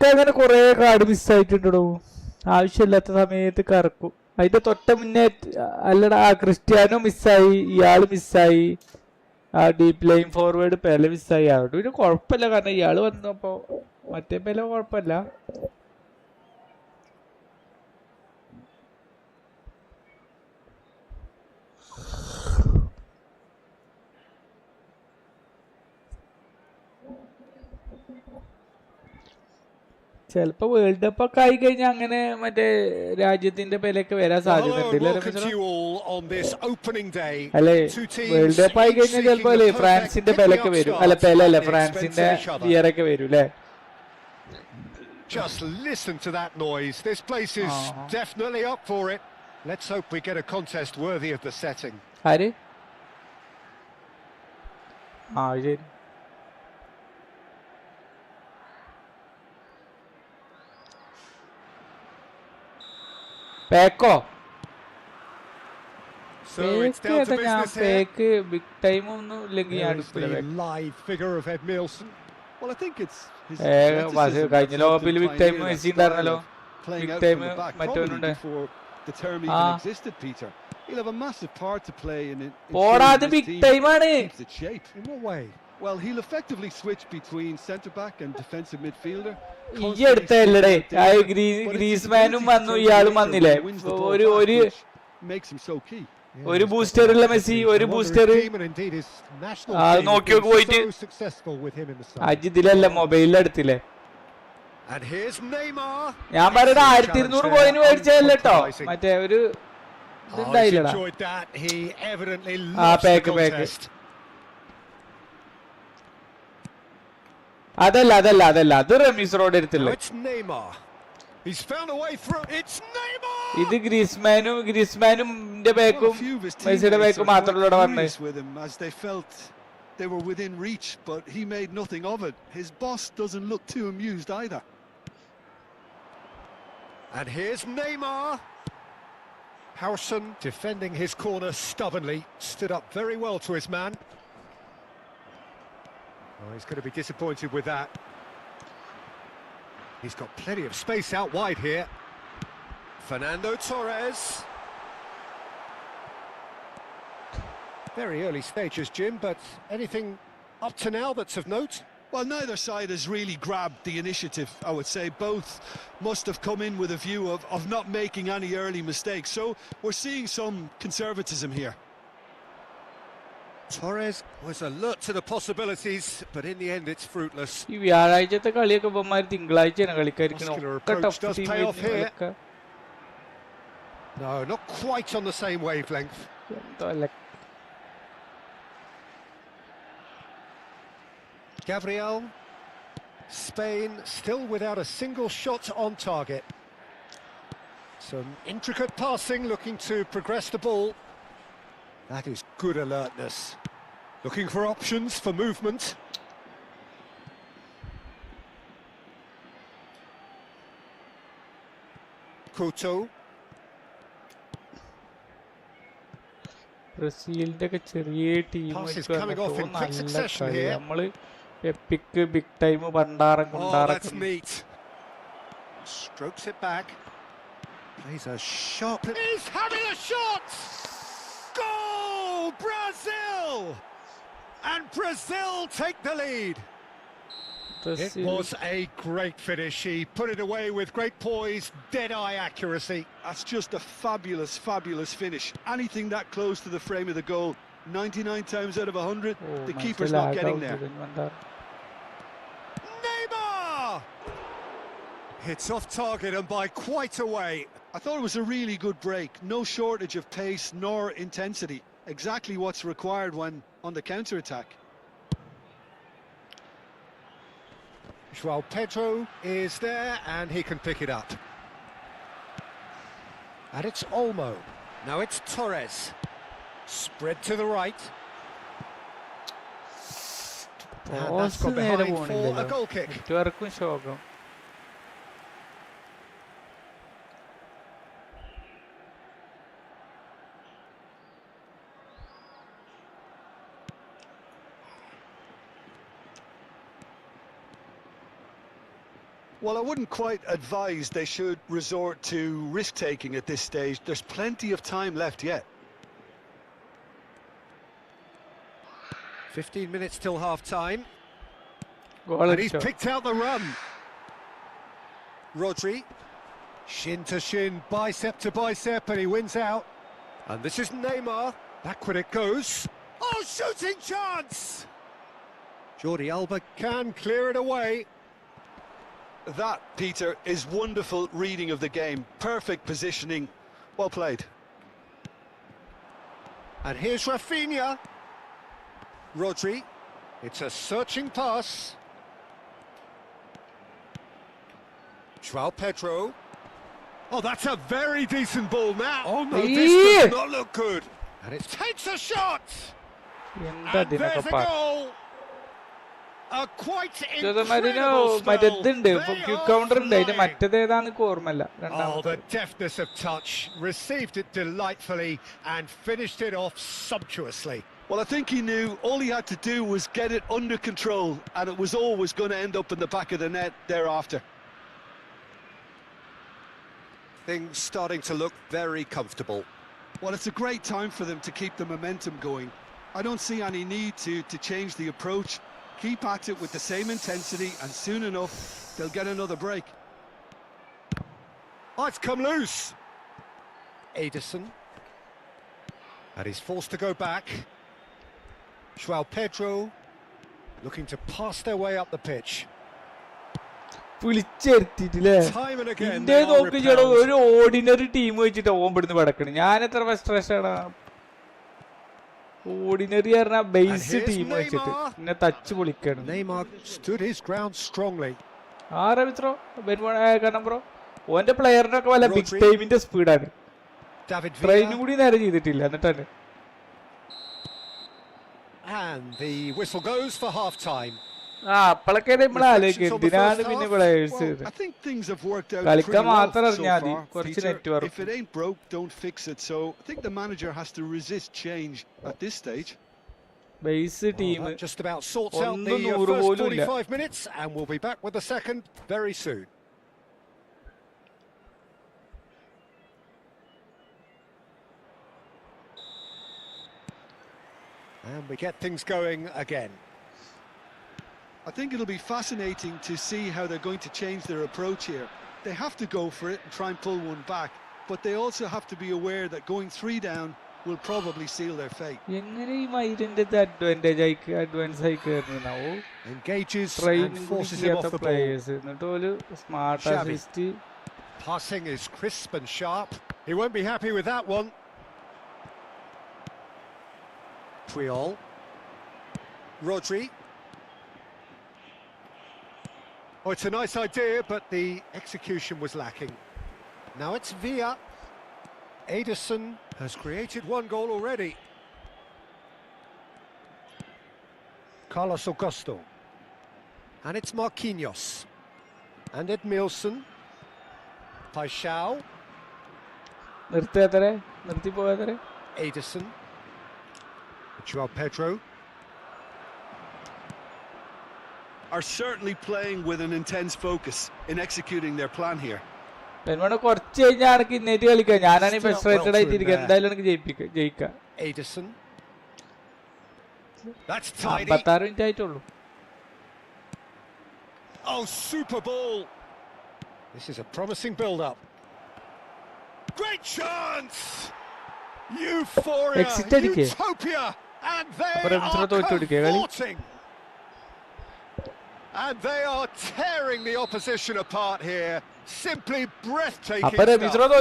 അങ്ങനെ കുറെ കാർഡ് മിസ്സായിട്ടുണ്ടോ, ആവശ്യമില്ലാത്ത സമയത്ത് കറക്കും. അതിന്റെ തൊട്ട മുന്നേ അല്ലടാ ക്രിസ്ത്യാനോ മിസ്സായി, ഇയാള് മിസ്സായി, ആ ഡീപ് ലൈൻ ഫോർവേഡ് പെല മിസ്സായി. അതുകൊണ്ട് പിന്നെ കുഴപ്പമില്ല, കാരണം ഇയാള് വന്നപ്പോ മറ്റേ പെല കുഴപ്പമില്ല. ചിലപ്പോ വേൾഡ് കപ്പ് ഒക്കെ ആയി കഴിഞ്ഞാൽ അങ്ങനെ മറ്റേ രാജ്യത്തിന്റെ പേരൊക്കെ വരാൻ സാധ്യതയുണ്ട്. അല്ലെ വേൾഡ് കപ്പ് ആയി കഴിഞ്ഞാൽ ചിലപ്പോ അല്ലെ ഫ്രാൻസിന്റെ പേലൊക്കെ വരും. അല്ല പേലല്ല, ഫ്രാൻസിന്റെ വിയറൊക്കെ വരും അല്ലെ. Just listen to that noise. This place is definitely up for it. Let's hope we get a contest worthy of the setting. ആര് ശരി Paco So it's down to business here. പേക്ക് ബിഗ് ടൈം ഒന്നും ഇല്ലെങ്കിൽ ഞാൻ There's the live figure of Ed Milson. Well, I think it's his കഴിഞ്ഞ ലോകകപ്പിൽ big time Messi ഉണ്ടായിരുന്നല്ലോ playing big out time from the back, മറ്റവനുണ്ട് probably before the term even existed, Peter. He'll have a massive part to play in പോടാത് ensuring big his time team ആണ് keeps its shape. In what way? Well, he'll effectively switch between centre-back and defensive midfielder. ഈ അടുത്തല്ലേ ഗ്രീസ്മാനും വന്നു ഇയാളും വന്നില്ലേ ഒരു makes him so key. ഒരു booster ഉള്ള മെസ്സി ഒരു ബൂസ്റ്റർ നോക്കിയൊക്കെ പോയിട്ട് അജിതിലല്ല മൊബൈലിൽ എടുത്തില്ലേ And here's Neymar. ഞാൻ പറയുന്നത് 1200 കോയിന് മേടിച്ചതല്ല കേട്ടോ മറ്റേ ഒരു ഇതുണ്ടായില്ലടാ He evidently lost the contest. അതല്ല അത് റമീസ് റോഡ് എടുത്തില്ലേ It's Neymar. He's found a way through. It's Neymar. ഇത് ഗ്രീസ്മാനും ബാക്കും മെസ്സിയുടെ ബാക്കും മാത്രമല്ല വന്നേ with him as they felt they were within reach, but he made nothing of it. His boss doesn't look too amused either. And here's Neymar. Howson defending his corner stubbornly, stood up very well to his man. Oh, he's going to be disappointed with that. He's got plenty of space out wide here. Fernando Torres. Very early stages, Jim, but anything up to now that's of note? Well, neither side has really grabbed the initiative, I would say. Both must have come in with a view of not making any early mistakes. So we're seeing some conservatism here. Torres was alert to the possibilities, but in the end it's fruitless. ഈ വ്യാഴാഴ്ചത്തെ കളിയൊക്കെ ഇവന്മാർ തിങ്കളാഴ്ചയാണ് കളിക്കായിരിക്കണം No, not quite on the same wavelength. Gabriel. Spain still without a single shot on target. Some intricate passing, looking to progress the ball. That is good alertness. Looking for options for movement. Couto. ബ്രസീലിന്റെ ഒക്കെ ചെറിയ team നമ്മള് epic big time പണ്ടാറം That's neat. Strokes it back. Plays a shot. He's having a shot! Goal! Brazil! And Brazil take the lead. It was a great finish. He put it away with great poise, dead-eye accuracy. That's just a fabulous, fabulous finish. Anything that close to the frame of the goal, 99 times out of 100, the keeper's not getting there. Neymar! Hits off target and by quite a way. I thought it was a really good break. No shortage of pace nor intensity. Exactly what's required when on the counter-attack. João Pedro is there and he can pick it up. And it's Olmo. Now it's Torres. Spread to the right. And that's got behind for a goal kick. Well, I wouldn't quite advise they should resort to risk-taking at this stage. There's plenty of time left yet. 15 minutes till half-time. And he's picked out the run. Rodri. Shin to shin, bicep to bicep, and he wins out. And this is Neymar. Backward it goes. Oh, shooting chance! Jordi Alba can clear it away. That, Peter, is wonderful reading of the game. Perfect positioning. Well played. And here's Rafinha. Rodri. It's a searching pass. Joao Pedro. Oh, that's a very decent ball now. Oh no, this does not look good. And it takes a shot. And there's a goal. A quite incredible spell. Oh, the deftness of touch. Received it delightfully and finished it off sumptuously. Well, I think he knew all he had to do was get it under control, and it was always going to end up in the back of the net thereafter. Things starting to look very comfortable. Well, it's a great time for them to keep the momentum going. I don't see any need to change the approach. Keep at it with the same intensity, and soon enough, they'll get another break. Oh, it's come loose. Ederson. And he's forced to go back. Joao Pedro looking to pass their way up the pitch. Time and again, ഒരു ordinary team വെച്ചിട്ട് ഓമ്പെടുന്ന് പടക്കണം. ഞാൻ എത്ര ഫ്രസ്ട്രേഷനാ. Ordinary പറഞ്ഞാൽ base team വെച്ചിട്ട് പിന്നെ തച്ച് പൊളിക്കണം. ആരാ മിത്രോ കാരണം ബ്രോ ഓന്റെ പ്ലെയറിനൊക്കെ വല്ല ബിഗ് ടൈമിന്റെ സ്പീഡാണ്. ട്രെയിനും കൂടി നേരെ ചെയ്തിട്ടില്ല എന്നിട്ടാണ്. And the whistle goes for half time. അപ്പോഴൊക്കെ നമ്മൾ ആലോചിക്കും എന്തിനാണ് പിന്നെ പ്ലെയേഴ്സ് കളിക്കാൻ മാത്രം അറിഞ്ഞാൽ മതി. കുറച്ച് network If it ain't broke, don't fix it. So I think the manager has to resist change at this stage. Base team just about sorts out the first 45 minutes and we'll be back with the second very soon. And we get things going again. I think it'll be fascinating to see how they're going to change their approach here. They have to go for it and try and pull one back, but they also have to be aware that going 3 down will probably seal their fate. Engages and forces him off the ball. Passing is crisp and sharp. He won't be happy with that one. Puyol. Rodri. Oh, it's a nice idea, but the execution was lacking. Now it's Villa. Ederson has created 1 goal already. Carlos Augusto. And it's Marquinhos. And Edmilson. Paixão. Ederson. Joao Pedro. Are certainly playing with an intense focus in executing their plan here. കുറച്ച് കഴിഞ്ഞാൽ എനിക്ക് innate കളിക്കാം. ഞാനാണ് frustrated ആയിട്ടിരിക്കുക. എന്തായാലും എനിക്ക് ജയിക്കാം. 56 minute ആയിട്ടുള്ളൂ. Oh, super ball. This is a promising build-up. Great chance. Euphoria. Utopia. And they are conforting. And they are tearing the opposition apart here. Simply breathtaking stuff.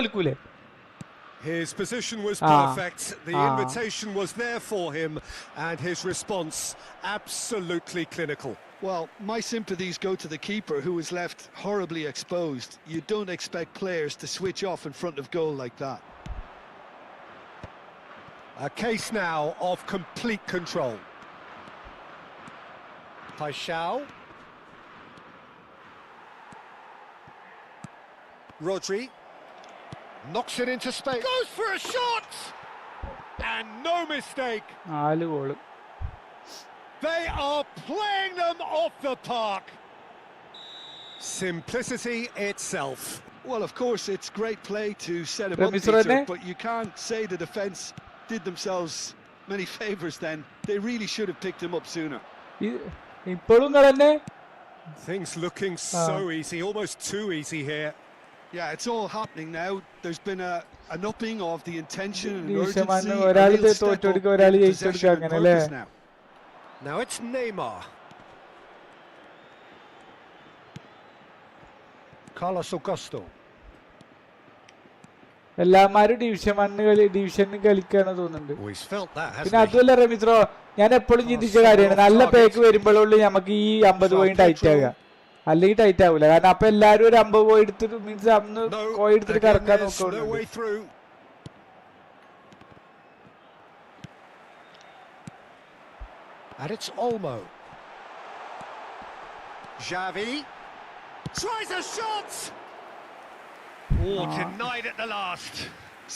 His position was perfect. The invitation was there for him, and his response absolutely clinical. Well, my sympathies go to the keeper, who was left horribly exposed. You don't expect players to switch off in front of goal like that. A case now of complete control. Paixão. Rodri knocks it into space. Goes for a shot! And no mistake. They are playing them off the park. Simplicity itself. Well, of course, it's great play to set him up, Peter, but you can't say the defence did themselves many favours then. They really should have picked him up sooner. Things looking so easy, almost too easy here. Yeah, it's all happening now. There's been an upping of the intention and urgency. A real step up in possession and purpose now. Now it's Neymar. Carlos Augusto. എല്ലാമാരും ഡിവിഷന് കളിക്കാന്ന് തോന്നുന്നുണ്ട്. പിന്നെ അതുമല്ല റമിത്രോ, ഞാൻ എപ്പോഴും ചിന്തിച്ച കാര്യമാണ്, നല്ല പേക്ക് വരുമ്പോഴുള്ളൂ നമുക്ക് ഈ 50 പോയിന്റ് ടൈറ്റ് ആകുക. അല്ലെങ്കിൽ ടൈറ്റ് ആവൂല. കാരണം അപ്പൊ എല്ലാരും ഒരു 50 പോയി എടുത്തിട്ട് മീൻസ് അന്ന് കോയി എടുത്തിട്ട് കറക്കാൻ നോക്കുന്നുണ്ട്. And it's Olmo. Xavi tries a shot. Oh, denied at the last.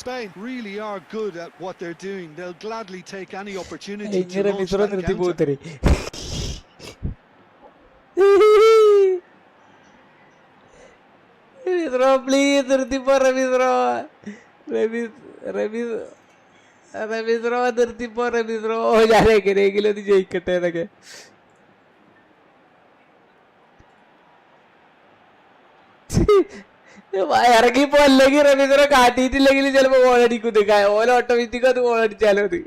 Spain really are good at what they're doing. They'll gladly take any opportunity to launch that counter. Please, ജയിക്കട്ടെ എന്നൊക്കെ. ഇറങ്ങിപ്പോ അല്ലെങ്കിൽ രവീന്ദ്ര കാട്ടിയിട്ടില്ലെങ്കിൽ ചിലപ്പോ ഗോളടിക്കുന്നു. ഓല automatic അത് ഗോളടിച്ചാലോ അത്.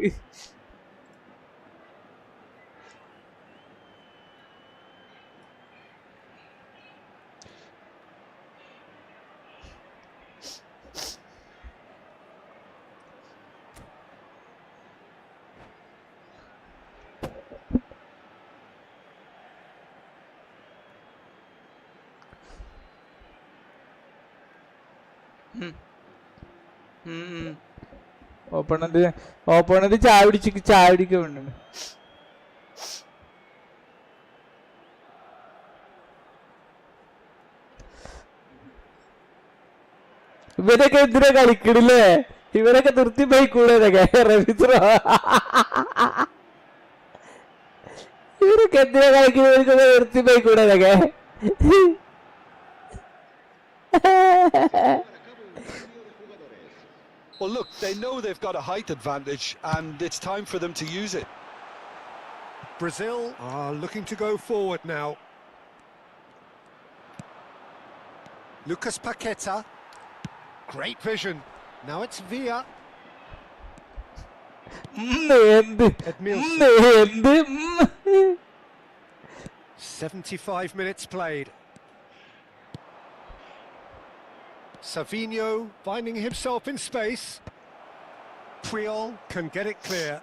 Opponent ചായ പിടിക്കുന്നുണ്ട്. ഇവരൊക്കെ എന്തിനാ കളിക്കണില്ലേ? ഇവരൊക്കെ നിർത്തി പോയിക്കൂടെന്നൊക്കെ രവീന്ദ്ര. ഇവരൊക്കെ എന്തിനാ കളിക്കുന്നവർക്ക് നിർത്തി പോയിക്കൂടെന്നൊക്കെ. Well, look, they know they've got a height advantage and it's time for them to use it. Brazil are looking to go forward now. Lucas Paqueta. Great vision. Now it's Villa. Edmilson. 75 minutes played. Savinho finding himself in space. Priol can get it clear.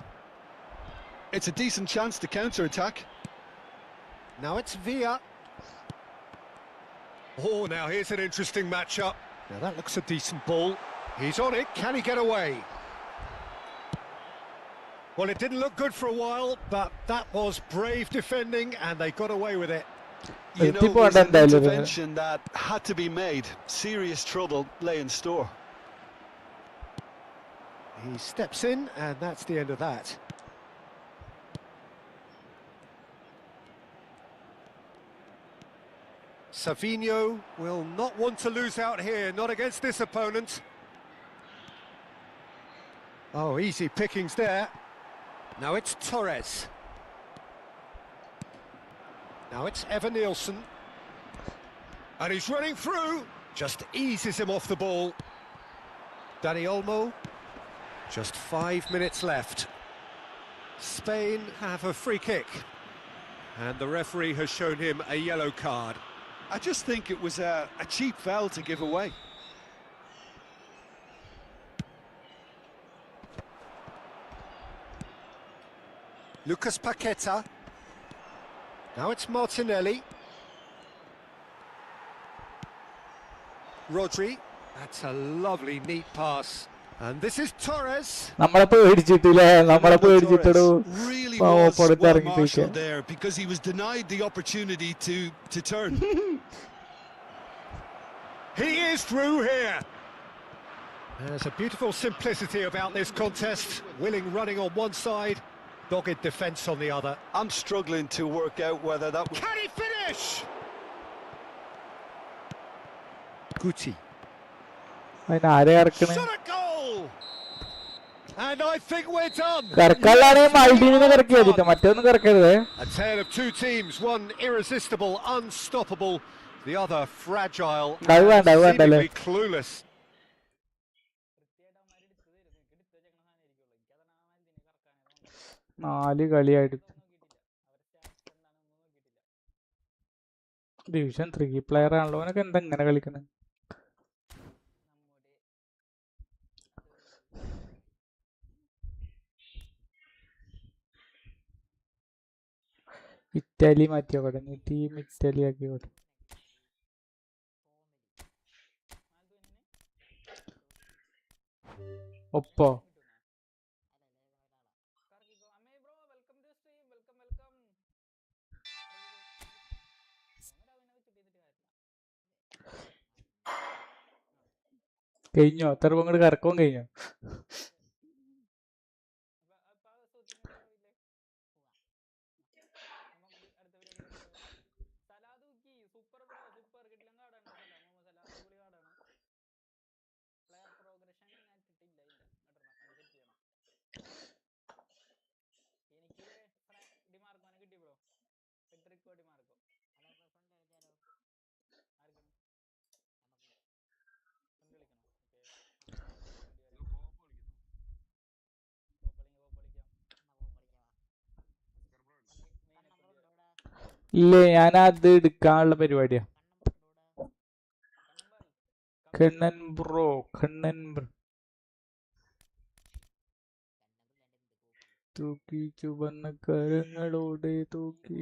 It's a decent chance to counter-attack. Now it's Villa. Oh, now here's an interesting matchup. Now that looks a decent ball. He's on it. Can he get away? Well, it didn't look good for a while, but that was brave defending and they got away with it. You know, it was an intervention that had to be made. Serious trouble lay in store. He steps in, and that's the end of that. Savinho will not want to lose out here, not against this opponent. Oh, easy pickings there. Now it's Torres. Now it's Evanilson. And he's running through. Just eases him off the ball. Dani Olmo. Just 5 minutes left. Spain have a free kick. And the referee has shown him a yellow card. I just think it was a cheap foul to give away. Lucas Paqueta. Now it's Martinelli. Rodri. That's a lovely, neat pass. And this is Torres. നമ്മളെ പേടിച്ചിട്ടില്ലേ? നമ്മളെ പേടിച്ചിട്ടു. Really was well marshaled there because he was denied the opportunity to turn. He is through here. There's a beautiful simplicity about this contest. Willing running on one side, dogged defence on the other. I'm struggling to work out whether that was... Can he finish? Guti. അതിനാരെ ഇറക്കണേ? Shot a goal! And I think we're done. കറക്കാലാണെങ്കിൽ മൾട്ടീനെ കറക്കി വെച്ചിട്ട് മറ്റൊന്നും കറക്കരുത്. A tale of two teams, one irresistible, unstoppable, the other fragile, seemingly clueless. നാല് കളിയായിട്ട് division 3 player ആണല്ലോ. അവനൊക്കെ എന്താ ഇങ്ങനെ കളിക്കണേ? Italy മാറ്റിയോട്ടെ, team Italy ആക്കിയോട്ടെ. Oppo കഴിഞ്ഞോ? എത്ര അങ്ങോട്ട് കറക്കവും കഴിഞ്ഞോ? ഇല്ലേ, ഞാൻ അത് എടുക്കാനുള്ള പരിപാടിയാ. കണ്ണൻ ബ്രോ, കണ്ണൻ ബ്രോ തൂക്കി ചുവന്ന കരങ്ങളോടെ തൂക്കി.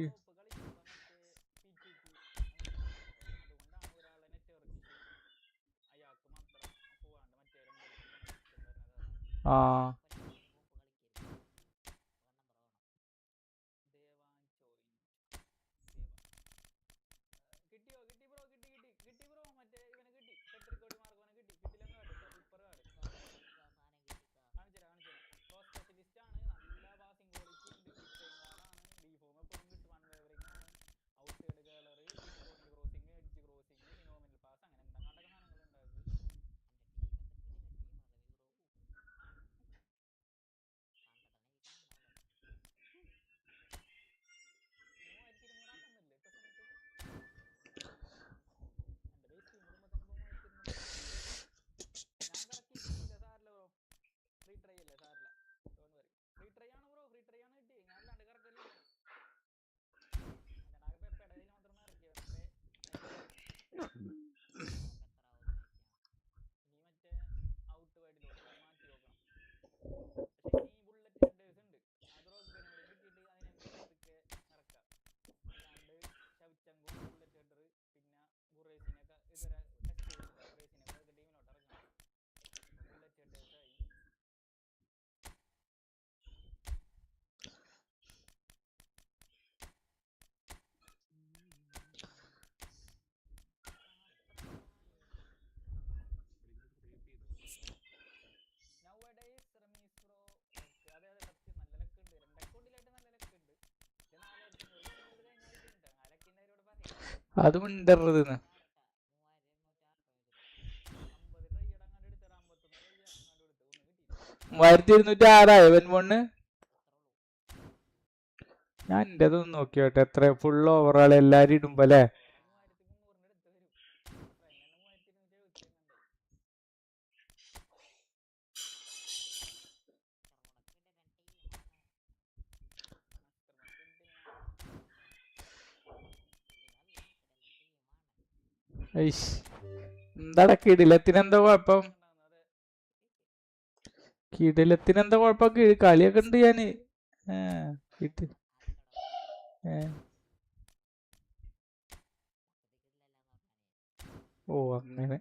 ആ അത് മിണ്ടരുതെന്ന്. 3206 വെൻമോണ്. ഞാൻ എൻ്റെ അതൊന്ന് നോക്കിയോട്ടെ, എത്ര ഫുൾ ഓവറാൾ എല്ലാരും ഇടുമ്പോ അല്ലേ? എന്താടാ കിടിലത്തിനെന്താ കുഴപ്പം? കിടിലത്തിനെന്താ കുഴപ്പം? കളിയൊക്കെ ഉണ്ട് ഞാന്. ഓ അങ്ങനെ.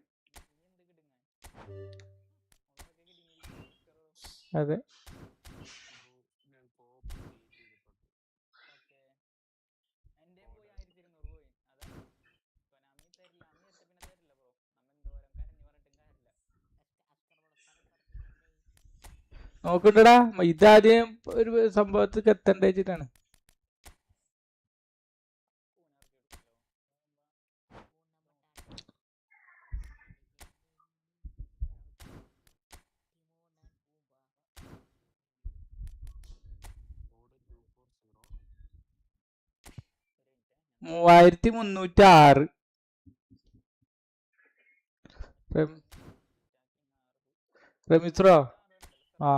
അതെ. നോക്കണ്ടടാ, ഇതാദ്യം ഒരു സംഭവത്തിൽ എത്തണ്ട വെച്ചിട്ടാണ്. മൂവായിരത്തി 306. റമിസ്രോ ആ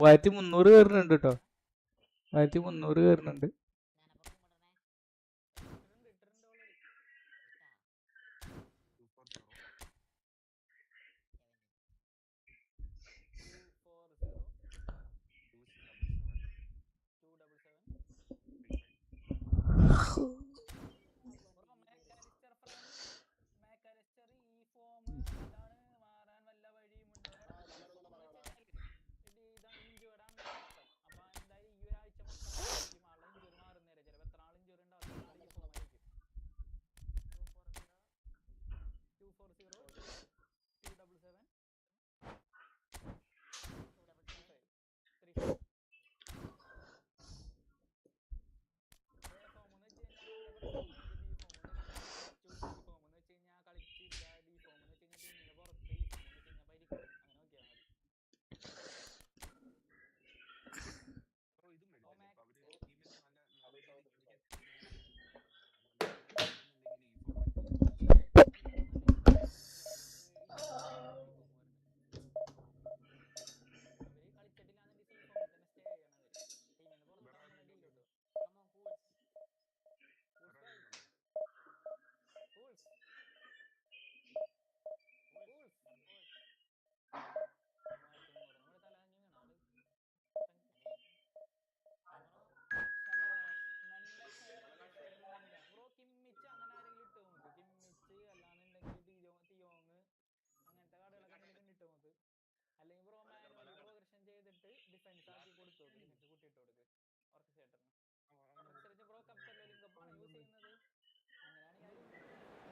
3300 കയറുന്നുണ്ട് കേട്ടോ. 3300 കയറുന്നുണ്ട്. ഡിഫൻസ് ആക്കി കൊടുത്തു ഡിഫൻസ് കൂട്ടിയിട്ട് കൊടുക്ക് ഓർക്ക് ചേട്ടന് അതനുസരിച്ച് ബ്രോ കപ്പല്ലോ ലിങ്കപ്പാണ് യൂസ് ചെയ്യുന്നത് അങ്ങനെയാണെങ്കിൽ അത് യൂസ് ചെയ്യും.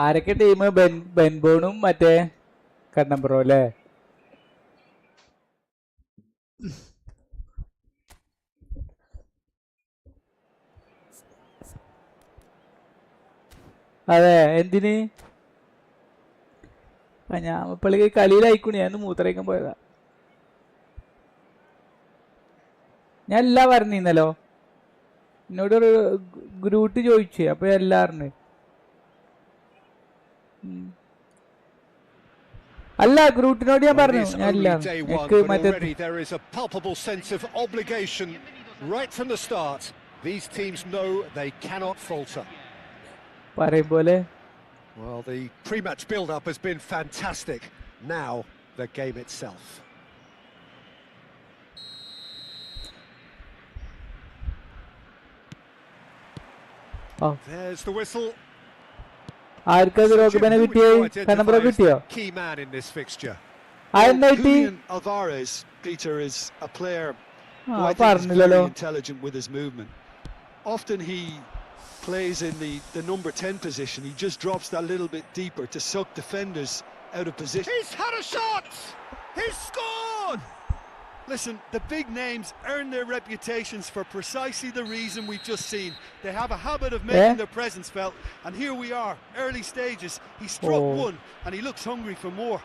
ആരൊക്കെ ടീം? ബെൻബോണും മറ്റേ കണ്ണമ്പ്രോ അല്ലേ? അതെ, എന്തിന്? ഞാൻ ഇപ്പളി കളിയിലായിക്കോണി, ഞാൻ മൂത്രയിക്കാൻ പോയതാ. ഞാൻ എല്ലാം പറഞ്ഞിന്നല്ലോ, എന്നോട് ഗ്രൂട്ട് ചോദിച്ചു, അപ്പൊ എല്ലാം അറിഞ്ഞു. അല്ല, ഗ്രൂട്ടിനോട് ഞാൻ പറഞ്ഞു ഞാൻ എല്ലാം മറ്റേ പറയും പോലെ. Well, the pre-match build-up has been fantastic. Now, the game itself. Oh. There's the whistle. ആർക്കത് രോഗിനെ കിട്ടിയോ? കണ്ണമ്പ്രോ കിട്ടിയോ? Key man in this fixture. Julian Alvarez, Peter, is a player who I think is very intelligent with his movement. Often he plays in the number 10 position. He just drops that little bit deeper to suck defenders out of position. He's had a shot! He's scored! Listen, the big names earn their reputations for precisely the reason we've just seen. They have a habit of making their presence felt, and here we are, early stages. He struck one, and he looks hungry for more.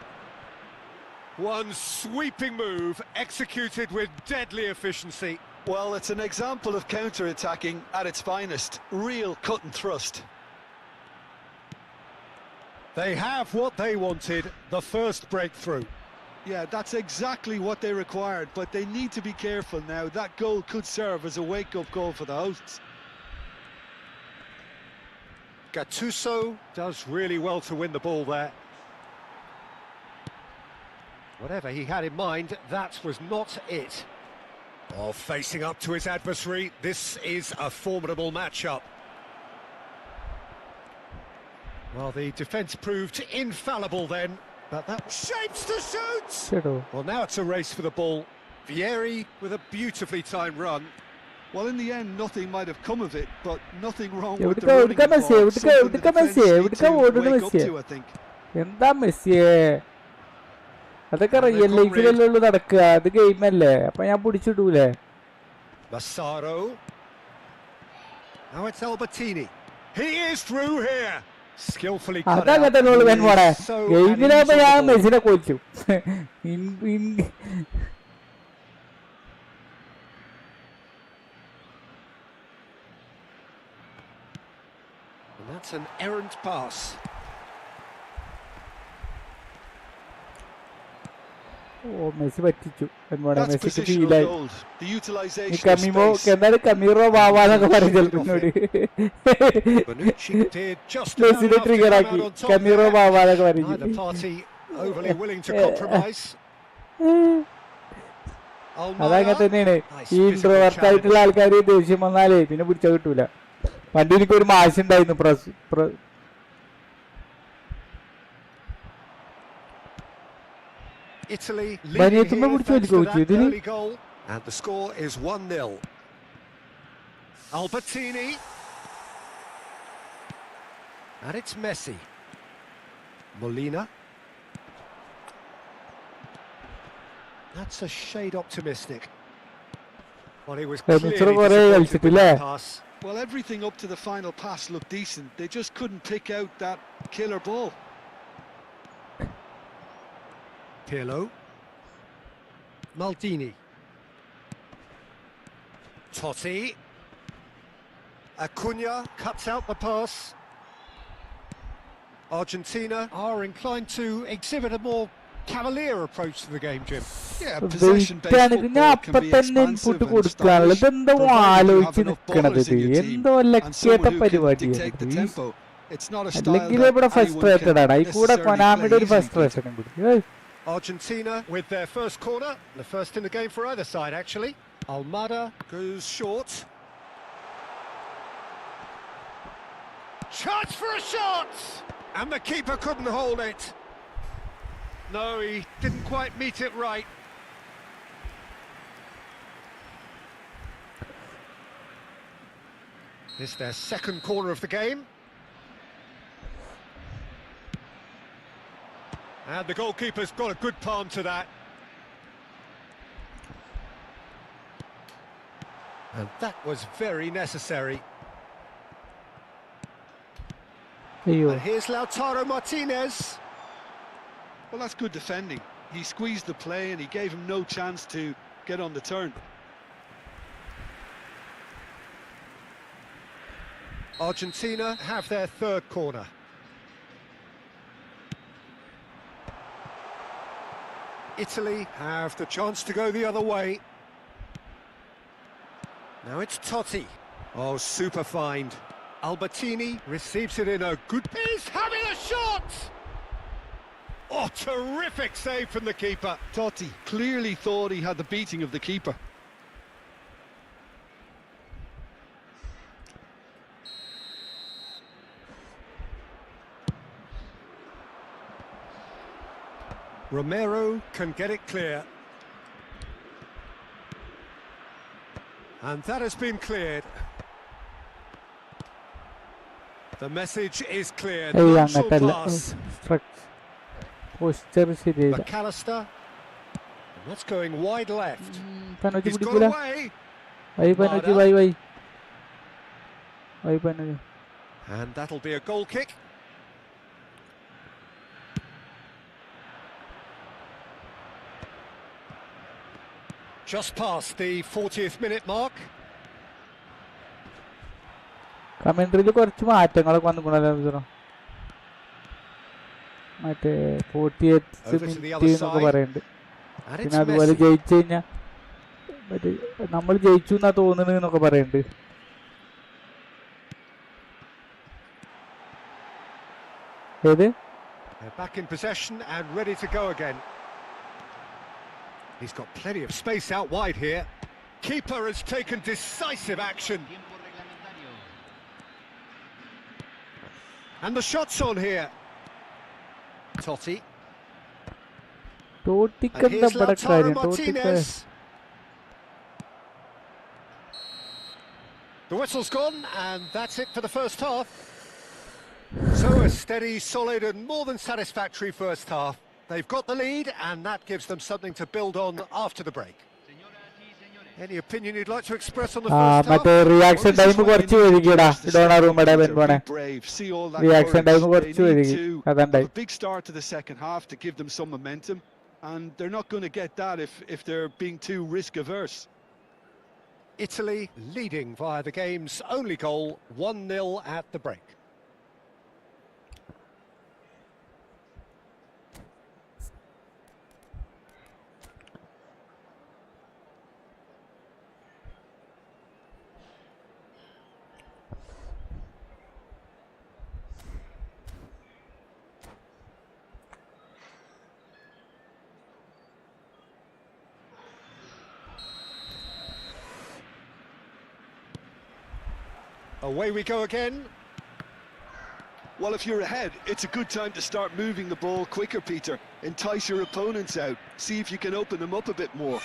One sweeping move, executed with deadly efficiency. Well, it's an example of counter-attacking at its finest. Real cut and thrust. They have what they wanted, the first breakthrough. Yeah, that's exactly what they required, but they need to be careful now. That goal could serve as a wake-up goal for the hosts. Gattuso does really well to win the ball there. Whatever he had in mind, that was not it. Oh, facing up to his adversary, this is a formidable matchup. Well, the defence proved infallible then, but that shapes to shoot! Well, now it's a race for the ball. Vieri with a beautifully timed run. Well, in the end, nothing might have come of it, but nothing wrong with the running ball. Something the defence need to wake up to, I think. എന്താ മെസ്സിയെ, അതൊക്കെ real ലൈഫിലല്ലേ നടക്കുക, അത് ഗെയിമല്ലേ, അപ്പൊ ഞാൻ പിടിച്ചിടൂലേ. Massaro. Now it's Albertini. He is through here. Skillfully cut out. അതങ്ങനത്തെ ഗെയിമിലാകുമ്പോ ഞാൻ മെസ്സിനെ കൊച്ചു. That's an errant pass. ഓ മെസ്സി പറ്റിച്ചു എന്താണ് That's മെസ്സിക്ക് positional ഫീലായി gold. The ഈ utilisation of കമീമോ space. എന്താണ് കമീറോ വാവാന്നൊക്കെ പറയും ചിലപ്പോ എന്നോട് Bonucci did just about മെസ്സിനെ enough to trigger come ആക്കി out on top കമീറോ there. വാവാന്നൊക്കെ പറയും Neither party overly willing to compromise. അതങ്ങനെ Almada. തന്നെയാണ് Nice ഈ physical ഇൻട്രോവർട്ട് challenge. ആയിട്ടുള്ള ആൾക്കാർ ദേഷ്യം വന്നാലേ പിന്നെ പിടിച്ചാൽ കിട്ടൂല. പണ്ട് എനിക്കൊരു മാഷ് ഉണ്ടായിരുന്നു Italy leading ബനിയത്തുമ്പോ here പിടിച്ചു thanks to വലിക്കോ that ഇതില്. early goal, and the score is 1-0. Albertini, and it's Messi. Molina. That's a shade optimistic. Well, he was clearly disappointed with that pass. Well, everything up to the final pass looked decent. They just couldn't pick out that killer ball. Pirlo. Maldini. Totti. Acuna cuts out the pass. Argentina are inclined to exhibit a more cavalier approach to the game, Jim. Yeah, possession-based ഞാൻ football അപ്പൊ can be തന്നെ expansive input and കൊടുക്കാനുള്ളത് stylish, ഇതെന്തോ provided you have ആലോചിച്ച് enough നിക്കണത് ballers in your team എന്തോ and ലക്കേട്ട someone who can പരിപാടിയാണ് dictate the tempo. It's not a style അല്ലെങ്കിൽ that ഇവിടെ anyone ഫ്രസ്ട്രേറ്റഡ് ആണ് can ഈ കൂടെ necessarily കൊനാമിയുടെ play ഒരു easily, Peter. ഫ്രസ്ട്രേഷനും കൂടി. Argentina with their first corner, the first in the game for either side, actually. Almada goes short. Chance for a shot! And the keeper couldn't hold it. No, he didn't quite meet it right. This is their second corner of the game. And the goalkeeper's got a good palm to that. And that was very necessary. അയ്യോ And here's Lautaro Martinez. Well, that's good defending. He squeezed the play and he gave him no chance to get on the turn. Argentina have their third corner. Italy have the chance to go the other way. Now it's Totti. Oh, super find. Albertini receives it in a good... He's having a shot! Oh, terrific save from the keeper. Totti clearly thought he had the beating of the keeper. Romero can get it clear. And that has been cleared. The message is clear. ഏയ് None shall അങ്ങനല്ല pass. Poster ശരിയായില്ല. McAllister. And that's going wide left. പനോജി He's got പിടിക്കൂല. away. വൈ പനോജി വൈ പനോജി. And that'll be a goal kick. Just past the 40th minute mark. കമന്ററിയിൽ കുറച്ച് മാറ്റങ്ങളൊക്കെ വന്നിട്ടുണ്ടല്ലോ മറ്റേ 40th മിനിറ്റ് എന്നൊക്കെ പറയുന്നുണ്ട്. And പിന്നെ it's അതുപോലെ Messi. ജയിച്ചു കഴിഞ്ഞാൽ മറ്റേ നമ്മൾ ജയിച്ചു എന്നാ തോന്നുന്നത് എന്നൊക്കെ പറയുന്നുണ്ട്. ഏത് They're back in possession and ready to go again. He's got plenty of space out wide here. Keeper has taken decisive action. Tiempo reglamentario. And the shot's on here. Totti. ടോട്ടിക്ക് And എന്താ here's ഇവിടെ Lautaro കാര്യം? ടോട്ടിക്ക് Martinez. The whistle's gone, and that's it for the first half. So a steady, solid and more than satisfactory first half. They've got the lead, and that gives them something to build on after the break. Señoras y señores. Any opinion you'd like to express on the ആ first half? മറ്റേ reaction Well, this time is why you കുറച്ച് need to വൈകിടാ trust the ഡോണ style, റൂമടെ Peter. പോണെ. Be brave. See all that Reaction courage. time They കുറച്ച് need വൈകി to അതുണ്ടായി. have a big start to the second half to give them some momentum, and they're not going to get that if they're being too risk averse. Italy leading via the game's only goal, 1-0 at the break. Away we go again. Well, if you're ahead, it's a good time to start moving the ball quicker, Peter. Entice your opponents out. See if you can open them up a bit more.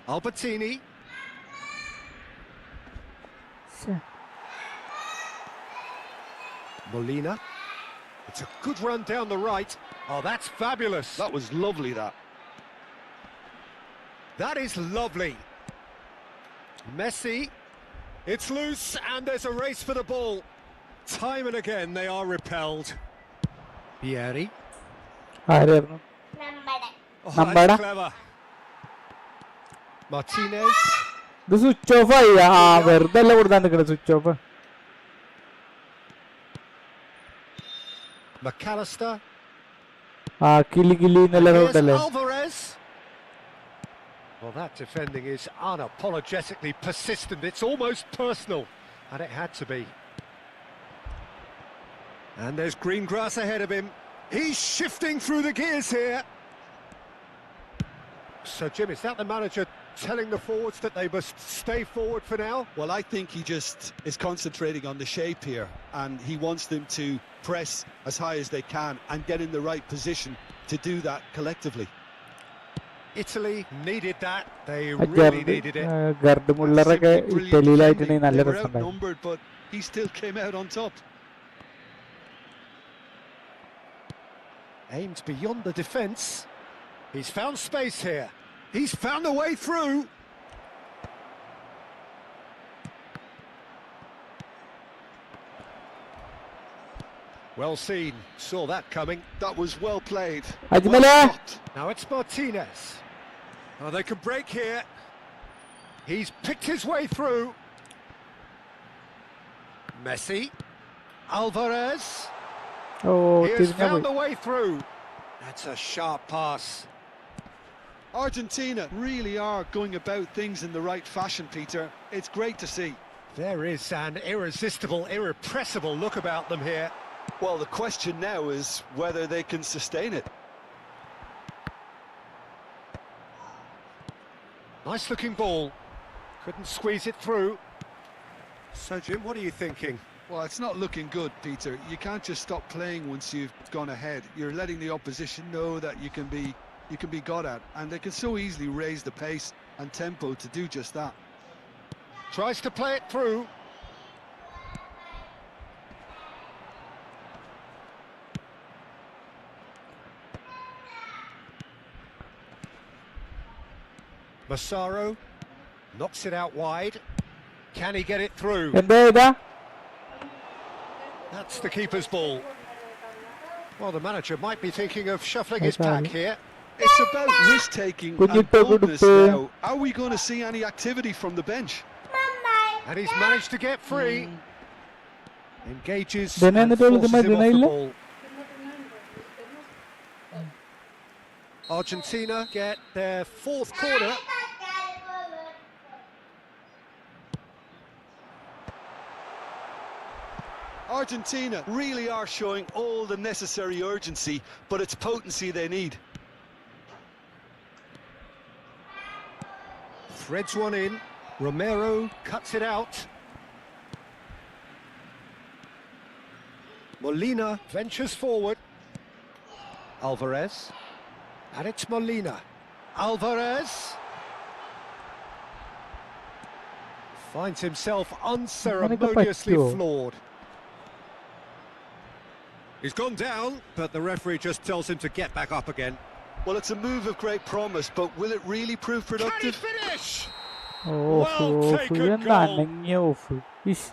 Albertini. Molina. It's a good run down the right. Oh, that's fabulous. That was lovely, that. That is lovely. Messi. It's loose and there's a race for the ball. Time and again they are repelled. Pieri. ആരായിരുന്നു? Oh, Mamba. that's clever. Martinez. ഇത് switch off ആയി. വെറുതെ അല്ല കൊടുത്താൻ നിൽക്കണത് switch off. McAllister. കിളി കിളി എന്നുള്ള Here's ഉണ്ടല്ലേ. Alvarez. Well, that defending is unapologetically persistent. It's almost personal, and it had to be. And there's green grass ahead of him. He's shifting through the gears here. So, Jim, is that the manager telling the forwards that they must stay forward for now? Well, I think he just is concentrating on the shape here, and he wants them to press as high as they can and get in the right position to do that collectively. Italy needed that. They really needed it. ഗർഡ് മുള്ളറൊക്കെ Simply brilliant ഇറ്റലിയിലായിട്ടുണ്ടെങ്കിൽ defending. നല്ല They were രസമുണ്ടായി. outnumbered, but he still came out on top. Aimed beyond the defence. He's found space here. He's found a way through. Well seen. Saw that coming. That was well played. Ajmala. Well stopped. Now it's Martinez. Oh, they can break here. He's picked his way through. Messi. Alvarez. Oh He has തിരിഞ്ഞ found പോയി. a way through. That's a sharp pass. Argentina really are going about things in the right fashion, Peter. It's great to see. There is an irresistible, irrepressible look about them here. Well, the question now is whether they can sustain it. Nice looking ball. Couldn't squeeze it through. So, Jim, what are you thinking? Well, it's not looking good, Peter. You can't just stop playing once you've gone ahead. You're letting the opposition know that you can be got at, and they can so easily raise the pace and tempo to do just that. Tries to play it through. Massaro knocks it out wide. Can he get it through? എന്താ ഇതാ? That's the keeper's ball. Well, the manager might be thinking of shuffling his pack here. It's about risk-taking and Kunyittu boldness koduthu. now. Are we going to see any activity from the bench? And he's managed to get free. Engages Then and എന്നിട്ട് forces him off the ഇതില്ല? ball. Argentina get their fourth corner. Argentina really are showing all the necessary urgency, but it's potency they need. Threads one in. Romero cuts it out. Molina ventures forward. Alvarez. And it's Molina. Alvarez finds himself unceremoniously പറ്റുമോ? floored. He's gone down, but the referee just tells him to get back up again. Well, it's a move of great promise, but will it really prove Can he productive? finish? Of Well of taken ഇതെന്താ goal. അനങ്ങിയ of. ഇഷ്.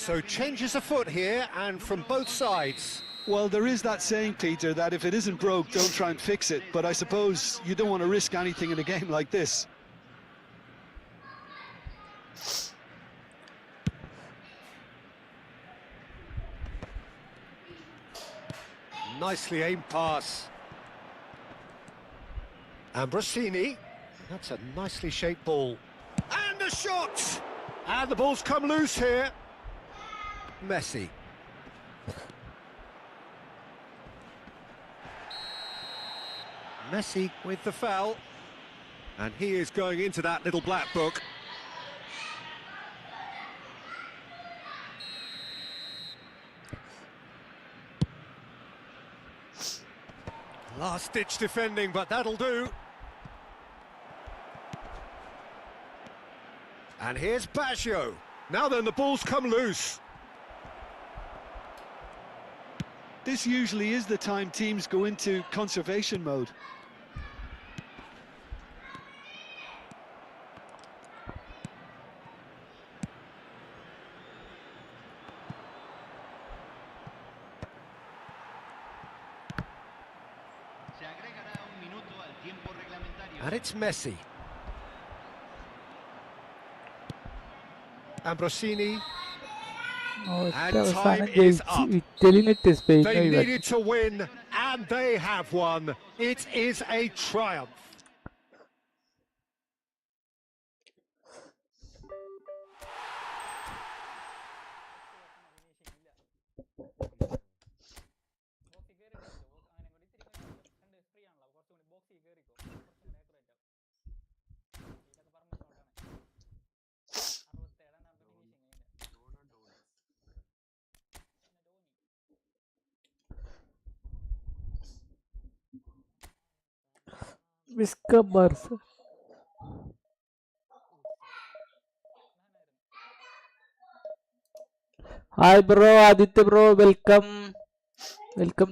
So changes afoot here and from both sides. Well, there is that saying, Peter, that if it isn't broke, don't try and fix it. But I suppose you don't want to risk anything in a game like this. Nicely aimed pass. Ambrosini. That's a nicely shaped ball. And a shot! And the ball's come loose here. Messi. Messi with the foul. And he is going into that little black book. Last-ditch defending, but that'll do. And here's Baggio. Now then, the ball's come loose. This usually is the time teams go into conservation mode. Se agregará un minuto al tiempo reglamentario. And it's Messi. Ambrosini. ഒറ്റ And അവസാനം time is ജയിച്ച് up. ഇറ്റലിനെത്തി Spain They needed to win, and they have won. It is a triumph. ബോക്സിൽ കയറിയിട്ടില്ല അങ്ങനെ കൂടി ഇത്തിരി രണ്ട് ഫ്രീ ആണല്ലോ കുറച്ചുകൂടി ബോക്സിൽ കയറിക്കോ കുറച്ചുകൂടി ആക്യുറേറ്റ് ആവും ഇതൊക്കെ പറഞ്ഞോണ്ടാണ് 67 ഫിനിഷിങ് വിസ്ക ബാർസ്. Hi bro, Aditya bro, welcome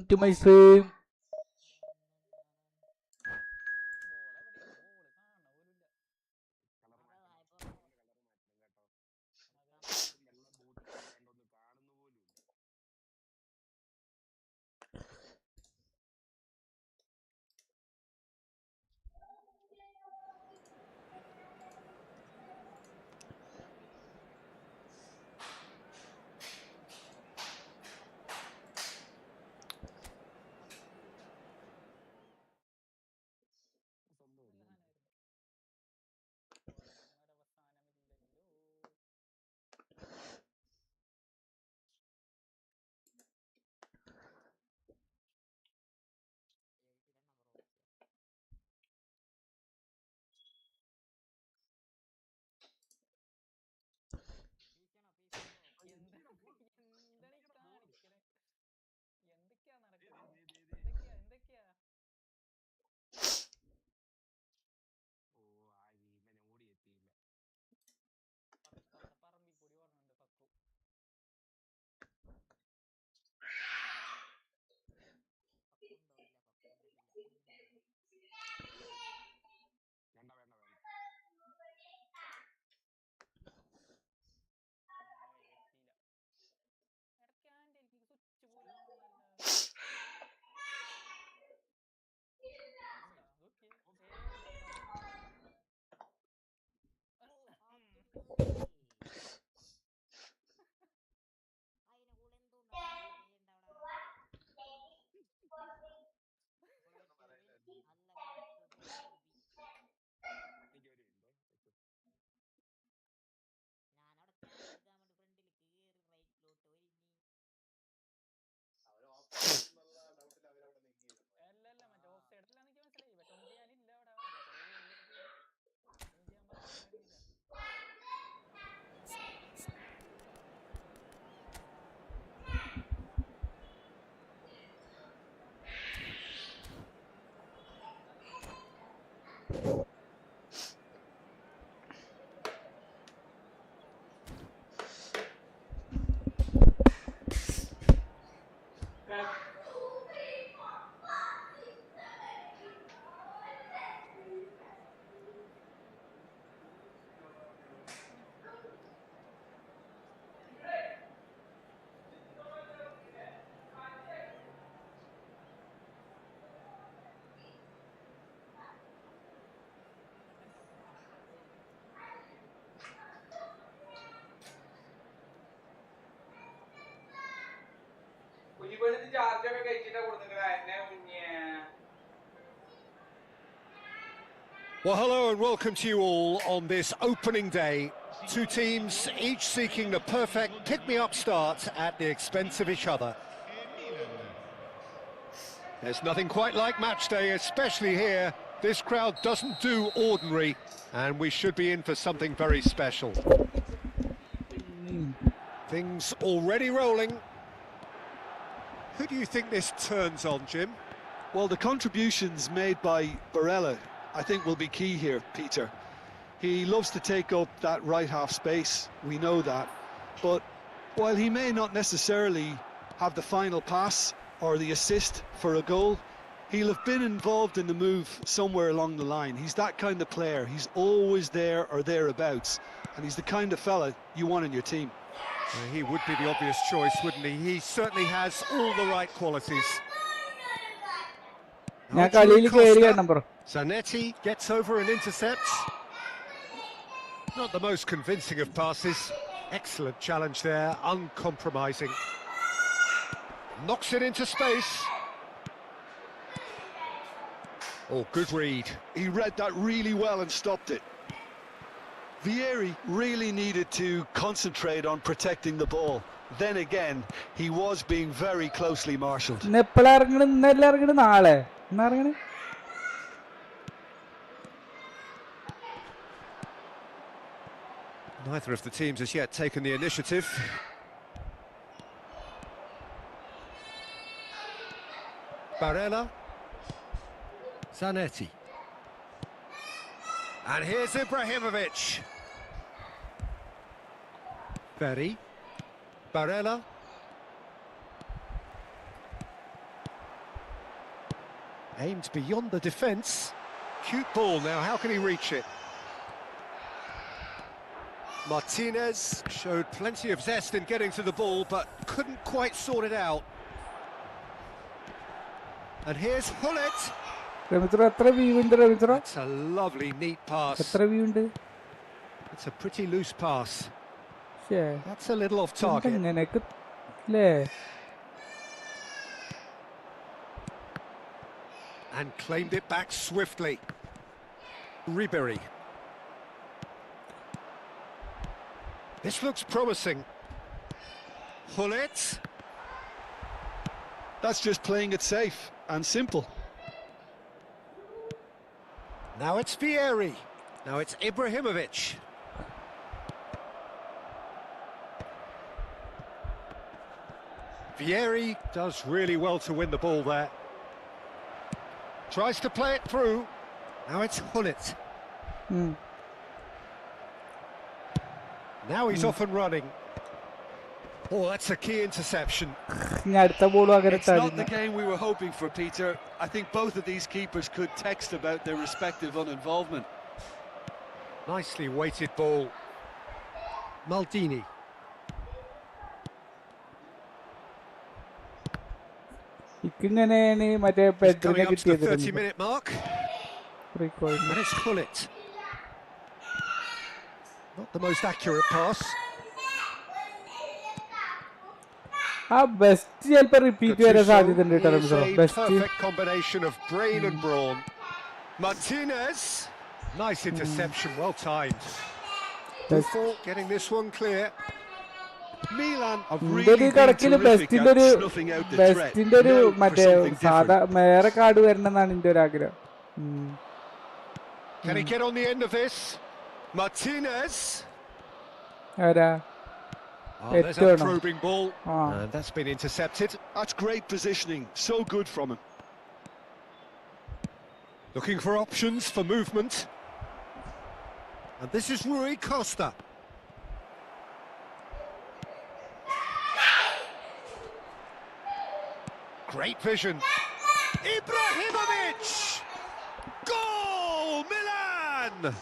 to my stream. എന്തൊക്കെയാ പറമ്പിൽ പൊടി പറഞ്ഞുണ്ട് ഫക്കു. ഇടയ്ക്കാൻ്റെ എനിക്ക് സ്വിച്ച് പോലും അല്ലല്ല മറ്റേ ഓഫ് സൈഡിലാന്ന് എനിക്ക് മനസ്സിലായി. പക്ഷെ ഒന്നും ചെയ്യാനില്ല അവിടെ. ഒന്നും ചെയ്യാൻ പറ്റുന്നില്ല. Well, hello and welcome to you all on this opening day. Two teams, each seeking the perfect pick-me-up start at the expense of each other. There's nothing quite like match day, especially here. This crowd doesn't do ordinary, and we should be in for something very special. Things already rolling. Who do you think this turns on, Jim? Well, the contributions made by Barella, I think, will be key here, Peter. He loves to take up that right half space, we know that. But while he may not necessarily have the final pass or the assist for a goal, he'll have been involved in the move somewhere along the line. He's that kind of player. He's always there or thereabouts. And he's the kind of fella you want in your team. Well, he would be the obvious choice, wouldn't he? He certainly has all the right qualities. Zanetti gets over and intercepts. Not the most convincing of passes. Excellent challenge there, uncompromising. Knocks it into space. Oh, good read. He read that really well and stopped it. Vieri really needed to concentrate on protecting the ball. Then again, he was being very closely marshalled. Neither of the teams has yet taken the initiative. Barella. Zanetti. And here's Ibrahimovic. Berry. Barella. Aimed beyond the defence. Cute ball now, how can he reach it? Martinez showed plenty of zest in getting to the ball, but couldn't quite sort it out. And here's Hullet. It's a lovely, neat pass. It's a pretty loose pass. That's a little off target. And claimed it back swiftly. Ribery. This looks promising. Hullet. That's just playing it safe and simple. Now it's Vieri. Now it's Ibrahimovic. Vieri does really well to win the ball there. Tries to play it through. Now it's Hullet. Now he's off and running. Oh, that's a key interception. It's not the game we were hoping for, Peter. I think both of these keepers could text about their respective uninvolvement. Nicely weighted ball. Maldini. He's coming up to the 30-minute mark. And it's Hullet. Not the most accurate pass. Best repeat perfect combination of brain and brawn. Martinez. Nice interception, well timed. Buffon getting this one clear. Milan have really been terrific at snuffing out the threat. No, for something different. Can he get on the end of this? Martinez. There's a probing ball, and that's been intercepted. That's great positioning, so good from him. Looking for options for movement. And this is Rui Costa. Great vision. Ibrahimovic! Goal, Milan!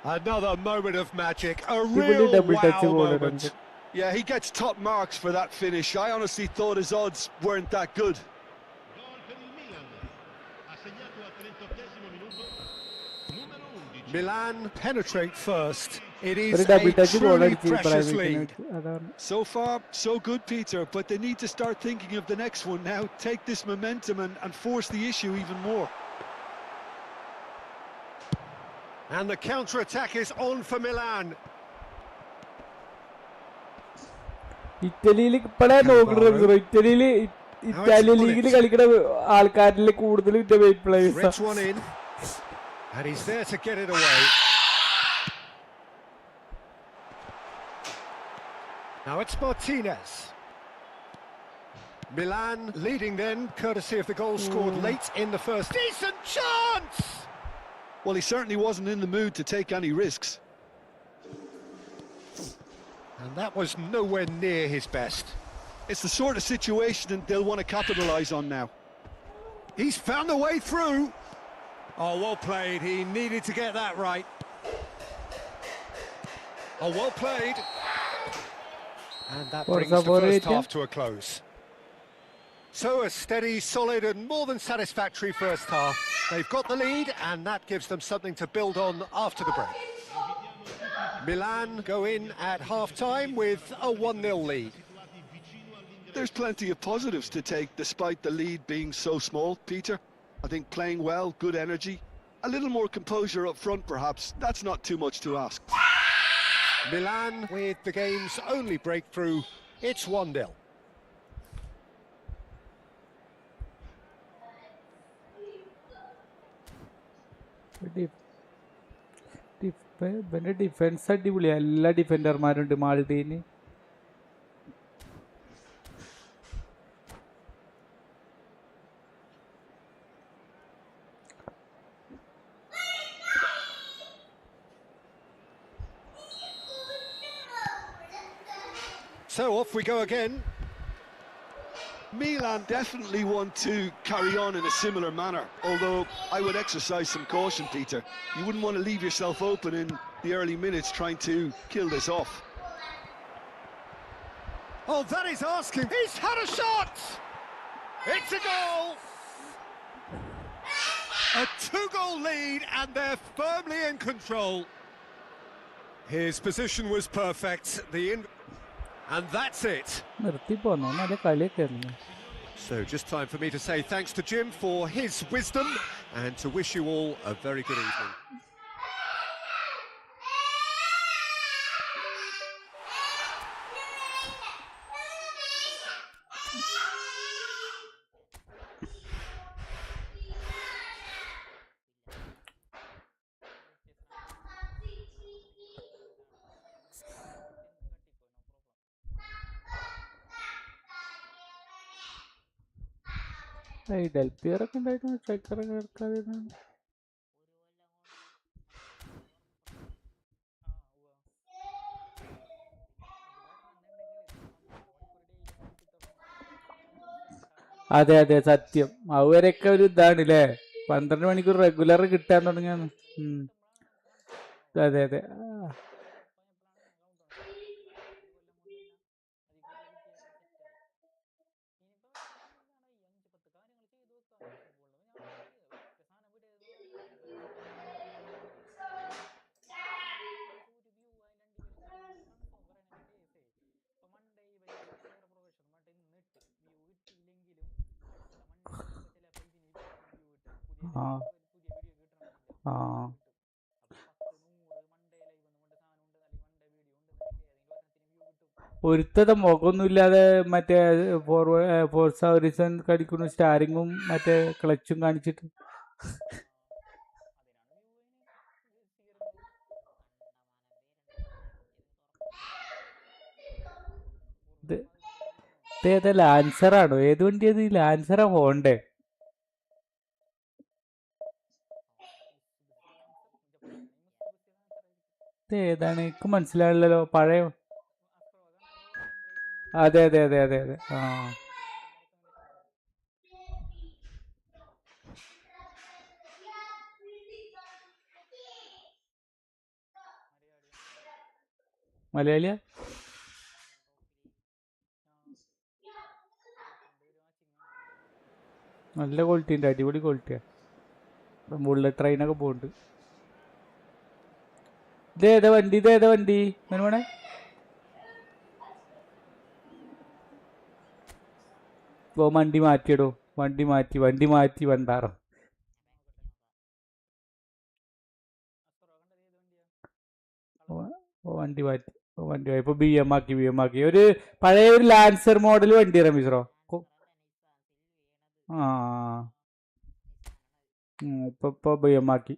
Another moment of magic, a real wow moment. Yeah, he gets top marks for that finish. I honestly thought his odds weren't that good. Milan penetrate first. It is ഒരു double a touch goal truly അടിച്ച് precious lead. ഇബ്രാഹിമിക്ക് അതാണ്. So far, so good, Peter, but they need to start thinking of the next one now. Take this momentum and force the issue even more. And the counter-attack is on for Milan. ഇറ്റലിയിൽ ഇപ്പഴേ നോക്കുന്നത് ഇറ്റലിയിൽ Italian ലീഗിൽ കളിക്കുന്ന ആൾക്കാരിൽ കൂടുതൽ players. Threads one in, and he's there to get it away. Now it's Martinez. Milan leading then, courtesy of the goal scored late in the first. Decent chance! Well, he certainly wasn't in the mood to take any risks. And that was nowhere near his best. It's the sort of situation that they'll want to capitalise on now. He's found a way through. Oh, well played. He needed to get that right. Oh, well played. And that brings the first half to a close. So a steady, solid and more than satisfactory first half. They've got the lead and that gives them something to build on after the break. Milan go in at half-time with a 1-0 lead. There's plenty of positives to take despite the lead being so small, Peter. I think playing well, good energy, a little more composure up front perhaps, that's not too much to ask. Milan with the game's only breakthrough, it's 1-0. Defence അടിപൊളിയാ, എല്ലാ ഡിഫൻഡർമാരുണ്ട് മാൾഡീന്. So off we go again. Milan definitely want to carry on in a similar manner, although I would exercise some caution, Peter. You wouldn't want to leave yourself open in the early minutes trying to kill this off. Oh, that is asking. He's had a shot! It's a goal! A 2-goal lead and they're firmly in control. His position was perfect. And that's it. നിർത്തി പോന്നോ, നല്ല കളിയൊക്കെ ആയിരുന്നു. So just time for me to say thanks to Jim for his wisdom and to wish you all a very good evening. ഈ ഡെൽപിയർ ഒക്കെ ഉണ്ടായിരുന്നു, സ്ട്രൈക്കറൊക്കെ എടുക്കാതിരുന്നു. അതെ അതെ സത്യം, അവരൊക്കെ ഒരു ഇതാണ് അല്ലേ, 12 മണിക്കൂർ റെഗുലർ കിട്ടാൻ തുടങ്ങിയാണ്. അതെ അതെ. ആ ആ ഒരുത്തത മുഖമൊന്നുമില്ലാതെ മറ്റേ ഫോർസ ഹൊറിസൺ കളിക്കുന്നു, സ്റ്റാരിങ്ങും മറ്റേ ക്ലച്ചും കാണിച്ചിട്ട്. ഏതാ ലാൻസറാണോ, ഏത് വണ്ടിയത്? ലാൻസറാ ഹോണ്ടേ? ഏതാണ് എനിക്ക് മനസ്സിലാവില്ലല്ലോ. പഴയ അതെ അതെ അതെ അതെ അതെ. ആ മലയാളിയാ? നല്ല ക്വാളിറ്റി ഉണ്ട്, അടിപൊളി ക്വാളിറ്റിയാ. ബുള്ളറ്റ് ട്രെയിനൊക്കെ പോകുന്നുണ്ട്. ഇതേതാ വണ്ടി മെനുമോനെ? ഓ വണ്ടി മാറ്റിയിടോ, വണ്ടി മാറ്റി വണ്ടാറോ. വണ്ടി മാറ്റി ഇപ്പൊ BM ആക്കി. ഒരു പഴയ ഒരു ലാൻസർ മോഡൽ വണ്ടി റമീസറോ. ആ ഇപ്പൊ BM ആക്കി.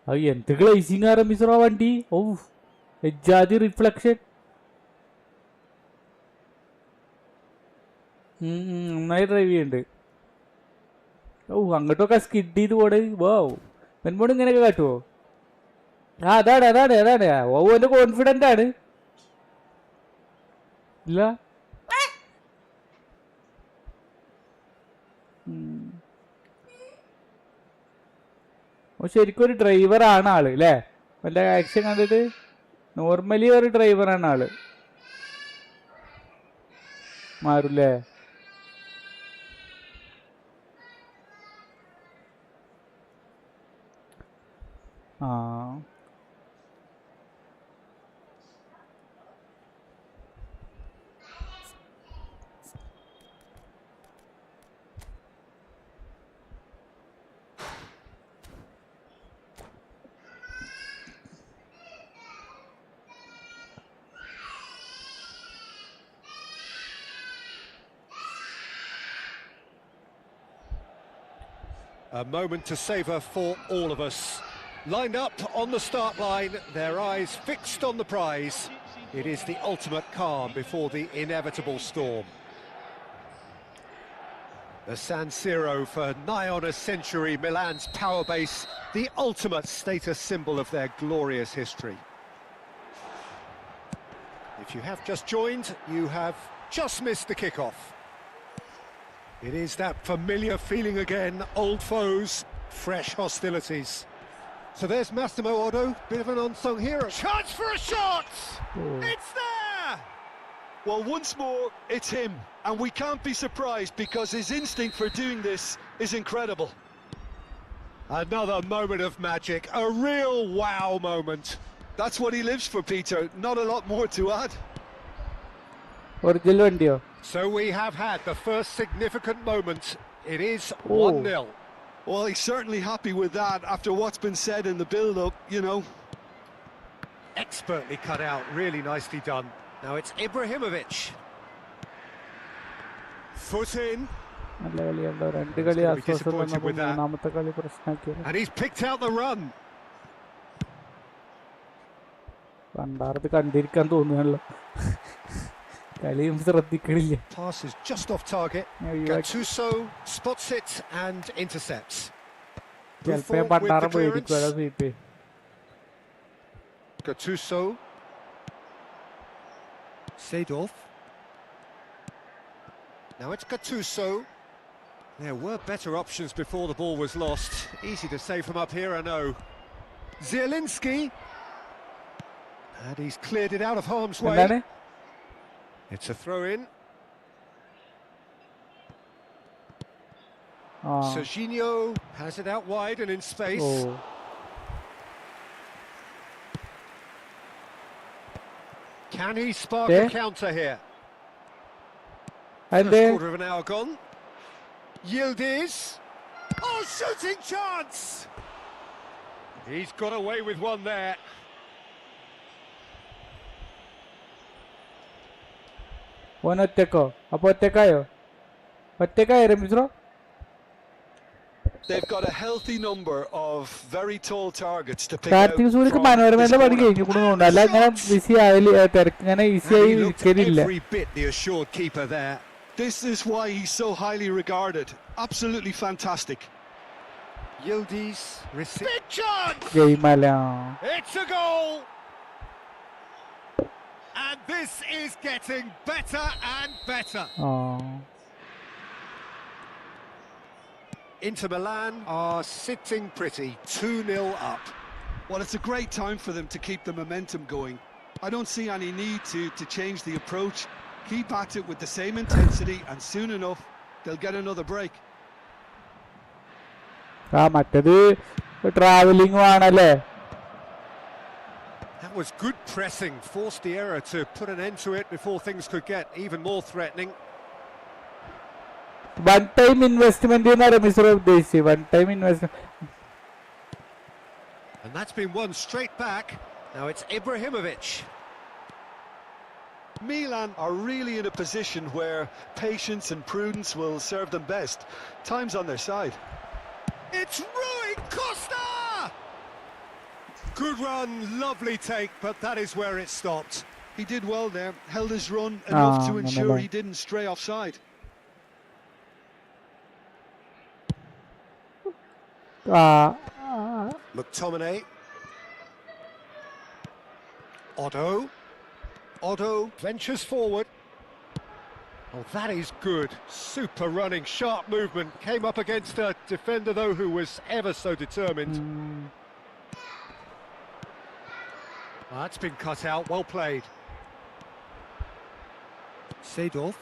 അത് എന്ത് ഗ്ലേസിംഗ് റമീസറോ വണ്ടി. ഓ എജാതി റിഫ്ലക്ഷൻ. നന്നായി ഡ്രൈവ് ചെയ്യുന്നുണ്ട്. ഓ അങ്ങോട്ടൊക്കെ സ്കിഡ് ചെയ്ത് പോട്. വോ മെൻമോട് ഇങ്ങനെയൊക്കെ കാട്ടുവോ? അതാണ് ഓ എന്റെ കോൺഫിഡന്റ് ആണ്. ഇല്ല ശരിക്കും ഒരു ഡ്രൈവറാണ് ആള് അല്ലേ? വല്ല ആക്ഷൻ കണ്ടിട്ട് നോർമലി ഒരു ഡ്രൈവറാണ് ആള്. മാറൂല്ലേ? ആ A moment to savour for all of us. Lined up on the start line, their eyes fixed on the prize. It is the ultimate calm before the inevitable storm. The San Siro for nigh on a century, Milan's power base, the ultimate status symbol of their glorious history. If you have just joined, you have just missed the kickoff. It is that familiar feeling again, old foes, fresh hostilities. So there's Massimo Otto, bit of an unsung hero. Chance for a shot! It's there! Well, once more, it's him. And we can't be surprised because his instinct for doing this is incredible. Another moment of magic, a real wow moment. That's what he lives for, Peter. Not a lot more to add. Original വണ്ടിയോ? So we have had the first significant moment. It is 1-0. Well, he's certainly happy with that after what's been said in the build-up, you know. Expertly cut out, really nicely done. Now it's Ibrahimovic. Foot in. നല്ല കളിയുണ്ടോ? രണ്ട് കളി ആശ്വാസം വന്നപ്പോൾ മൂന്നാമത്തെ കളി പ്രശ്നമാക്കിയത്. And he's picked out the run. പണ്ടാറത് കണ്ടിരിക്കാൻ തോന്നുകയാണല്ലോ. കളിയും ശ്രദ്ധിക്കണില്ല. Pass is just off target. Gattuso spots it and intercepts. ചിലപ്പോ പണ്ടാറ പോയിരിക്കും. അതാ sweep. Gattuso. Seedorf. Now it's Gattuso. There were better options before the ball was lost. Easy to save from up here, I know. Zielinski. And he's cleared it out of harm's way. It's a throw-in. Serginho has it out wide and in space. Can he spark a counter here? First quarter of an hour gone. Yildiz. Oh, shooting chance! He's got away with one there. ഒറ്റക്കോ? അപ്പൊ ഒറ്റക്കായോ റമീസറോ? They've got a healthy number of very tall targets to pick out. Karthik സൂര്യക്ക് മനോരമയിലെ പണി കഴിഞ്ഞു കൂടുന്നുണ്ട്. അല്ല അങ്ങനെ BC ആവില്ല, തിരക്ക് ഇങ്ങനെ easy ആയി ഇരിക്കലില്ല. This is why he's so highly regarded. Absolutely fantastic. Yildiz, big chance! It's a goal! And this is getting better and better. Inter Milan are sitting pretty, 2-0 up. Well, it's a great time for them to keep the momentum going. I don't see any need to change the approach. Keep at it with the same intensity, and soon enough, they'll get another break. മറ്റേത് travelling ആണല്ലേ. That was good pressing, forced the error to put an end to it before things could get even more threatening. One time investment എന്നാണ് mister ഉദ്ദേശിച്ചത്. One time investment. And that's been won straight back. Now it's Ibrahimovic. Milan are really in a position where patience and prudence will serve them best. Time's on their side. It's Rui Costa! Good run, lovely take, but that is where it stopped. He did well there, held his run enough to ensure no. he didn't stray offside. McTominay. Otto ventures forward. Oh, that is good. Super running, sharp movement. Came up against a defender, though, who was ever so determined. That's been cut out. Well played. Seedorf.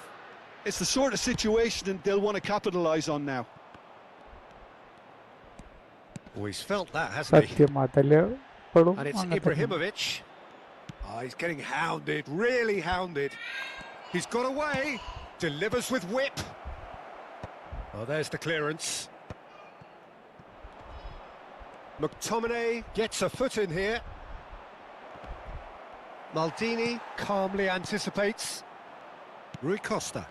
It's the sort of situation they'll want to capitalise on now. Oh, he's felt that, hasn't he? And it's Ibrahimovic. Oh, he's getting hounded, really hounded. He's got away, delivers with whip. Oh, there's the clearance. McTominay gets a foot in here. Maldini calmly anticipates. Rui Costa.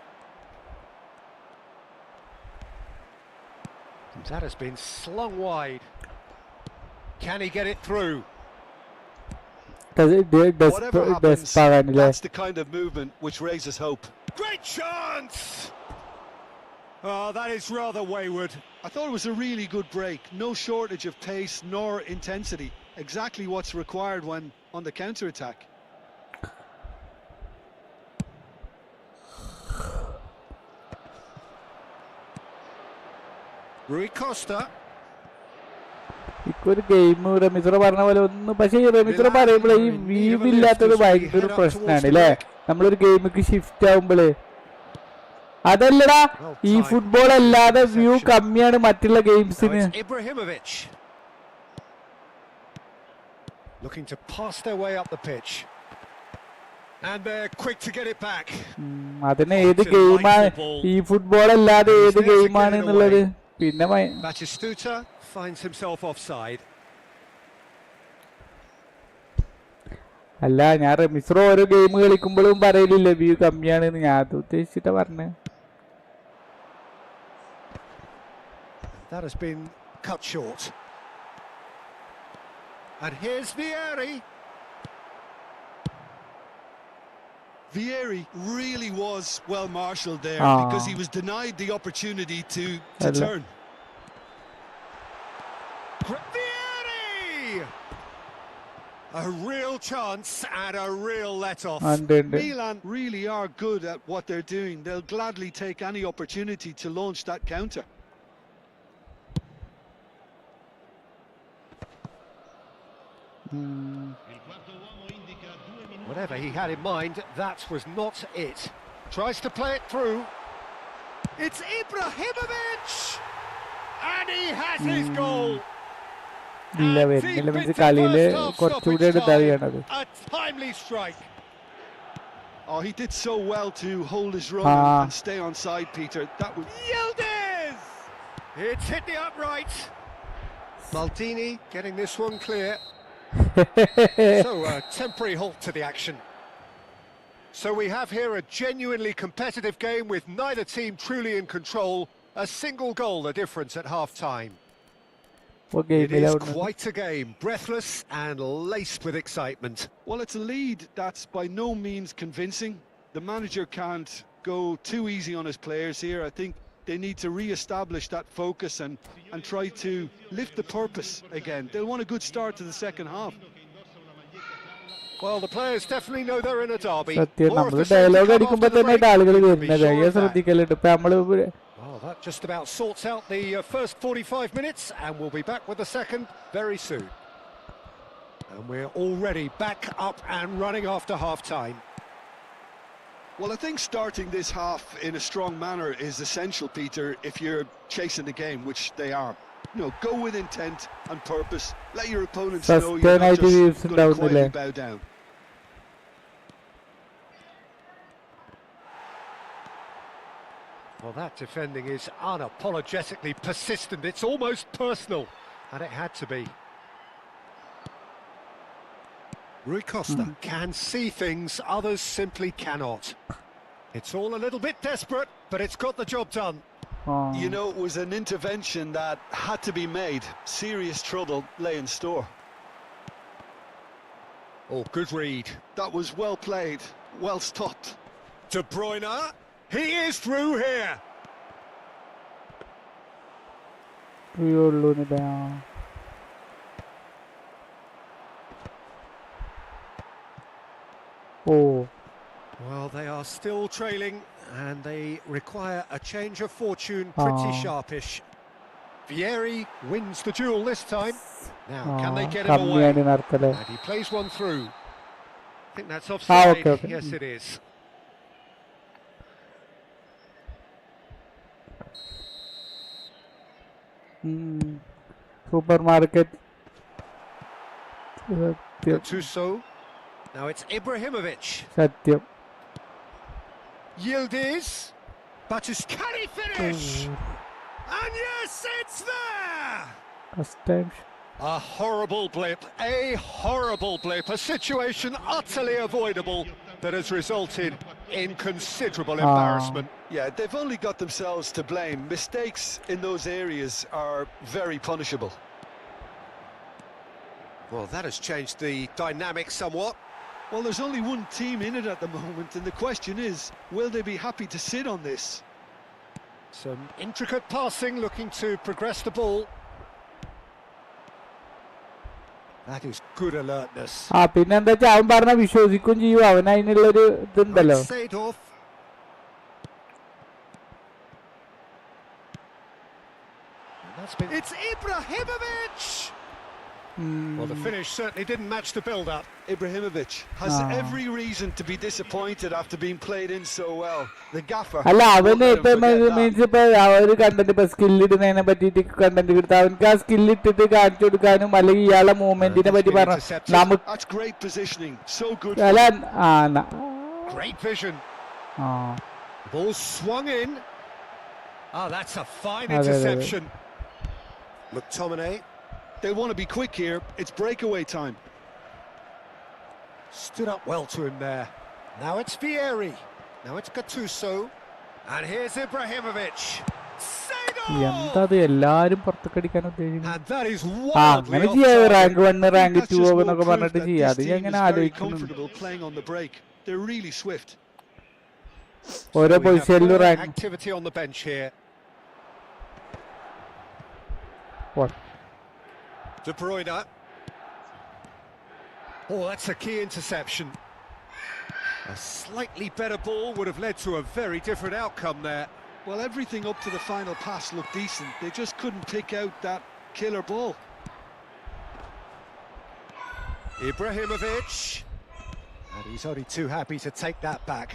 That has been slung wide. Can he get it through? Whatever happens, that's the kind of movement which raises hope. Great chance! Oh, that is rather wayward. I thought it was a really good break. No shortage of pace nor intensity. Exactly what's required when on the counter-attack. Rui Costa. ഒരു game റമീസറ പറഞ്ഞ പോലെ ഒന്നും. പക്ഷെ ഈ റമീസറ പറയുമ്പോൾ ഈ view ഇല്ലാത്തത് ഭയങ്കര പ്രശ്നമാണ് അല്ലേ. നമ്മളൊരു ഗെയിമിക്ക് ഷിഫ്റ്റ് ആവുമ്പോള് അതല്ലടാ, ഈ ഫുട്ബോൾ അല്ലാതെ വ്യൂ കമ്മിയാണ് മറ്റുള്ള ഗെയിംസിന്. Looking to pass their way up the pitch. And they're quick to get it back. അതിന് ഏത് ഗെയിമാണ് ഈ ഫുട്ബോൾ അല്ലാതെ ഏത് ഗെയിമാണ് എന്നുള്ളത്. പിന്നെ Batistuta finds himself offside. അല്ല, ഞാൻ റമീസറ ഓരോ ഗെയിം കളിക്കുമ്പോഴും പറയലില്ല വ്യൂ കമ്മിയാണെന്ന്. ഞാൻ അത് ഉദ്ദേശിച്ചിട്ടാ പറഞ്ഞേ. That has been cut short. And here's Vieri. Vieri really was well marshalled there because he was denied the opportunity to turn. Vieri! A real chance and a real let-off. Milan really are good at what they're doing. They'll gladly take any opportunity to launch that counter. Whatever he had in mind, that was not it. Tries to play it through. It's Ibrahimovic! And he has his goal! A timely strike. Oh, he did so well to hold his run and stay on side, Peter. That was Yildiz! It's hit the upright. Maldini getting this one clear. So a temporary halt to the action. So we have here a genuinely competitive game with neither team truly in control. A single goal the difference at half-time. It is quite a game, breathless and laced with excitement. Well, it's a lead that's by no means convincing. The manager can't go too easy on his players here. I think they need to re-establish that focus and try to lift the purpose again. They'll want a good start to the second half. Well, the players definitely know they're in a derby. Oh, that just about sorts out the first 45 minutes, and we'll be back with the second very soon. And we're already back up and running after half-time. Well, I think starting this half in a strong manner is essential, Peter, if you're chasing the game, which they are. You know, go with intent and purpose. Let your opponents know you're not just going to quietly bow down. Well, that defending is unapologetically persistent. It's almost personal, and it had to be. Rui Costa can see things others simply cannot. It's all a little bit desperate, but it's got the job done. You know, it was an intervention that had to be made. Serious trouble lay in store. Oh, good read. That was well played, well stopped. De Bruyne, he is through here. Oh. Well, they are still trailing, and they require a change of fortune pretty sharpish. Vieri wins the duel this time. Now, can they get him away? And he plays one through. I think that's offside. Okay. Yes, it is. Supermarket. Gattuso. Now it's Ibrahimovic. Satyam. Yildiz. Batus, can he finish? And yes, it's there! A horrible blip, a situation utterly avoidable that has resulted in considerable embarrassment. Yeah, they've only got themselves to blame. Mistakes in those areas are very punishable. Well, that has changed the dynamic somewhat. Well, there's only one team in it at the moment, and the question is, will they be happy to sit on this? Some intricate passing, looking to progress the ball. That is good alertness. പിന്നെന്താ വെച്ചാൽ അവൻ പറഞ്ഞ വിശ്വസിക്കും ചെയ്യും അവൻ അതിനുള്ളൊരു ഇതുണ്ടല്ലോ. It's Ibrahimovic! Well, the finish certainly didn't match the build-up. Ibrahimovic has every reason to be disappointed after being played in so well. The gaffer. അല്ല അവന് ഇപ്പൊ മീൻസ് ഇപ്പൊ അവര് കണ്ടന്റ് ഇപ്പൊ സ്കില്ലിടുന്നതിനെ പറ്റിട്ട് കണ്ടന്റ് കൊടുത്ത അവർക്ക് ആ സ്കില്ലിട്ടിട്ട് കാണിച്ചു കൊടുക്കാനും അല്ലെങ്കിൽ ഇയാളെ മൂവ്മെന്റിനെ പറ്റി പറഞ്ഞു നമുക്ക് അല്ല Great vision. Ball swung in. Oh, that's a fine interception. McTominay. They want to be quick here. It's breakaway time. Stood up well to him there. Now it's Vieri. Now it's Gattuso. And here's Ibrahimovic. എന്താ എല്ലാരും പുറത്തേക്കടിക്കാൻ And that is അങ്ങനെ ചെയ്യാ rank 1 rank 2 എന്നൊക്കെ പറഞ്ഞിട്ട് ചെയ്യാം അത് എങ്ങനെ ആലോചിക്കുന്നു ഓരോ പൊസിഷനിലും rank activity on the bench here. What? De Bruyne. Oh, that's a key interception. A slightly better ball would have led to a very different outcome there. Well, everything up to the final pass looked decent. They just couldn't pick out that killer ball. Ibrahimovic. And he's only too happy to take that back.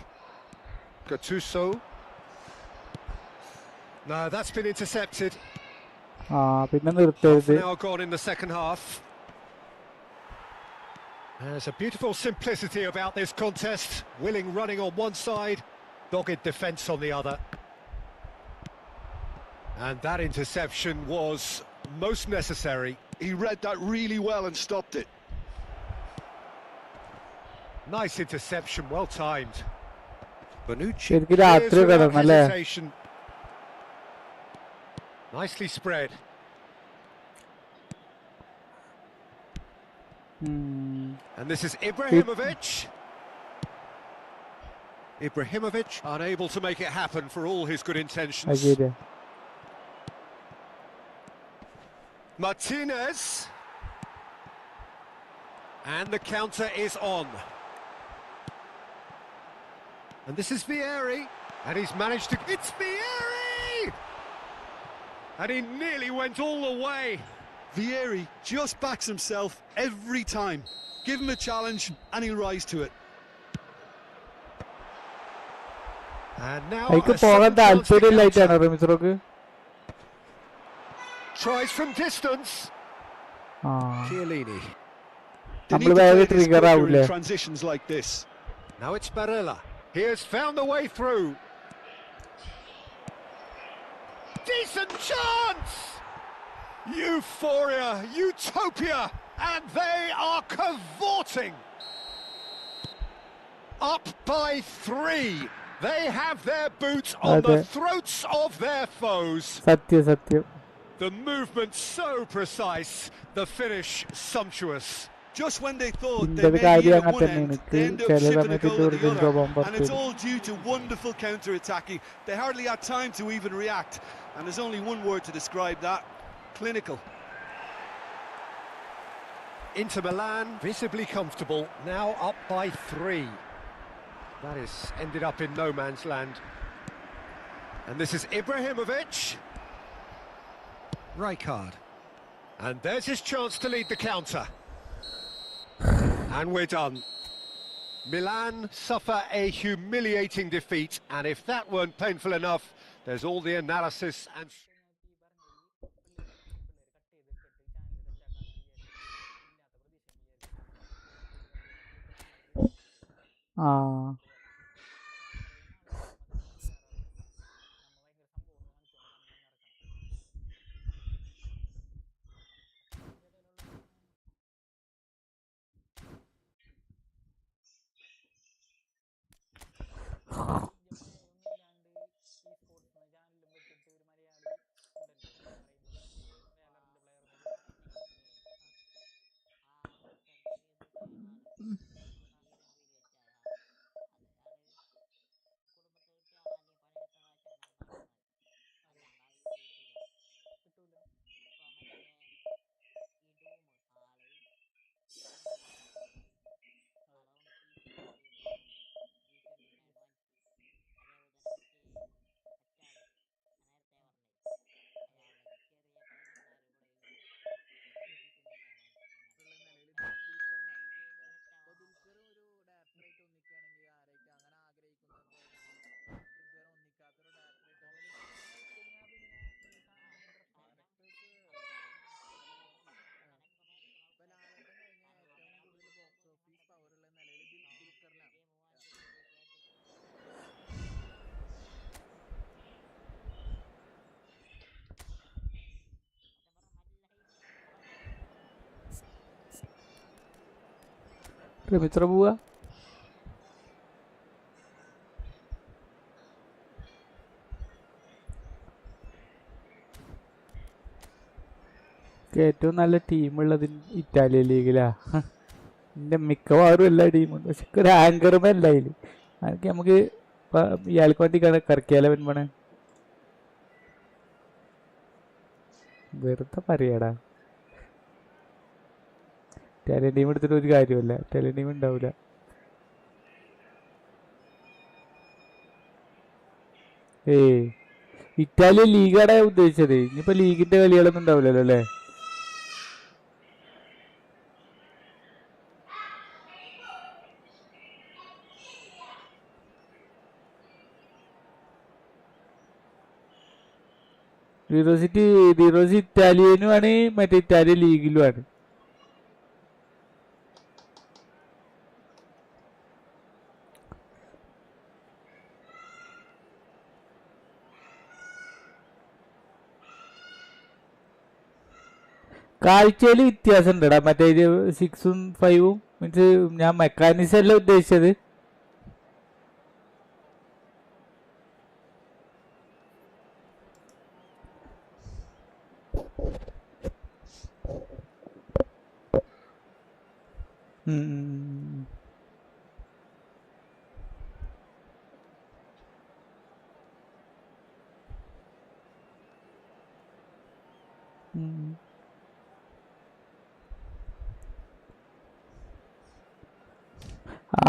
Gattuso. No, that's been intercepted. Half an hour gone in the second half. There's a beautiful simplicity about this contest. Willing running on one side, dogged defence on the other. And that interception was most necessary. He read that really well and stopped it. Nice interception, well timed. Bonucci. Nicely spread. And this is Ibrahimovic. Ibrahimovic unable to make it happen for all his good intentions. Martinez. And the counter is on. And this is Vieri. And he's managed to... It's Vieri! And he nearly went all the way. Vieri just backs himself every time. Give him a challenge and he'll rise to it. And now അയക്ക് a പോകാൻ sudden chance to താല്പര്യമില്ലായിട്ടാണ് counter. റമീസ്രോക്ക്. Tries from distance. ആ Chiellini. They നമ്മൾ need to വേഗം play this trigger quicker ആവൂലേ? in transitions like this. Now it's Barella. He has found the way through. Decent chance! Euphoria, utopia, and they are cavorting. Up by 3. They have their boots on the throats of their foes. സത്യം. The movement so precise, the finish sumptuous. Just when they thought In they the may be കാര്യം at one അങ്ങനെ end, എനിക്ക് they end up ചില shipping a സമയത്ത് goal at the ഇതുകൊണ്ട് other, പോകാൻ and it's പറ്റും. all due to wonderful counter-attacking. They hardly had time to even react, and there's only one word to describe that: clinical. Inter Milan visibly comfortable, now up by 3. That is ended up in no man's land. And this is Ibrahimovic. Rijkaard. And there's his chance to lead the counter. And we're done. Milan suffer a humiliating defeat, and if that weren't painful enough, there's all the analysis and... ആ റമീസ്ര പോവാ. ഏറ്റവും നല്ല ടീമുള്ളത് Italian ലീഗിലാ. എൻ്റെ മിക്കവാറും എല്ലാ ടീമുണ്ട്. പക്ഷെ ഒരു ആങ്കറുമേ അല്ല അതിൽ. അതൊക്കെ നമുക്ക് ഇയാൾക്ക് വേണ്ടി കറക്കിയാലോ വൻപണേ. വെറുതെ പറയാടാ. ഇറ്റാലിയൻ ടീം എടുത്തിട്ട് ഒരു കാര്യമല്ല. ഇറ്റാലിയൻ ടീം ഉണ്ടാവില്ല. ഇറ്റാലിയൻ ലീഗാടാ ഉദ്ദേശിച്ചത്. ഇനിയിപ്പോ ലീഗിന്റെ കളികളൊന്നും ഉണ്ടാവില്ലല്ലോ അല്ലേ? ദിറോസി ഇറ്റാലിയനും ആണ്, മറ്റേ ഇറ്റാലിയൻ ലീഗിലും ആണ്. കാഴ്ചയിൽ വ്യത്യാസം ഉണ്ടടാ. മറ്റേ 6ഉം 5ഉം മീൻസ് ഞാൻ മെക്കാനിസം അല്ല ഉദ്ദേശിച്ചത്.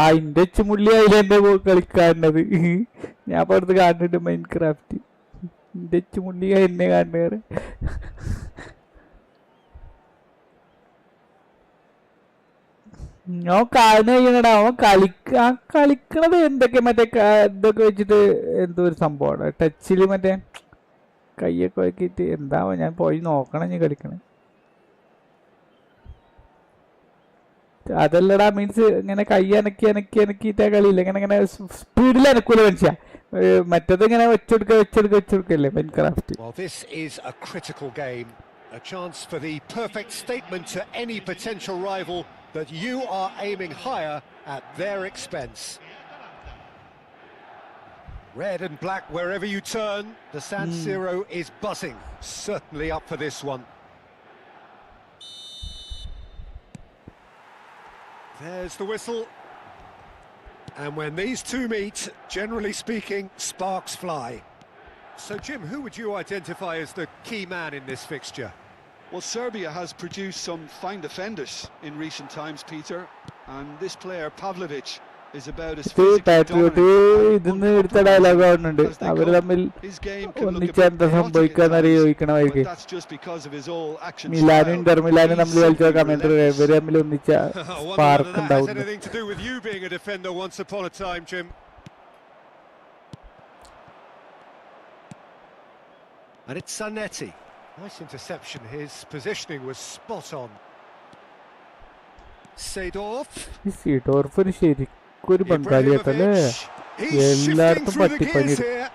ആ ഇന്റെ മുള്ളി അതിലെന്റെ കളിക്കാരനത്. ഞാൻ ഇപ്പൊ അടുത്ത് കാണുന്നുണ്ട് മൈൻഡ് ക്രാഫ്റ്റ്. ഇന്റെ മുള്ളി എന്നെ കാണുന്നേറെ. അവൻ കാലിന് കഴിയണടാ. അവൻ കളിക്കണത് എന്തൊക്കെ മറ്റേ ഇതൊക്കെ വെച്ചിട്ട് എന്തോ ഒരു സംഭവമാണ്. ടച്ചിൽ മറ്റേ കൈയൊക്കെ വെക്കിട്ട് എന്താവോ, ഞാൻ പോയി നോക്കണം ഞാൻ കളിക്കണേ. അതല്ലടാ, മീൻസ് ഇങ്ങനെ കൈ അനക്കിയിട്ടാ കളിയില്ല. ഇങ്ങനെ സ്പീഡിൽ അനക്കൂല മനുഷ്യ. മറ്റത് ഇങ്ങനെ വെച്ചെടുക്കല്ലേ പെൻക്രാഫ്റ്റ്. Well, this is a critical game. A chance for the perfect statement to any potential rival that you are aiming higher at their expense. Red and black wherever you turn, the San Siro is buzzing. Certainly up for this one. There's the whistle. And when these two meet, generally speaking, sparks fly. So, Jim, who would you identify as the key man in this fixture? Well, Serbia has produced some fine defenders in recent times, Peter, and this player, Pavlovic, is about as physically dominant അവര് തമ്മിൽ his game can look a ഒന്നിച്ച് bit എന്താ chaotic സംഭവിക്കാന്ന് at ചോദിക്കണ times, വഴിക്ക്. but that's just because of his all-action മിലാനും style. Inter മിലാനും He's തമ്മിൽ കളിച്ച simply കമന്റ് relentless. ഇവര് തമ്മിൽ ഒന്നിച്ച I wonder whether spark that has ഉണ്ടാവുന്നു. anything to do with you being a defender once upon a time, Jim. And it's Zanetti. Nice interception. His positioning was spot on. Seedorf. ഈ സീഡോർഫിന് ശരിക്കും ഒരു ബംഗാളിയാട്ടല്ലേ. Ibrahimovic. He's shifting എല്ലായിടത്തും through the പട്ടിപ്പണി. gears here.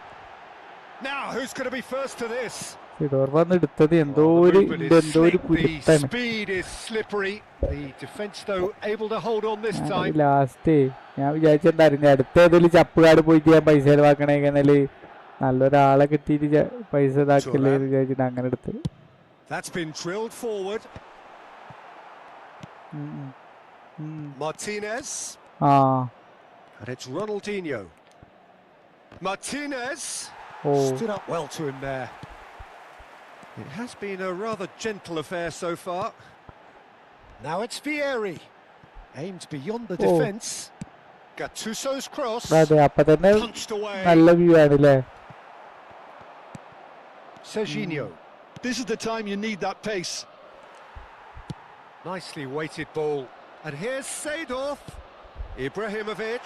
Now, who's going to be first to this? സീഡോർഫ് വന്ന് എടുത്തത് എന്തോ Well, the ഒരു movement is slick, the കുരുത്താണ്. speed is slippery. The defence, though, able to hold on this time. Last ഞാൻ വിചാരിച്ചെന്തായിരുന്നു, അടുത്ത ഏതെങ്കിലും ചപ്പുകാട് പോയിട്ട് ഞാൻ പൈസ ചെലവാക്കണേക്കെന്നാല് നല്ലൊരാളെ കിട്ടിയിട്ട് പൈസ ഇതാക്കില്ലേ വിചാരിച്ചിട്ട് അങ്ങനെ എടുത്ത്. That's been drilled forward. Martinez. And it's Ronaldinho. Martinez stood up well to him there. It has been a rather gentle affair so far. Now it's Vieri. Aimed beyond the defence. Gattuso's cross. അതെ, അപ്പൊ തന്നെ Punched away. നല്ല view ആണല്ലേ. Serginho. This is the time you need that pace. Nicely weighted ball. And here's Seedorf. Ibrahimovic.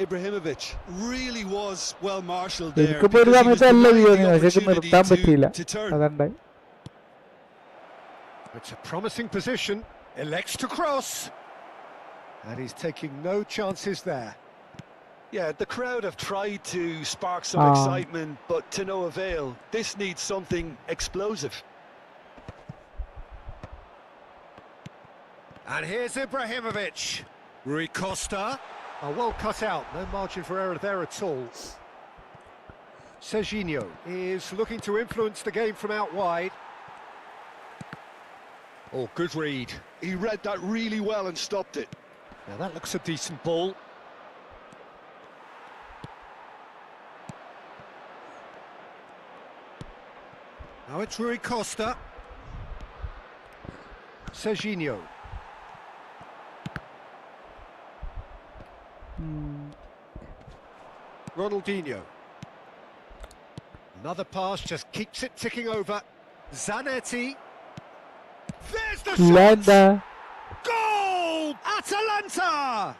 Ibrahimovic really was well marshalled there എനിക്കിപ്പോ ഒരു because he was സമയത്ത് നല്ല view denied ആണ്, the പക്ഷെ നിർത്താൻ പറ്റിയില്ല. opportunity to turn. അതുണ്ടായി. It's a promising position. Elects to cross. And he's taking no chances there. Yeah, the crowd have tried to spark some excitement, but to no avail. This needs something explosive. And here's Ibrahimovic. Rui Costa. Well cut out. No margin for error there at all. Serginho is looking to influence the game from out wide. Oh, good read. He read that really well and stopped it. Now that looks a decent ball. Now it's Rui Costa. Serginho. Ronaldinho. Another pass, just keeps it ticking over. Zanetti. There's the shot! Goal! Atalanta!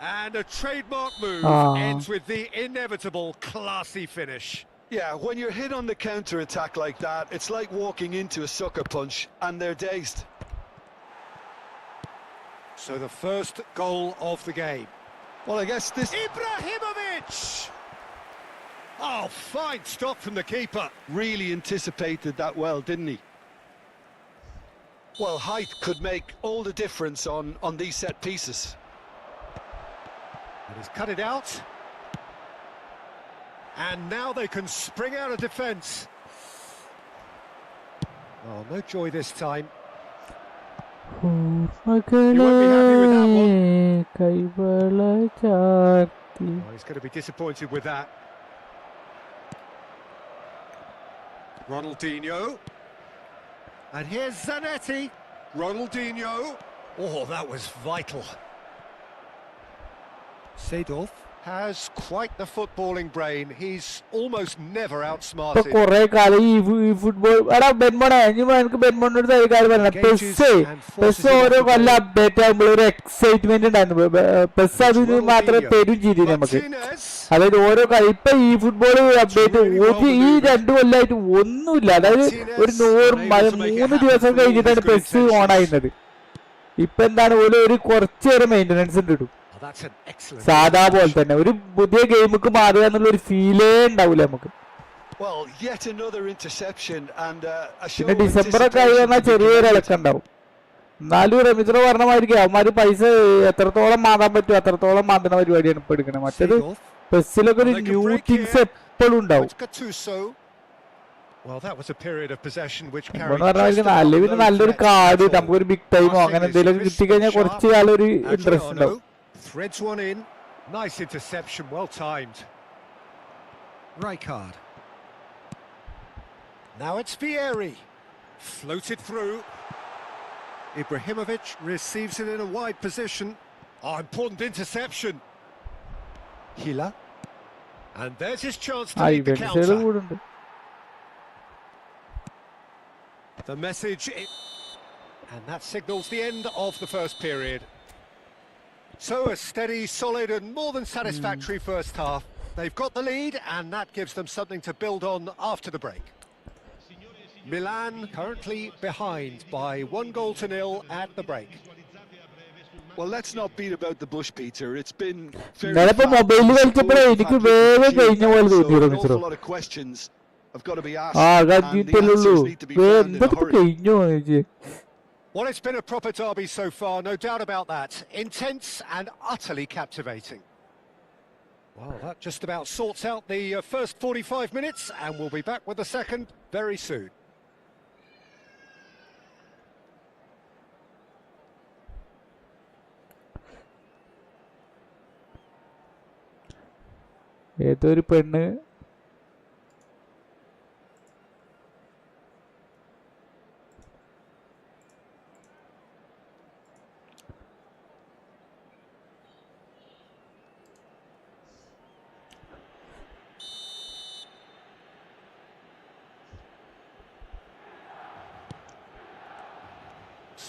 And a trademark move ends with the inevitable classy finish. Yeah, when you're hit on the counter-attack like that, it's like walking into a sucker punch and they're dazed. So the first goal of the game. Well, I guess this... Ibrahimovic! Oh, fine stop from the keeper. Really anticipated that well, didn't he? Well, height could make all the difference on these set pieces. And he's cut it out. And now they can spring out of defence. Oh, no joy this time. You won't be happy with that one. Oh, he's going to be disappointed with that. Ronaldinho. And here's Zanetti. Ronaldinho. Oh, that was vital. Seedorf has quite the footballing brain. He's almost never ഇപ്പൊ outsmarted. കൊറേ കാലം ഈ football എടാ ബെൻമോണെ എനിക്ക് ബെൻമോണിനോട് ഒരു കാര്യം പറഞ്ഞ pes ഓരോ കൊല്ലം അപ്ഡേറ്റ് ആകുമ്പോൾ ഒരു എക്സൈറ്റ്മെന്റ് ഉണ്ടായിരുന്നു. പെസ് അതിന് മാത്രമേ തരും ചെയ്തു നമുക്ക്. അതായത് ഓരോ ഇപ്പൊ ഈ ഫുട്ബോൾ അപ്ഡേറ്റ് ഈ 2 കൊല്ലമായിട്ട് ഒന്നുമില്ല. അതായത് ഒരു 3 ദിവസം കഴിഞ്ഞിട്ടാണ് പെസ് ഓൺ ആയിരുന്നത്. ഇപ്പൊ എന്താണ് ഒരു കുറച്ച് നേരം മെയിൻ്റനൻസ് ഇടും. സാധാ പോലെ തന്നെ ഒരു പുതിയ ഗെയിമുക്ക് മാറുക എന്നുള്ള ഒരു ഫീലേ ഉണ്ടാവില്ല നമുക്ക്. പിന്നെ ഡിസംബർ ഒക്കെ ആയി പറഞ്ഞാൽ ചെറിയൊരു ഇളക്കം ഉണ്ടാവും. എന്നാലും റമീസ് പറഞ്ഞ മാതിരി അവന്മാര് പൈസ എത്രത്തോളം മാറാൻ പറ്റും അത്രത്തോളം മാറുന്ന പരിപാടിയാണ് ഇപ്പൊ എടുക്കണത്. മറ്റേത് ബസ്സിലൊക്കെ ഒരു ന്യൂ തിങ്സ് എപ്പോഴും ഉണ്ടാവും. അല്ലെങ്കിൽ നല്ലൊരു കാർഡ് നമുക്കൊരു ബിഗ് ടൈമോ അങ്ങനെ എന്തെങ്കിലും കിട്ടിക്കഴിഞ്ഞാൽ കുറച്ച് കാലം ഒരു ഇൻട്രസ്റ്റ് ഉണ്ടാവും. Threads one in. Nice interception, well timed. Rijkaard. Now it's Vieri. Floated through. Ibrahimovic receives it in a wide position. Oh, important interception. Hila. And there's his chance to lead the counter. The message. And that signals the end of the first period. So a steady, solid and more than satisfactory first half. They've got the lead and that gives them something to build on after the break. Milan currently behind by 1-0 at the break. Well, let's not beat about the bush, Peter. It's been very an awful lot of questions have got to be asked. And the answers need to be found in a hurry. Well, it's been a proper derby so far, no doubt about that. Intense and utterly captivating. Well, that just about sorts out the first 45 minutes, and we'll be back with the second very soon. ഏതൊരു പെണ്ണ്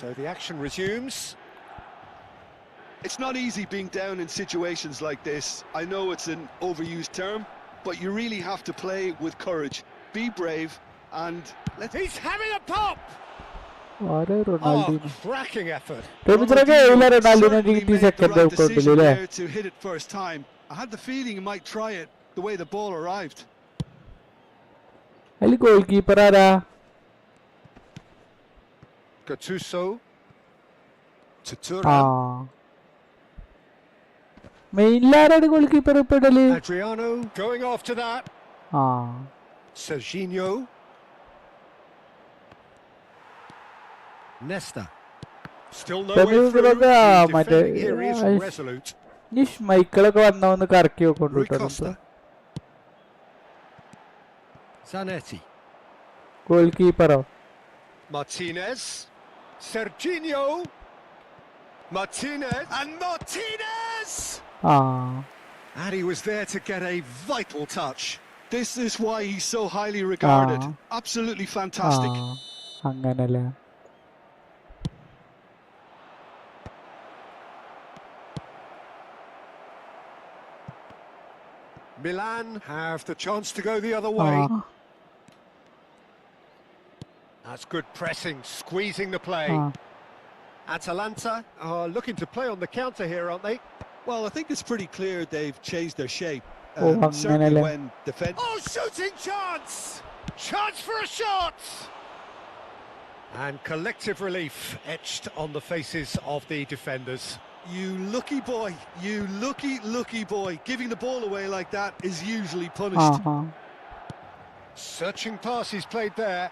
So the action resumes. It's not easy being down in situations like this. I know it's an overused term, but you really have to play with courage. Be brave and He's having a pop! Cracking effort. Certainly made the right decision there to hit it first time. I had the feeling he might try it the way the ball arrived. Ali goalkeeper ara Gattuso to Turan. മെയിനിലാരാണ് goalkeeper ഇപ്പടല്? Adriano going after that. Serginho. Nesta. Still no way through. Defending here is resolute. നിഷ് മൈക്കിളൊക്കെ വന്നൊന്ന് കറക്കി കൊണ്ടുപോയി. Zanetti. ഗോൾകീപ്പറോ? Martinez. Serginho. Martinez. And Martinez! And he was there to get a vital touch. This is why he's so highly regarded. Absolutely fantastic. അങ്ങനല്ലേ. Milan have the chance to go the other way. That's good pressing, squeezing the play. Atalanta are looking to play on the counter here, aren't they? Well, I think it's pretty clear they've changed their shape. Certainly when defend. Oh, shooting chance! Chance for a shot! And collective relief etched on the faces of the defenders. You lucky boy, you lucky boy. Giving the ball away like that is usually punished. Searching pass he's played there.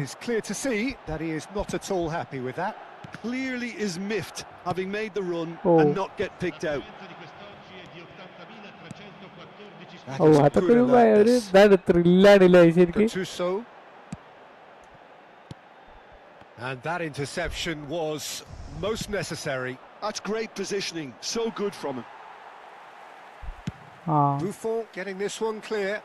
It's clear to see that he is not at all happy with that. Clearly is miffed, having made the run and not get picked out. And that interception was most necessary. That's great positioning. So good from him. Buffon getting this one clear.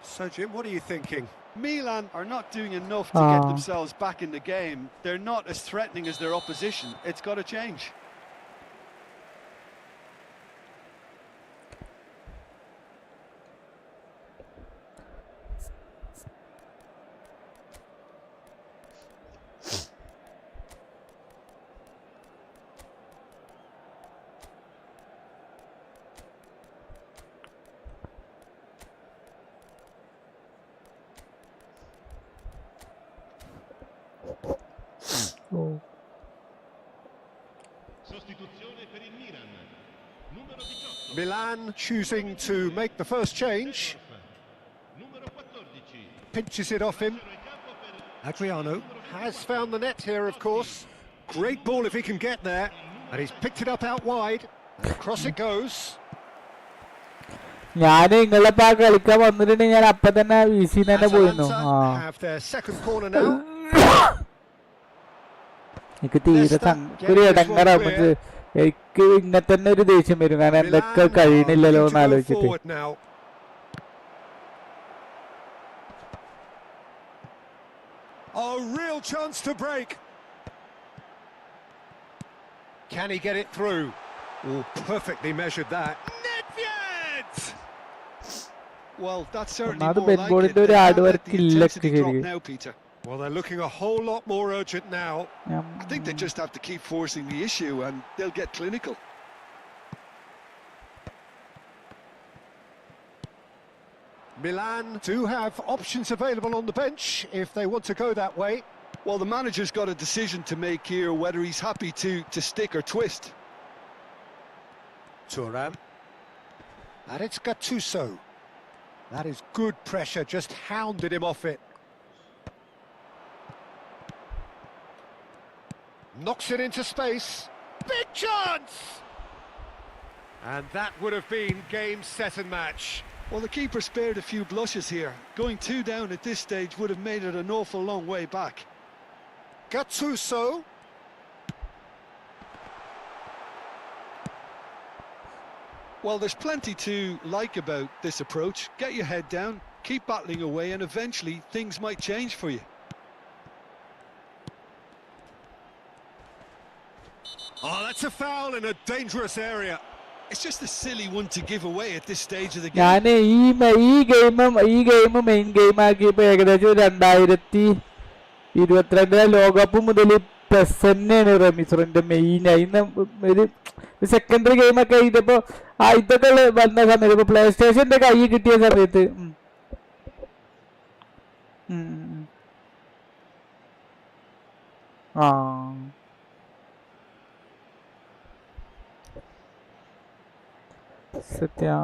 So, Jim, what are you thinking? Milan are not doing enough to get themselves back in the game. They're not as threatening as their opposition. It's got to change. Milan choosing to make the first change. Pinches it off him. Adriano has found the net here, of course. Great ball if he can get there. And he's picked it up out wide. And across it goes. ഞാൻ നിങ്ങളെ കളിക്കാൻ വന്നിട്ടുണ്ടെങ്കിൽ ഞാൻ അപ്പൊ തന്നെ വീസി തന്നെ പോയിരുന്നു. Have their second corner now. എനിക്ക് തീരെ ഒരു ഇടങ്ങറാവും. എനിക്ക് ഇങ്ങനെ തന്നെ ഒരു ദേഷ്യം വരും, കാരണം എന്തൊക്കെ കഴിയണില്ലല്ലോ എന്ന് ആലോചിച്ചിട്ട്. A real chance to break. Can he get it through? Oh, perfectly measured that. Nedved! Well, that's certainly more like it. ഒരു ഹാർഡ് വർക്ക് ഇല്ല now, Peter. Well, they're looking a whole lot more urgent now. I think they just have to keep forcing the issue and they'll get clinical. Milan do have options available on the bench if they want to go that way. Well, the manager's got a decision to make here, whether he's happy to stick or twist. Thuram. And it's Gattuso. That is good pressure, just hounded him off it. Knocks it into space. Big chance! And that would have been game, set and match. Well, the keeper spared a few blushes here. Going 2 down at this stage would have made it an awful long way back. Gattuso. Well, there's plenty to like about this approach. Get your head down, keep battling away, and eventually things might change for you. Oh, that's a foul in a dangerous area. It's just a silly one to give away at this stage of the game. ഞാൻ ഈ game main game ആക്കിയപ്പോ ഏകദേശം 2022 ലോകകപ്പ് മുതൽ plus തന്നെയാണ് റമീസറിന്റെ main. അതിന് ഒരു secondary game ഒക്കെ ഇതിപ്പോ ഇതൊക്കെ വന്ന സമയത്ത് ഇപ്പൊ പ്ലേ സ്റ്റേഷന്റെ കൈ കിട്ടിയ സമയത്ത് സത്യം.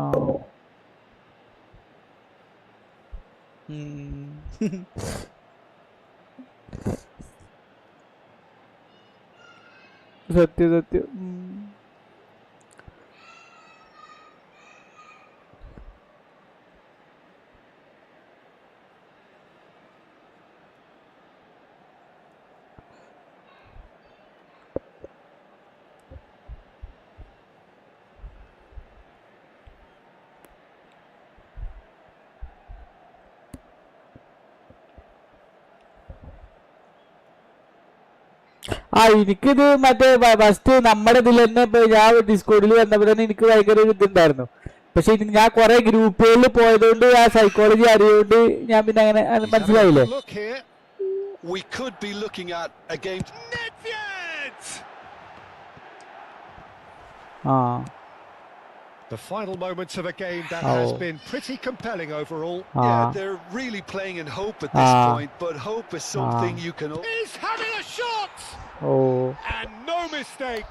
സത്യം. എനിക്കിത് മറ്റേ ഫസ്റ്റ് നമ്മുടെ ഇതിൽ തന്നെ ഇപ്പൊ ഞാൻ ഡിസ്കോഡിൽ വന്നപ്പോ തന്നെ എനിക്ക് ഭയങ്കര ഒരു ഇതുണ്ടായിരുന്നു. പക്ഷെ ഞാൻ കുറെ ഗ്രൂപ്പുകളിൽ പോയതുകൊണ്ട് ആ സൈക്കോളജി അറിയുകൊണ്ട് ഞാൻ പിന്നെ അങ്ങനെ മനസ്സിലായില്ലേ. The final moments of a game that has been pretty compelling overall. Yeah, they're really playing in hope at this point, but hope is something you can... He's having a shot! And no mistake.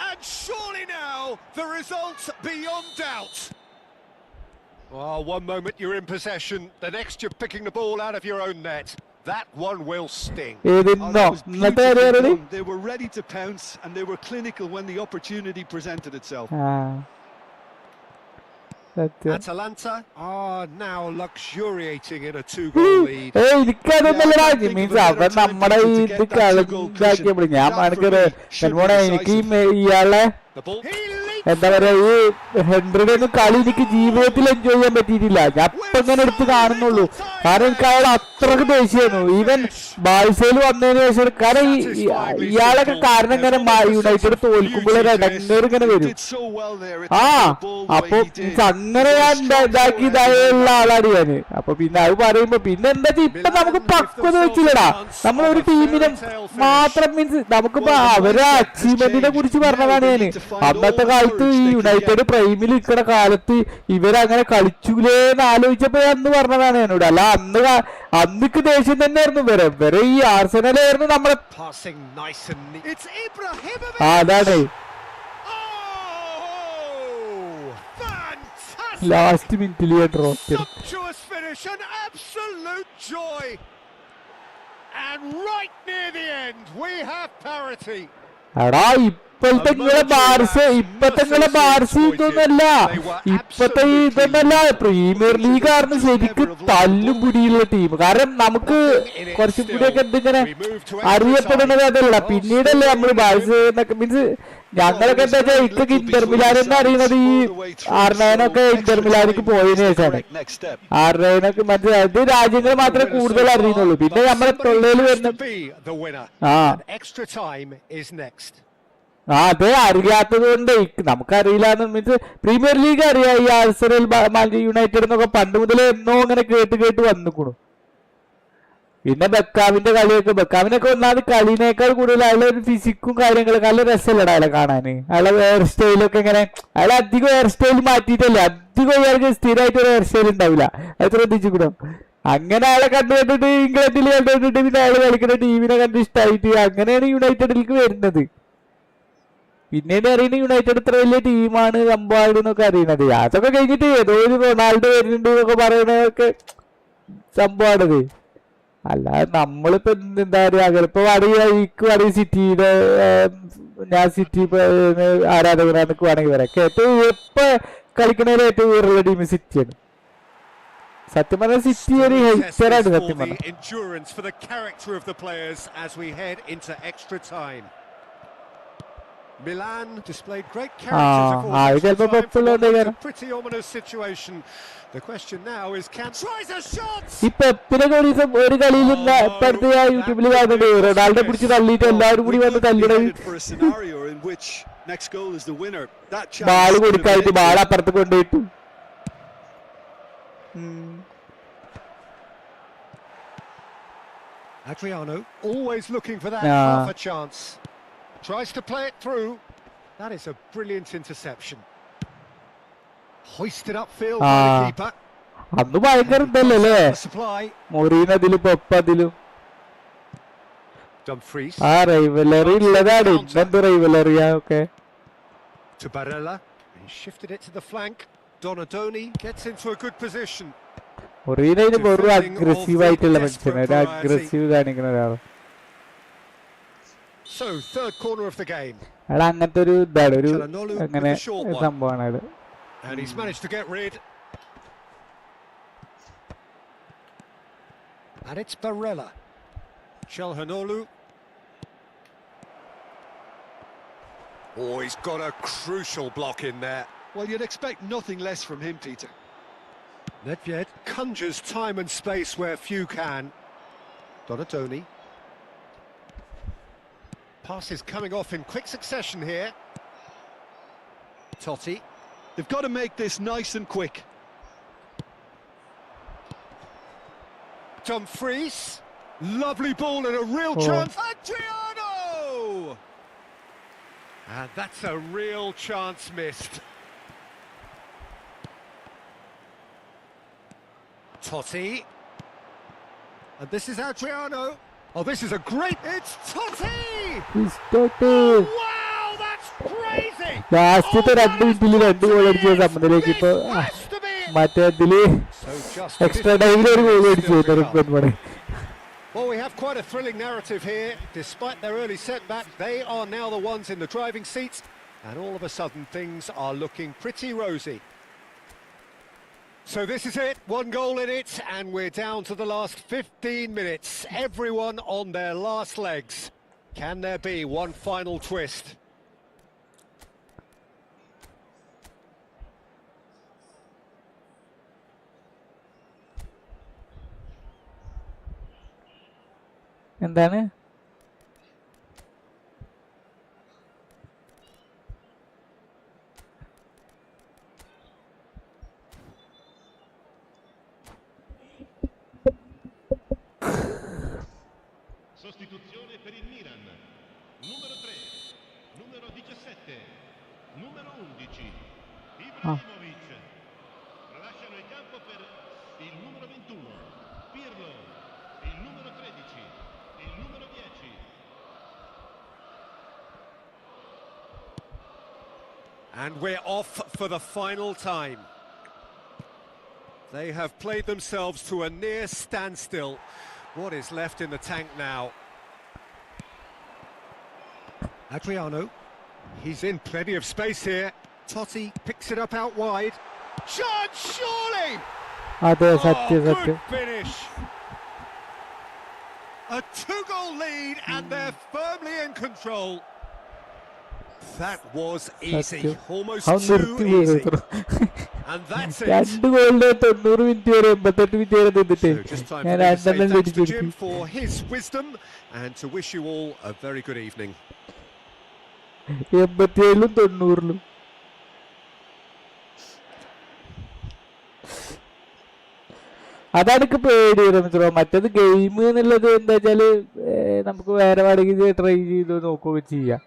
And surely now the result's beyond doubt. Oh, one moment you're in possession, the next you're picking the ball out of your own net. That one will sting. They were ready to pounce and they were clinical when the opportunity presented itself. Atalanta are now luxuriating in a 2-goal lead. എനിക്കതൊന്നല്ലടാ means അവൻ നമ്മുടെ ഇത് കളിയാക്കിയപ്പോൾ ഞാൻ എനിക്ക് ഇയാളെ എന്താ പറയാ ഈ ഹെൻറിയുടെ ഒന്നും കളി എനിക്ക് ജീവിതത്തിൽ എൻജോയ് ചെയ്യാൻ പറ്റിയിട്ടില്ല. ഞാൻ ഇപ്പൊ ഇങ്ങനെ എടുത്ത് കാണുന്നുള്ളൂ. കാരണം എനിക്ക് അയാൾ അത്രക്ക് ദേഷ്യമായിരുന്നു. ഈവൻ ബാഴ്സയിൽ വന്നതിന് ശേഷം കാരണം ഇയാളൊക്കെ കാരണം ഇങ്ങനെ യുണൈറ്റഡ് തോൽക്കുമ്പോഴൊരു ഇടങ്ങേറ് ഇങ്ങനെ വരും. അപ്പൊ അങ്ങനെ ഞാൻ ഇതാക്കിയതായുള്ള ആളാണ് ഞാന്. അപ്പൊ പിന്നെ അത് പറയുമ്പോ പിന്നെ എന്താ ഇപ്പൊ നമുക്ക് പക്വത വെച്ചില്ലടാ. നമ്മളൊരു ടീമിനെ മാത്രം മീൻസ് നമുക്കിപ്പോ അവരെ അച്ചീവ്മെന്റിനെ കുറിച്ച് പറഞ്ഞതാണ് ഞാന്. അന്നത്തെ കാലത്ത് ഈ യുണൈറ്റഡ് പ്രൈമിൽ നിൽക്കുന്ന കാലത്ത് ഇവരങ്ങനെ കളിച്ചൂലേന്ന് ആലോചിച്ചപ്പോ ഞാൻ അന്ന് പറഞ്ഞതാണ് എന്നോട്. അല്ല അന്നിക്ക് ദേഷ്യം തന്നെയായിരുന്നു വരെ ഈ ആർസെനലായിരുന്നു നമ്മളെ. അതാണ് ലാസ്റ്റ് മിനിറ്റിൽ എടാ ഇപ്പോഴത്തെ ഇപ്പത്തെ ബാർസി ഇതൊന്നല്ല, ഇപ്പത്തെ ഇതൊന്നല്ല. പ്രീമിയർ ലീഗ് ആയിരുന്നു ശരിക്കും തല്ലും പിടിയുള്ള ടീം. കാരണം നമുക്ക് കുറച്ചും കൂടിയൊക്കെ എന്തിങ്ങനെ അറിയപ്പെടുന്നത് അതല്ല, പിന്നീടല്ലേ നമ്മള് ബാർസ എന്നൊക്കെ മീൻസ് ഞങ്ങളൊക്കെ എന്താ വെച്ചാൽ ഇക്കൊക്കെ ഇന്റർ മിലാൻ എന്ന് അറിയുന്നത് ഈ ആർനൈനൊക്കെ ഇന്റർ മിലാനിക്ക് പോയതിനു ശേഷമാണ്. ആർനൈനൊക്കെ മറ്റേ അത് രാജ്യങ്ങൾ മാത്രമേ കൂടുതൽ അറിയുന്നുള്ളൂ. പിന്നെ നമ്മളെ തൊള്ളയിൽ വരുന്ന അതെ അറിയാത്തത് കൊണ്ട് നമുക്കറിയില്ലാന്ന് മീൻസ് പ്രീമിയർ ലീഗ് അറിയാം. ഈ ആർസെനൽ യുണൈറ്റഡ് എന്നൊക്കെ പണ്ട് മുതലേ എന്നോ അങ്ങനെ കേട്ട് വന്നിക്കണു. പിന്നെ ബെക്കാമിന്റെ ബെക്കാമിനൊക്കെ ഒന്നാമത് കളിനേക്കാൾ കൂടുതൽ അയാളുടെ ഒരു ഫിസിക്കും കാര്യങ്ങളൊക്കെ നല്ല രസമല്ലടാ അയാളെ കാണാന്. അയാളെ ഹെയർ സ്റ്റൈലൊക്കെ ഇങ്ങനെ അയാൾ അധികം ഹെയർ സ്റ്റൈൽ മാറ്റിയിട്ടല്ലേ, അധികം അയാൾക്ക് സ്ഥിരമായിട്ട് ഒരു ഹെയർ സ്റ്റൈൽ ഉണ്ടാവില്ല. അത് ശ്രദ്ധിച്ചുകൂടും. അങ്ങനെ അയാളെ കണ്ടുകണ്ടിട്ട് ഇംഗ്ലണ്ടിൽ കണ്ടുകണ്ടിട്ട് പിന്നെ അയാൾ കളിക്കുന്ന ടീമിനെ കണ്ട് ഇഷ്ടമായിട്ട് അങ്ങനെയാണ് യുണൈറ്റഡിലേക്ക് വരുന്നത്. പിന്നീട് അറിയുന്ന യുണൈറ്റഡ് ഇത്ര വലിയ ടീമാണ് സംഭവം എന്നൊക്കെ അറിയണത്. അതൊക്കെ കഴിഞ്ഞിട്ട് ഏതോ ഒരു റൊണാൾഡോ വരുന്നുണ്ട് എന്നൊക്കെ പറയുന്നതൊക്കെ സംഭവമാണത്. അല്ലാതെ നമ്മളിപ്പോ എന്താ പറയാ ചിലപ്പോ അറിയാം സിറ്റിയുടെ ഞാൻ സിറ്റി ആരാധകരാന്നൊക്കെ വേണമെങ്കിൽ പറയാം. ഏറ്റവും എപ്പോ കളിക്കണേലും ഏറ്റവും ഉയർന്ന ടീം സിറ്റിയാണ്. സത്യം പറഞ്ഞാൽ സിറ്റി ഒരു ഹെൽത്തറാണ് സത്യം പറഞ്ഞാൽ. Milan displayed great character for a pretty ominous situation. The question now is tries a shot. ഈ പെപ്പിനെ ഒരു കളിയിൽ ഇപ്പടുത്ത് ഞാൻ യൂട്യൂബിൽ കാണുന്നുണ്ട്. റൊണാൾഡോ പിടിച്ച് തള്ളിയിട്ട് എല്ലാവരും കൂടി വന്ന് തല്ലിടത്. ബാള് കൊടുക്കായിട്ട് ബാൾ അപ്പുറത്ത് കൊണ്ടുപോയിട്ടു. Adriano always looking for that half a chance. Tries to play it through. That is a brilliant interception. Hoisted upfield by the keeper. അന്ന് ഭയങ്കര ഇതല്ലേ മൊറീൻ അതിലും പെപ്പ് അതിലും ആ റൈവലറി ഉള്ളതാണ്. ഇന്നെന്ത് റൈവലറിയാ ഒക്കെ. To Barella. He shifted it to the flank. Donadoni gets into a good position. Maureen അതിന് വെറും അഗ്രസീവ് ആയിട്ടുള്ള മനുഷ്യനാണ്, ഒരു അഗ്രസീവ് കാണിക്കുന്ന ഒരാള്. So third corner of the game. അയാൾ അങ്ങനത്തെ ഒരു ഇതാണ്, ഒരു അങ്ങനെ സംഭവമാണ് അത്. And he's managed to get rid. And it's Barella. Çalhanoğlu. Oh, he's got a crucial block in there. Well, you'd expect nothing less from him, Peter. Nedved conjures time and space where few can. Donadoni. Pass is coming off in quick succession here. Totti. They've got to make this nice and quick. Dumfries. Lovely ball and a real chance. Adriano! And that's a real chance missed. Totti. And this is Adriano. Oh, this is a great... It's Totti! It's Totti! Oh, wow, that's crazy! ലാസ്റ്റത്തെ 2 മിനിറ്റിൽ 2 goal അടിച്ച സമനിലയ്ക്ക് ഇപ്പൊ മറ്റേ ഇതില് extra ടൈമിൽ ഒരു goal അടിച്ചു. Well, we have quite a thrilling narrative here. Despite their early setback, they are now the ones in the driving seats, and all of a sudden things are looking pretty rosy. So this is it, 1 goal in it, and we're down to the last 15 minutes. Everyone on their last legs. Can there be one final twist? എന്താണ്? Sostituzione per il Milan. Numero 3, numero 17, numero 11, Ibrahimovic. Lasciano il campo per il numero 21, Pirlo, il numero 13, il numero 10. And we're off for the final time. They have played themselves to a near standstill. What is left in the tank now? Adriano, he's in plenty of space here. Totti picks it up out wide. Chance, surely! അതെ, Oh, സത്യം good സത്യം. finish! A 2-goal lead and they're firmly in control. That was easy, സത്യം. almost അവൻ too നിർത്തി easy. പോയി. And that's it. 2 ഗോളിന് 90 minute വരെ 88 minute വരെ തിന്നിട്ട് So just time ഞാൻ for me to say 2 thanks to അടിച്ചു. Jim for his wisdom and to wish you all a very good evening. 87-ലും 90-ലും. അതാണ് എനിക്ക് പേടി വരുന്നത്. മറ്റേത് ഗെയിം എന്നുള്ളത് എന്താ വെച്ചാല് നമുക്ക് വേറെ വേണമെങ്കിൽ ട്രൈ ചെയ്ത് നോക്കുകയൊക്കെ ചെയ്യാം.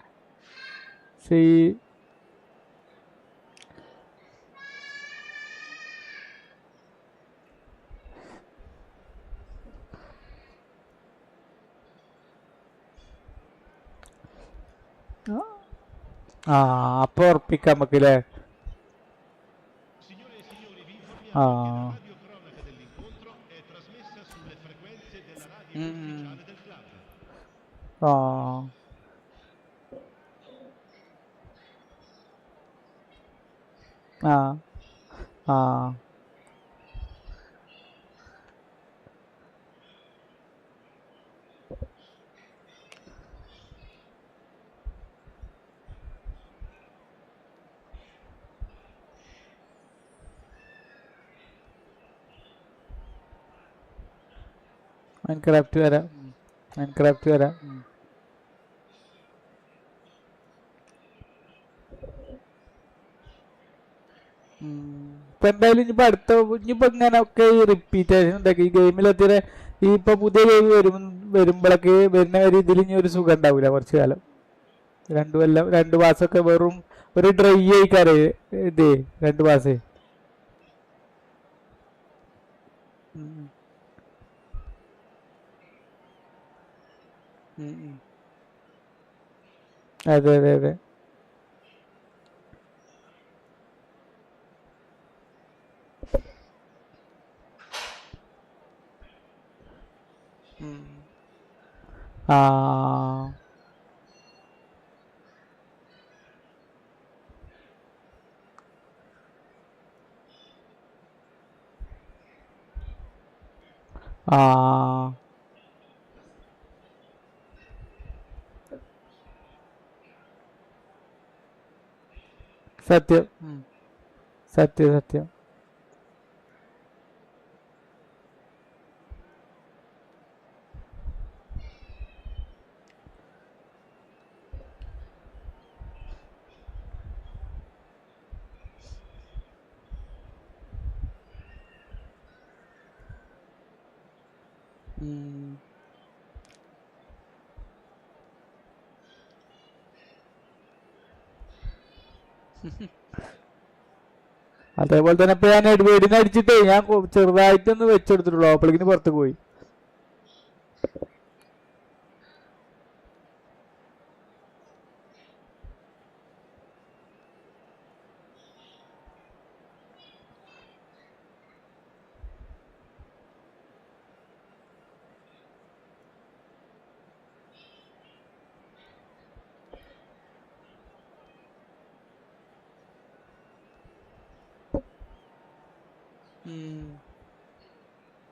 പക്ഷേ ഈ അപ്പൊ ഉറപ്പിക്കാം നമുക്കല്ലേ. Signore e signori, vi informiamo Ah. che la radiocronaca dell'incontro è trasmessa sulle frequenze della radio ufficiale del club. ആ ആ ആ മൈൻക്രാഫ്റ്റ് വരാം. മൈൻക്രാഫ്റ്റ് വരാം. ഇപ്പൊ എന്തായാലും ഇനിയിപ്പോ ഇനിയിപ്പോ ഇങ്ങനെയൊക്കെ ഈ റിപ്പീറ്റേഷൻ ഉണ്ടാക്കി ഈ ഗെയിമിലെത്തിയ ഈ ഇപ്പൊ പുതിയ ഗെയിം വരുമ്പോഴൊക്കെ വരുന്ന ഒരു ഇതിൽ ഇനി ഒരു സുഖം ഉണ്ടാവില്ല കുറച്ചു കാലം. 2 കൊല്ലം 2 മാസമൊക്കെ വെറും ഒരു ഡ്രൈ ആയിക്കാറ് ഇതേ 2 മാസേ. അതെ അതെ അതെ. ആ ആ സത്യം. സത്യം സത്യം. അതേപോലെ തന്നെ ഇപ്പൊ ഞാൻ എഡ്വേഡിനെ അടിച്ചിട്ടേ ഞാൻ ചെറുതായിട്ടൊന്ന് വെച്ചെടുത്തിട്ടുള്ളൂ. അപ്പോഴേക്കിന് പുറത്ത് പോയി. വണ്ടി ഓടിച്ചോണ്ട് പറഞ്ഞാ പോരെ, കണ്ടന്റ് ആയി. Petrol diesel. വേറെ കാര്യമുണ്ട്. അല്ല ഇപ്പൊ അത് മാറ്റുന്നില്ലല്ലോ, ഇതാണ് പോണത്. പക്ഷേ അല്ല, അപ്പൊ ആ മാറ്റുമുള്ള സർവീസ് പറഞ്ഞു കൊടുക്കുക. ഇപ്പൊ ആക്സലറേഷൻ ഈ വണ്ടിക്ക് ഇത്ര ഉണ്ട്, ഒരു ആക്സലറേഷൻ കൂട്ടണമെന്നുണ്ടെങ്കിൽ ഈ സാധനം മാറ്റി കഴിഞ്ഞാൽ ഇടും, ഇത്രയും കഴിഞ്ഞിട്ട് ഇടും. അപ്പം ഗെയിം വഴി അങ്ങനെ പറഞ്ഞു കൊടുക്കുമ്പോൾ കുറച്ചും കൂടി പറയിപ്പിക്കുന്നതിനാണ്. അത് റിയൽ ലൈഫിൽ അതിനുള്ള ഇതില്ല ബ്രോ എന്ന് പറയുമ്പോൾ ഇത് ചെയ്യാനുള്ള വണ്ടി കാര്യങ്ങളും ഇല്ല എന്നൊക്കെ പറയുമ്പോൾ അവരിത് കാണുമ്പോൾ ഫോർച്ച ഗെയിം എടുക്കുന്ന കളിക്കാൻ പറയുന്നത്. നമ്മ എങ്ങനെ ഇത് ഇംപ്ലിമെന്റ് ചെയ്യുന്നു എന്നുള്ളതാണ് കാര്യം. വിഷ്വലാണെന്നുണ്ടെങ്കിൽ കാറ് നമ്മൾ കളിക്കുമ്പോൾ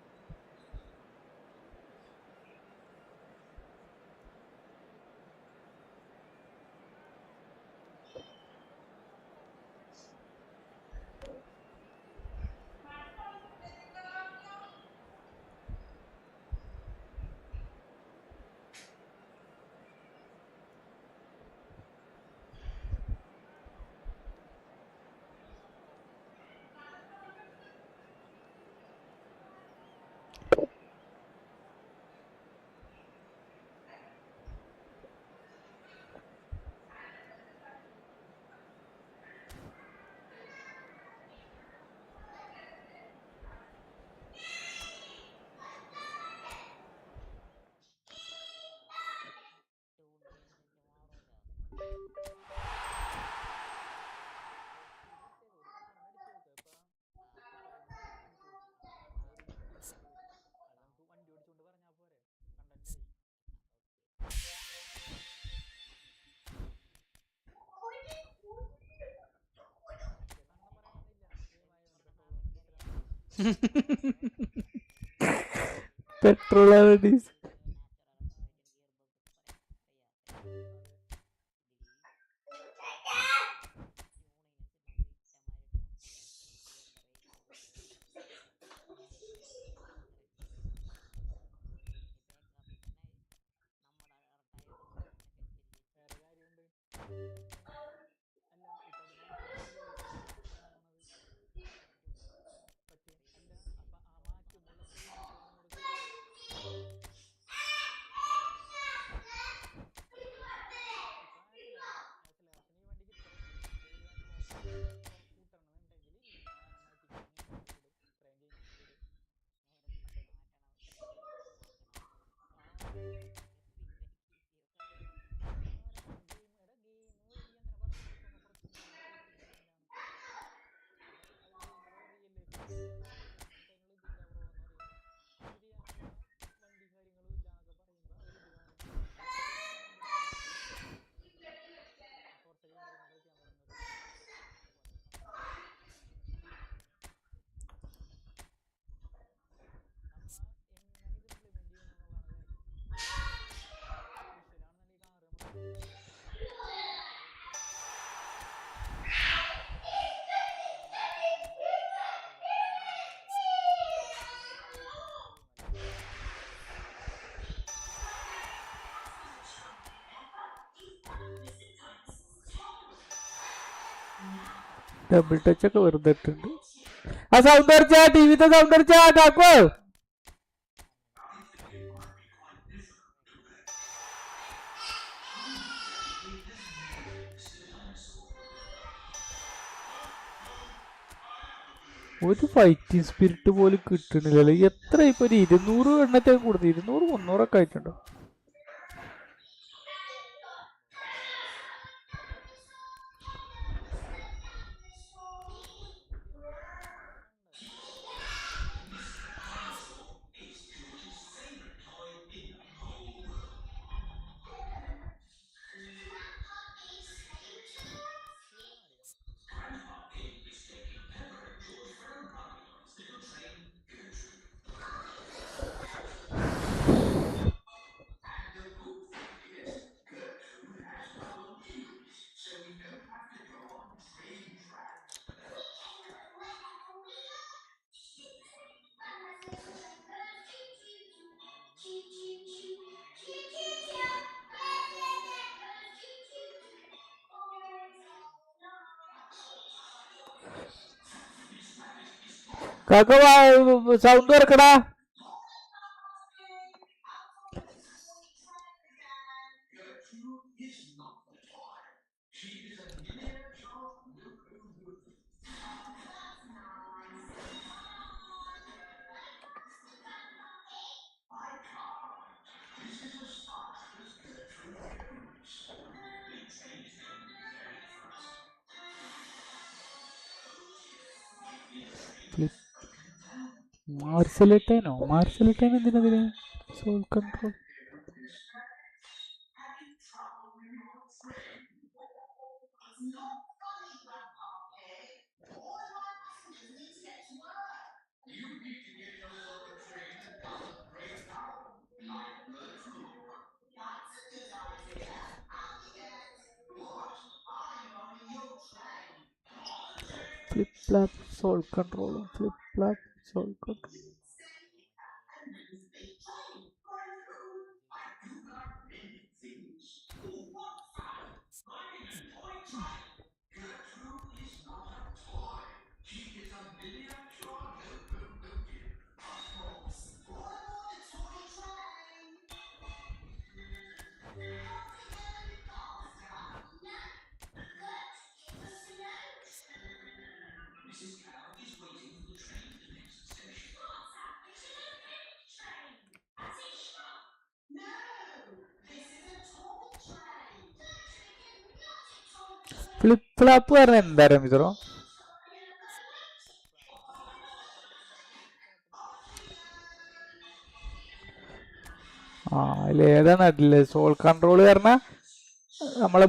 വിഷ്വൽ ഓക്കെ, ജീവിതത്തിൽ ചെയ്തിട്ടുണ്ടാവും കാര്യം. പക്ഷെ ഇവിടെ അതൊന്നും ചെയ്യാൻ പറ്റാത്ത, ഇവിടെ വിഷ്വൽ ചെയ്തിട്ട് കഴിയുമല്ല. ഡബിൾ ടച്ച് ഒക്കെ വെറുതെ ഇട്ടുണ്ട്. ആ സൗണ്ട് അടിച്ചാ, ടിവിത്തെ സൗണ്ട് അടിച്ചാ കാക്കോ. ഒരു ഫൈറ്റിംഗ് സ്പിരിറ്റ് പോലും കിട്ടണില്ലല്ലോ. എത്ര ഇപ്പൊ ഒരു 200 എണ്ണത്തെ കൊടുത്തു, 200 300 ആയിട്ടുണ്ടോ? കാക്ക സൗണ്ട് ഇറക്കടാ. മാർസലിട്ടേനോ? മാർസലിട്ടേൻ എന്തിനതിന്? Sole control. Flip flap sole control, flip flap sole control. Flip flap പറഞ്ഞ എന്താ മിത്രോ? ആ അതിൽ ഏതാ നാട്ടില് സോൾ കൺട്രോൾ പറഞ്ഞ നമ്മളെ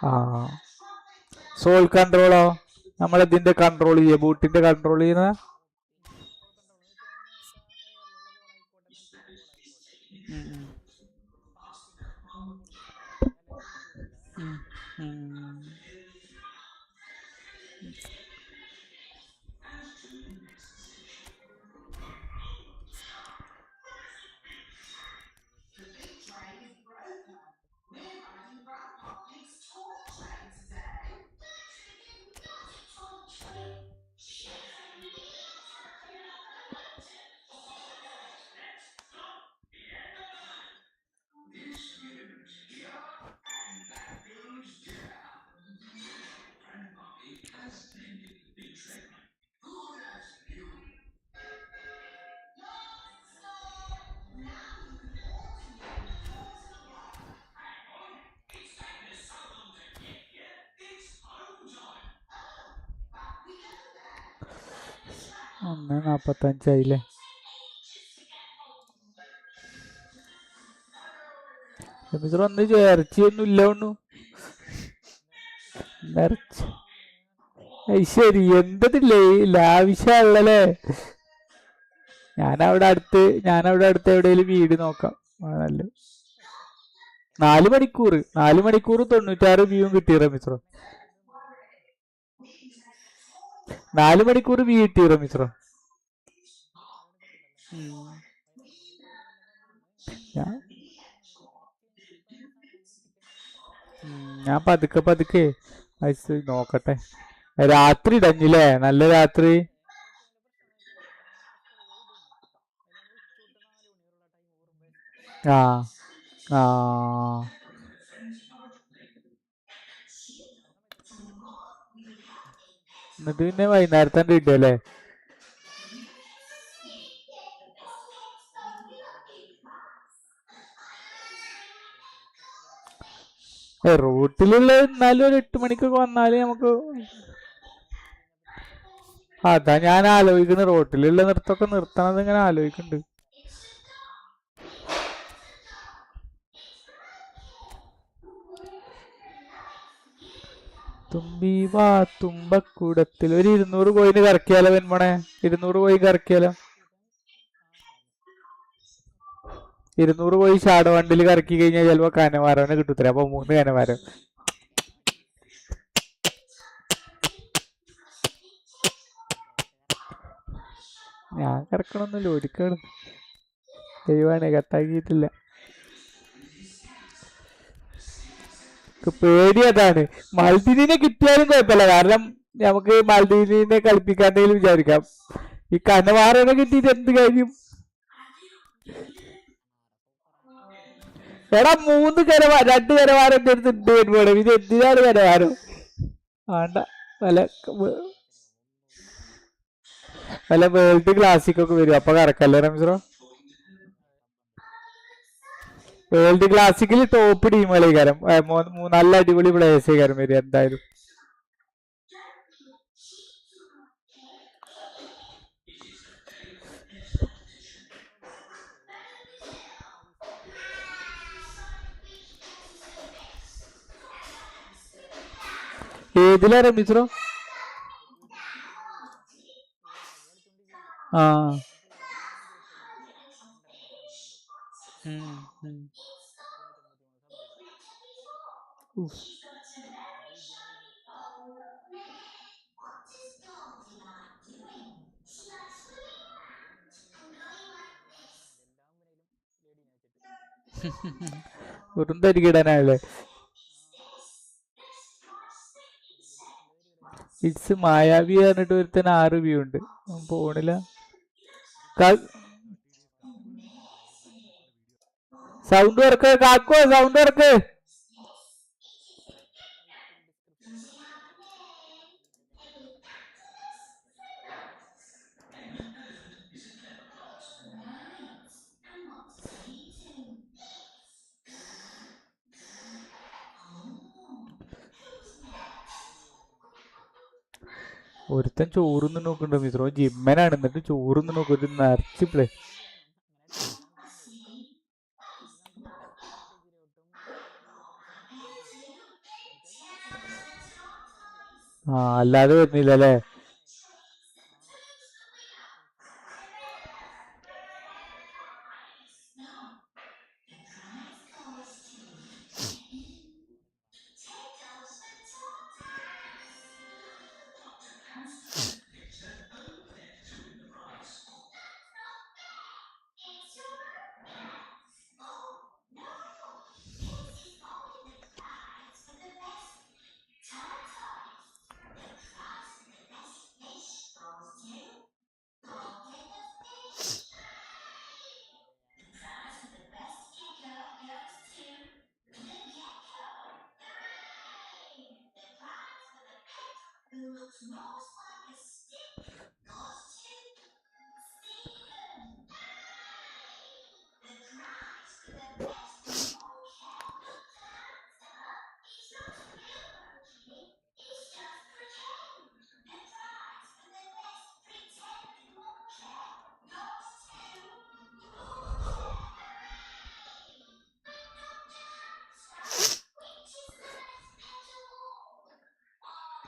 ആ സോൾ കൺട്രോളോ നമ്മളിതിന്റെ കൺട്രോൾ ചെയ്യ, ബൂട്ടിന്റെ കൺട്രോൾ ചെയ്യുന്ന. ഒന്ന് 45 മിത്ര. ഒന്ന് ഇറച്ചിയൊന്നും ഇല്ല ഒന്നു ശരി. എന്തതില്ലേ ലാവിഷുള്ളല്ലേ. ഞാനവിടെ അടുത്ത് എവിടെയെങ്കിലും വീട് നോക്കാം. നല്ല 4 മണിക്കൂർ 96 വ്യൂവും കിട്ടിയ മിത്രോ. 4 മണിക്കൂർ വ്യൂ കിട്ടിയ മിത്രോ. ഞാൻ പതുക്കെ നോക്കട്ടെ. രാത്രി ഇടഞ്ഞില്ലേ, നല്ല രാത്രി. ആ ആ എന്നിട്ട് പിന്നെ വൈകുന്നേരത്തെ ഇട്ടല്ലേ. റൂട്ടിലുള്ള എന്നാലും ഒരു 8 മണിക്കൊക്കെ വന്നാല് നമുക്ക്. അതാ ഞാൻ ആലോചിക്കുന്നത്, റോട്ടിലുള്ള നൃത്തമൊക്കെ നിർത്തണത് ഇങ്ങനെ ആലോചിക്കുന്നുണ്ട്. തുമ്പി വാ തുമ്പക്കൂടത്തിൽ ഒരു 200 കോയിന് കറക്കിയാലോ വെൺമണെ? 200 കോയിൻ കറക്കിയാലോ? 200 കോയിൻ ഷാഡോ വണ്ടിൽ കറക്കി കഴിഞ്ഞാൽ ചിലപ്പോ കനവാരവനെ കിട്ടൂത്തര. അപ്പൊ 3 കനവാരം. ഞാൻ കറക്കണൊന്നുമില്ല, ഒരിക്കലും ദൈവമാണ് കട്ടാക്കിയിട്ടില്ല. പേടി അതാണ്. മൽദിനെ കിട്ടിയാലും കുഴപ്പമില്ല, കാരണം നമുക്ക് മൽദിനെ കളിപ്പിക്കാണ്ടെങ്കിലും വിചാരിക്കാം. ഈ കനവാറനെ കിട്ടിയിട്ട് എന്ത് കാര്യം? എടാ 2 കനവാരം എന്റെ അടുത്ത് ഇട്ട് വരുമ്പോഴേ ഇത് എന്തിനാണ് കനവാരം? വേണ്ട. വല്ല വേൾഡ് ക്ലാസിക് ഒക്കെ വരും, അപ്പൊ കറക്കല്ലേ റംസറോ? വേൾഡ് ക്ലാസിക്കിൽ ടോപ്പ് ടീമുകളേക്കാരം, നല്ല അടിപൊളി പ്ലേയേഴ്സേക്കാരം വരും എന്തായാലും. ഏതിലാ റമിസ്രോ? ആ വെറും തരികിടാനല്ലേ. ഇറ്റ്സ് മായാവി പറഞ്ഞിട്ട് ഒരുത്തന് 6 വ്യൂ ഉണ്ട്, പോണില്ല. സൗണ്ട് വർക്ക് കാക്കോ, സൗണ്ട് വർക്ക്. ഒരുത്തൻ ചോറുന്ന് നോക്കണ്ട മിത്രോ, ജിമ്മനാണ്, എന്നിട്ട് ചോറുന്ന് നോക്കും, ഒരു നിറച്ച് പ്ലേ. ആ അല്ലാതെ വരുന്നില്ല അല്ലേ.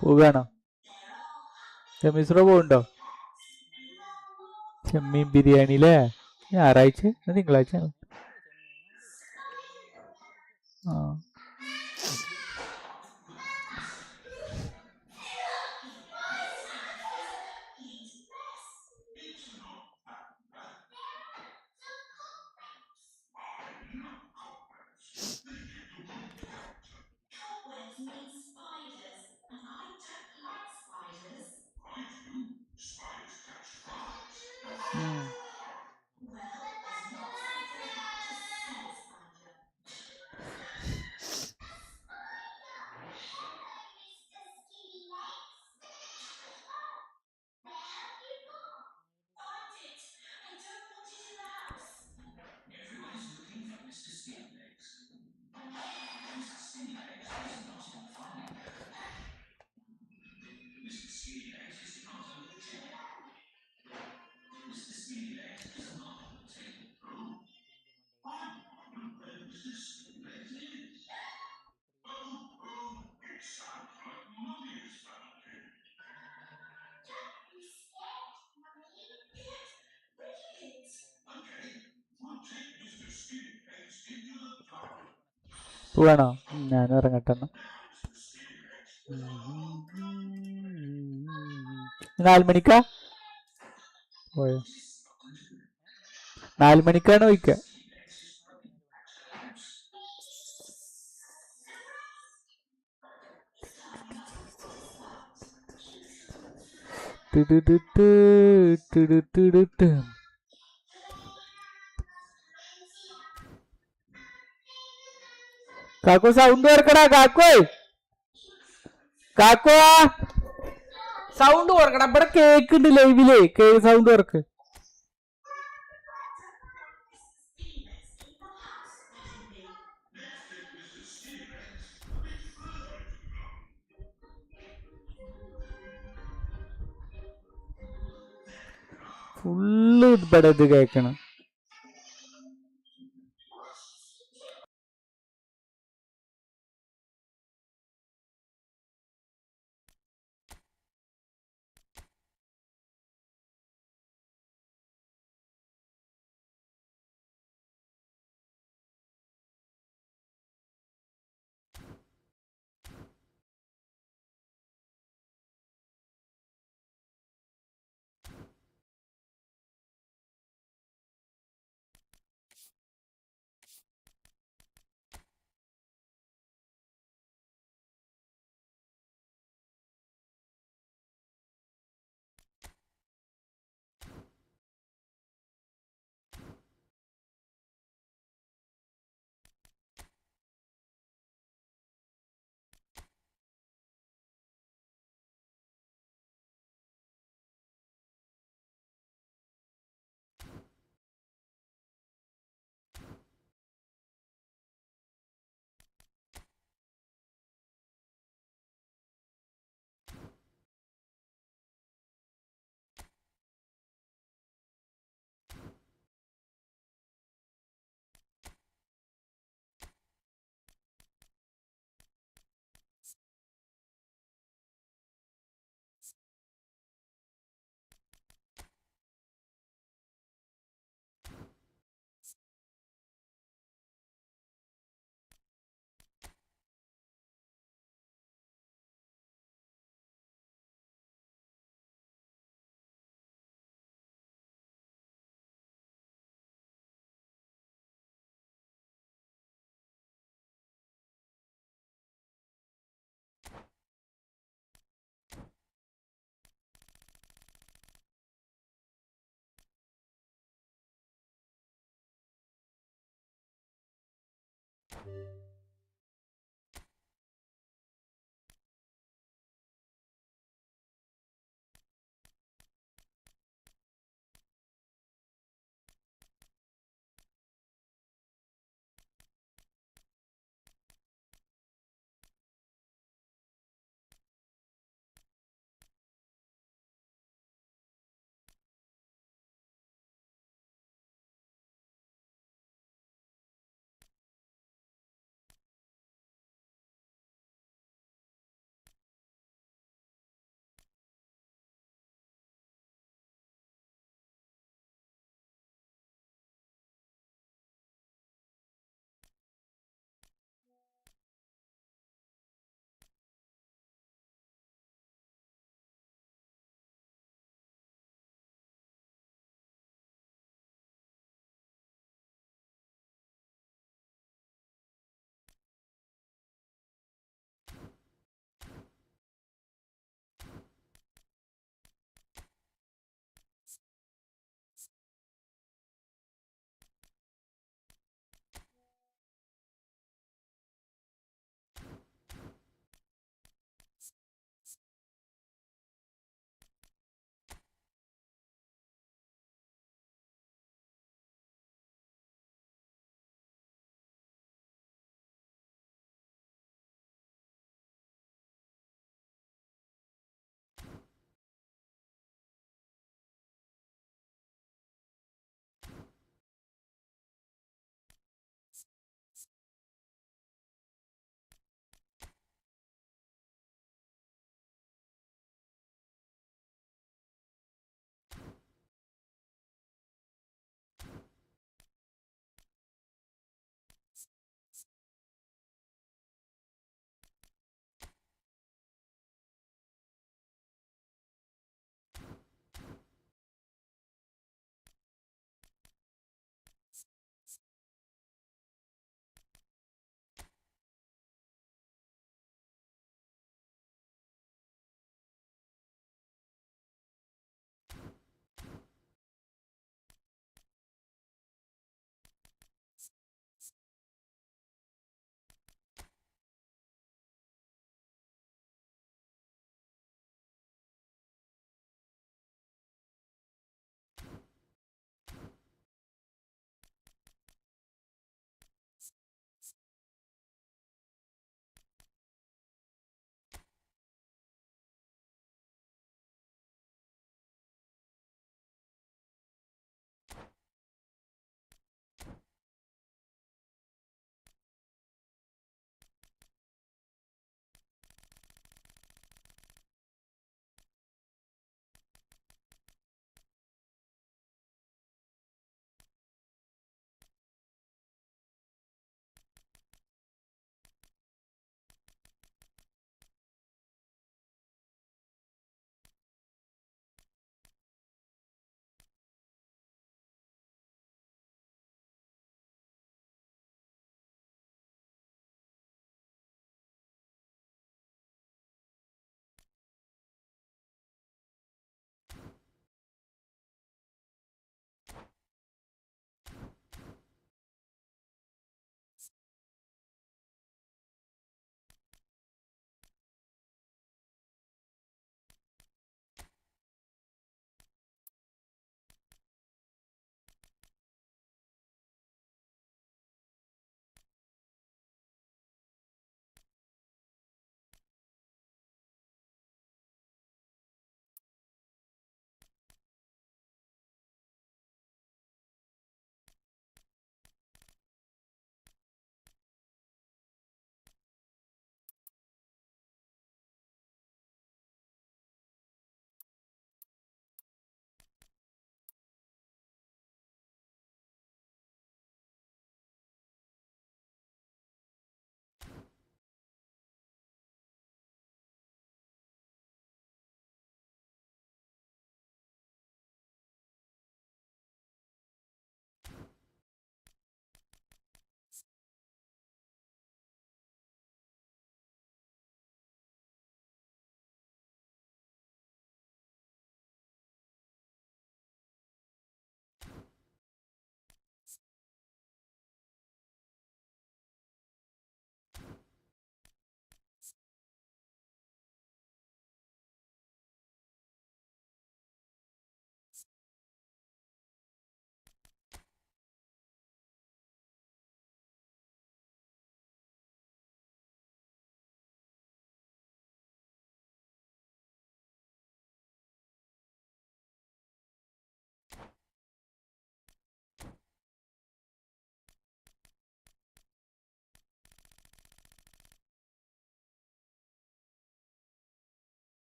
പോവുകയാണോ? മിശ്രോ പോവുണ്ടോ? ചെമ്മീൻ ബിരിയാണി അല്ലേ? ഞായറാഴ്ച തിങ്കളാഴ്ച. ആ പോവാണോ? ഞാനും ഇറങ്ങട്ടെ എന്നാ. 4 മണിക്കാ പോയോ? 4 മണിക്കാണ് ചോദിക്കുക. കാക്കു സൗണ്ട് ഓർക്കടാ, കാക്കോ കാക്കോ സൗണ്ട് ഓർക്കടാ, ഇവിടെ കേക്കുണ്ട് ലൈവില്, സൗണ്ട് ഓർക്ക്. ഫുള്ള് ഇവിടെ ഇത് കേക്കണം. കാണാം.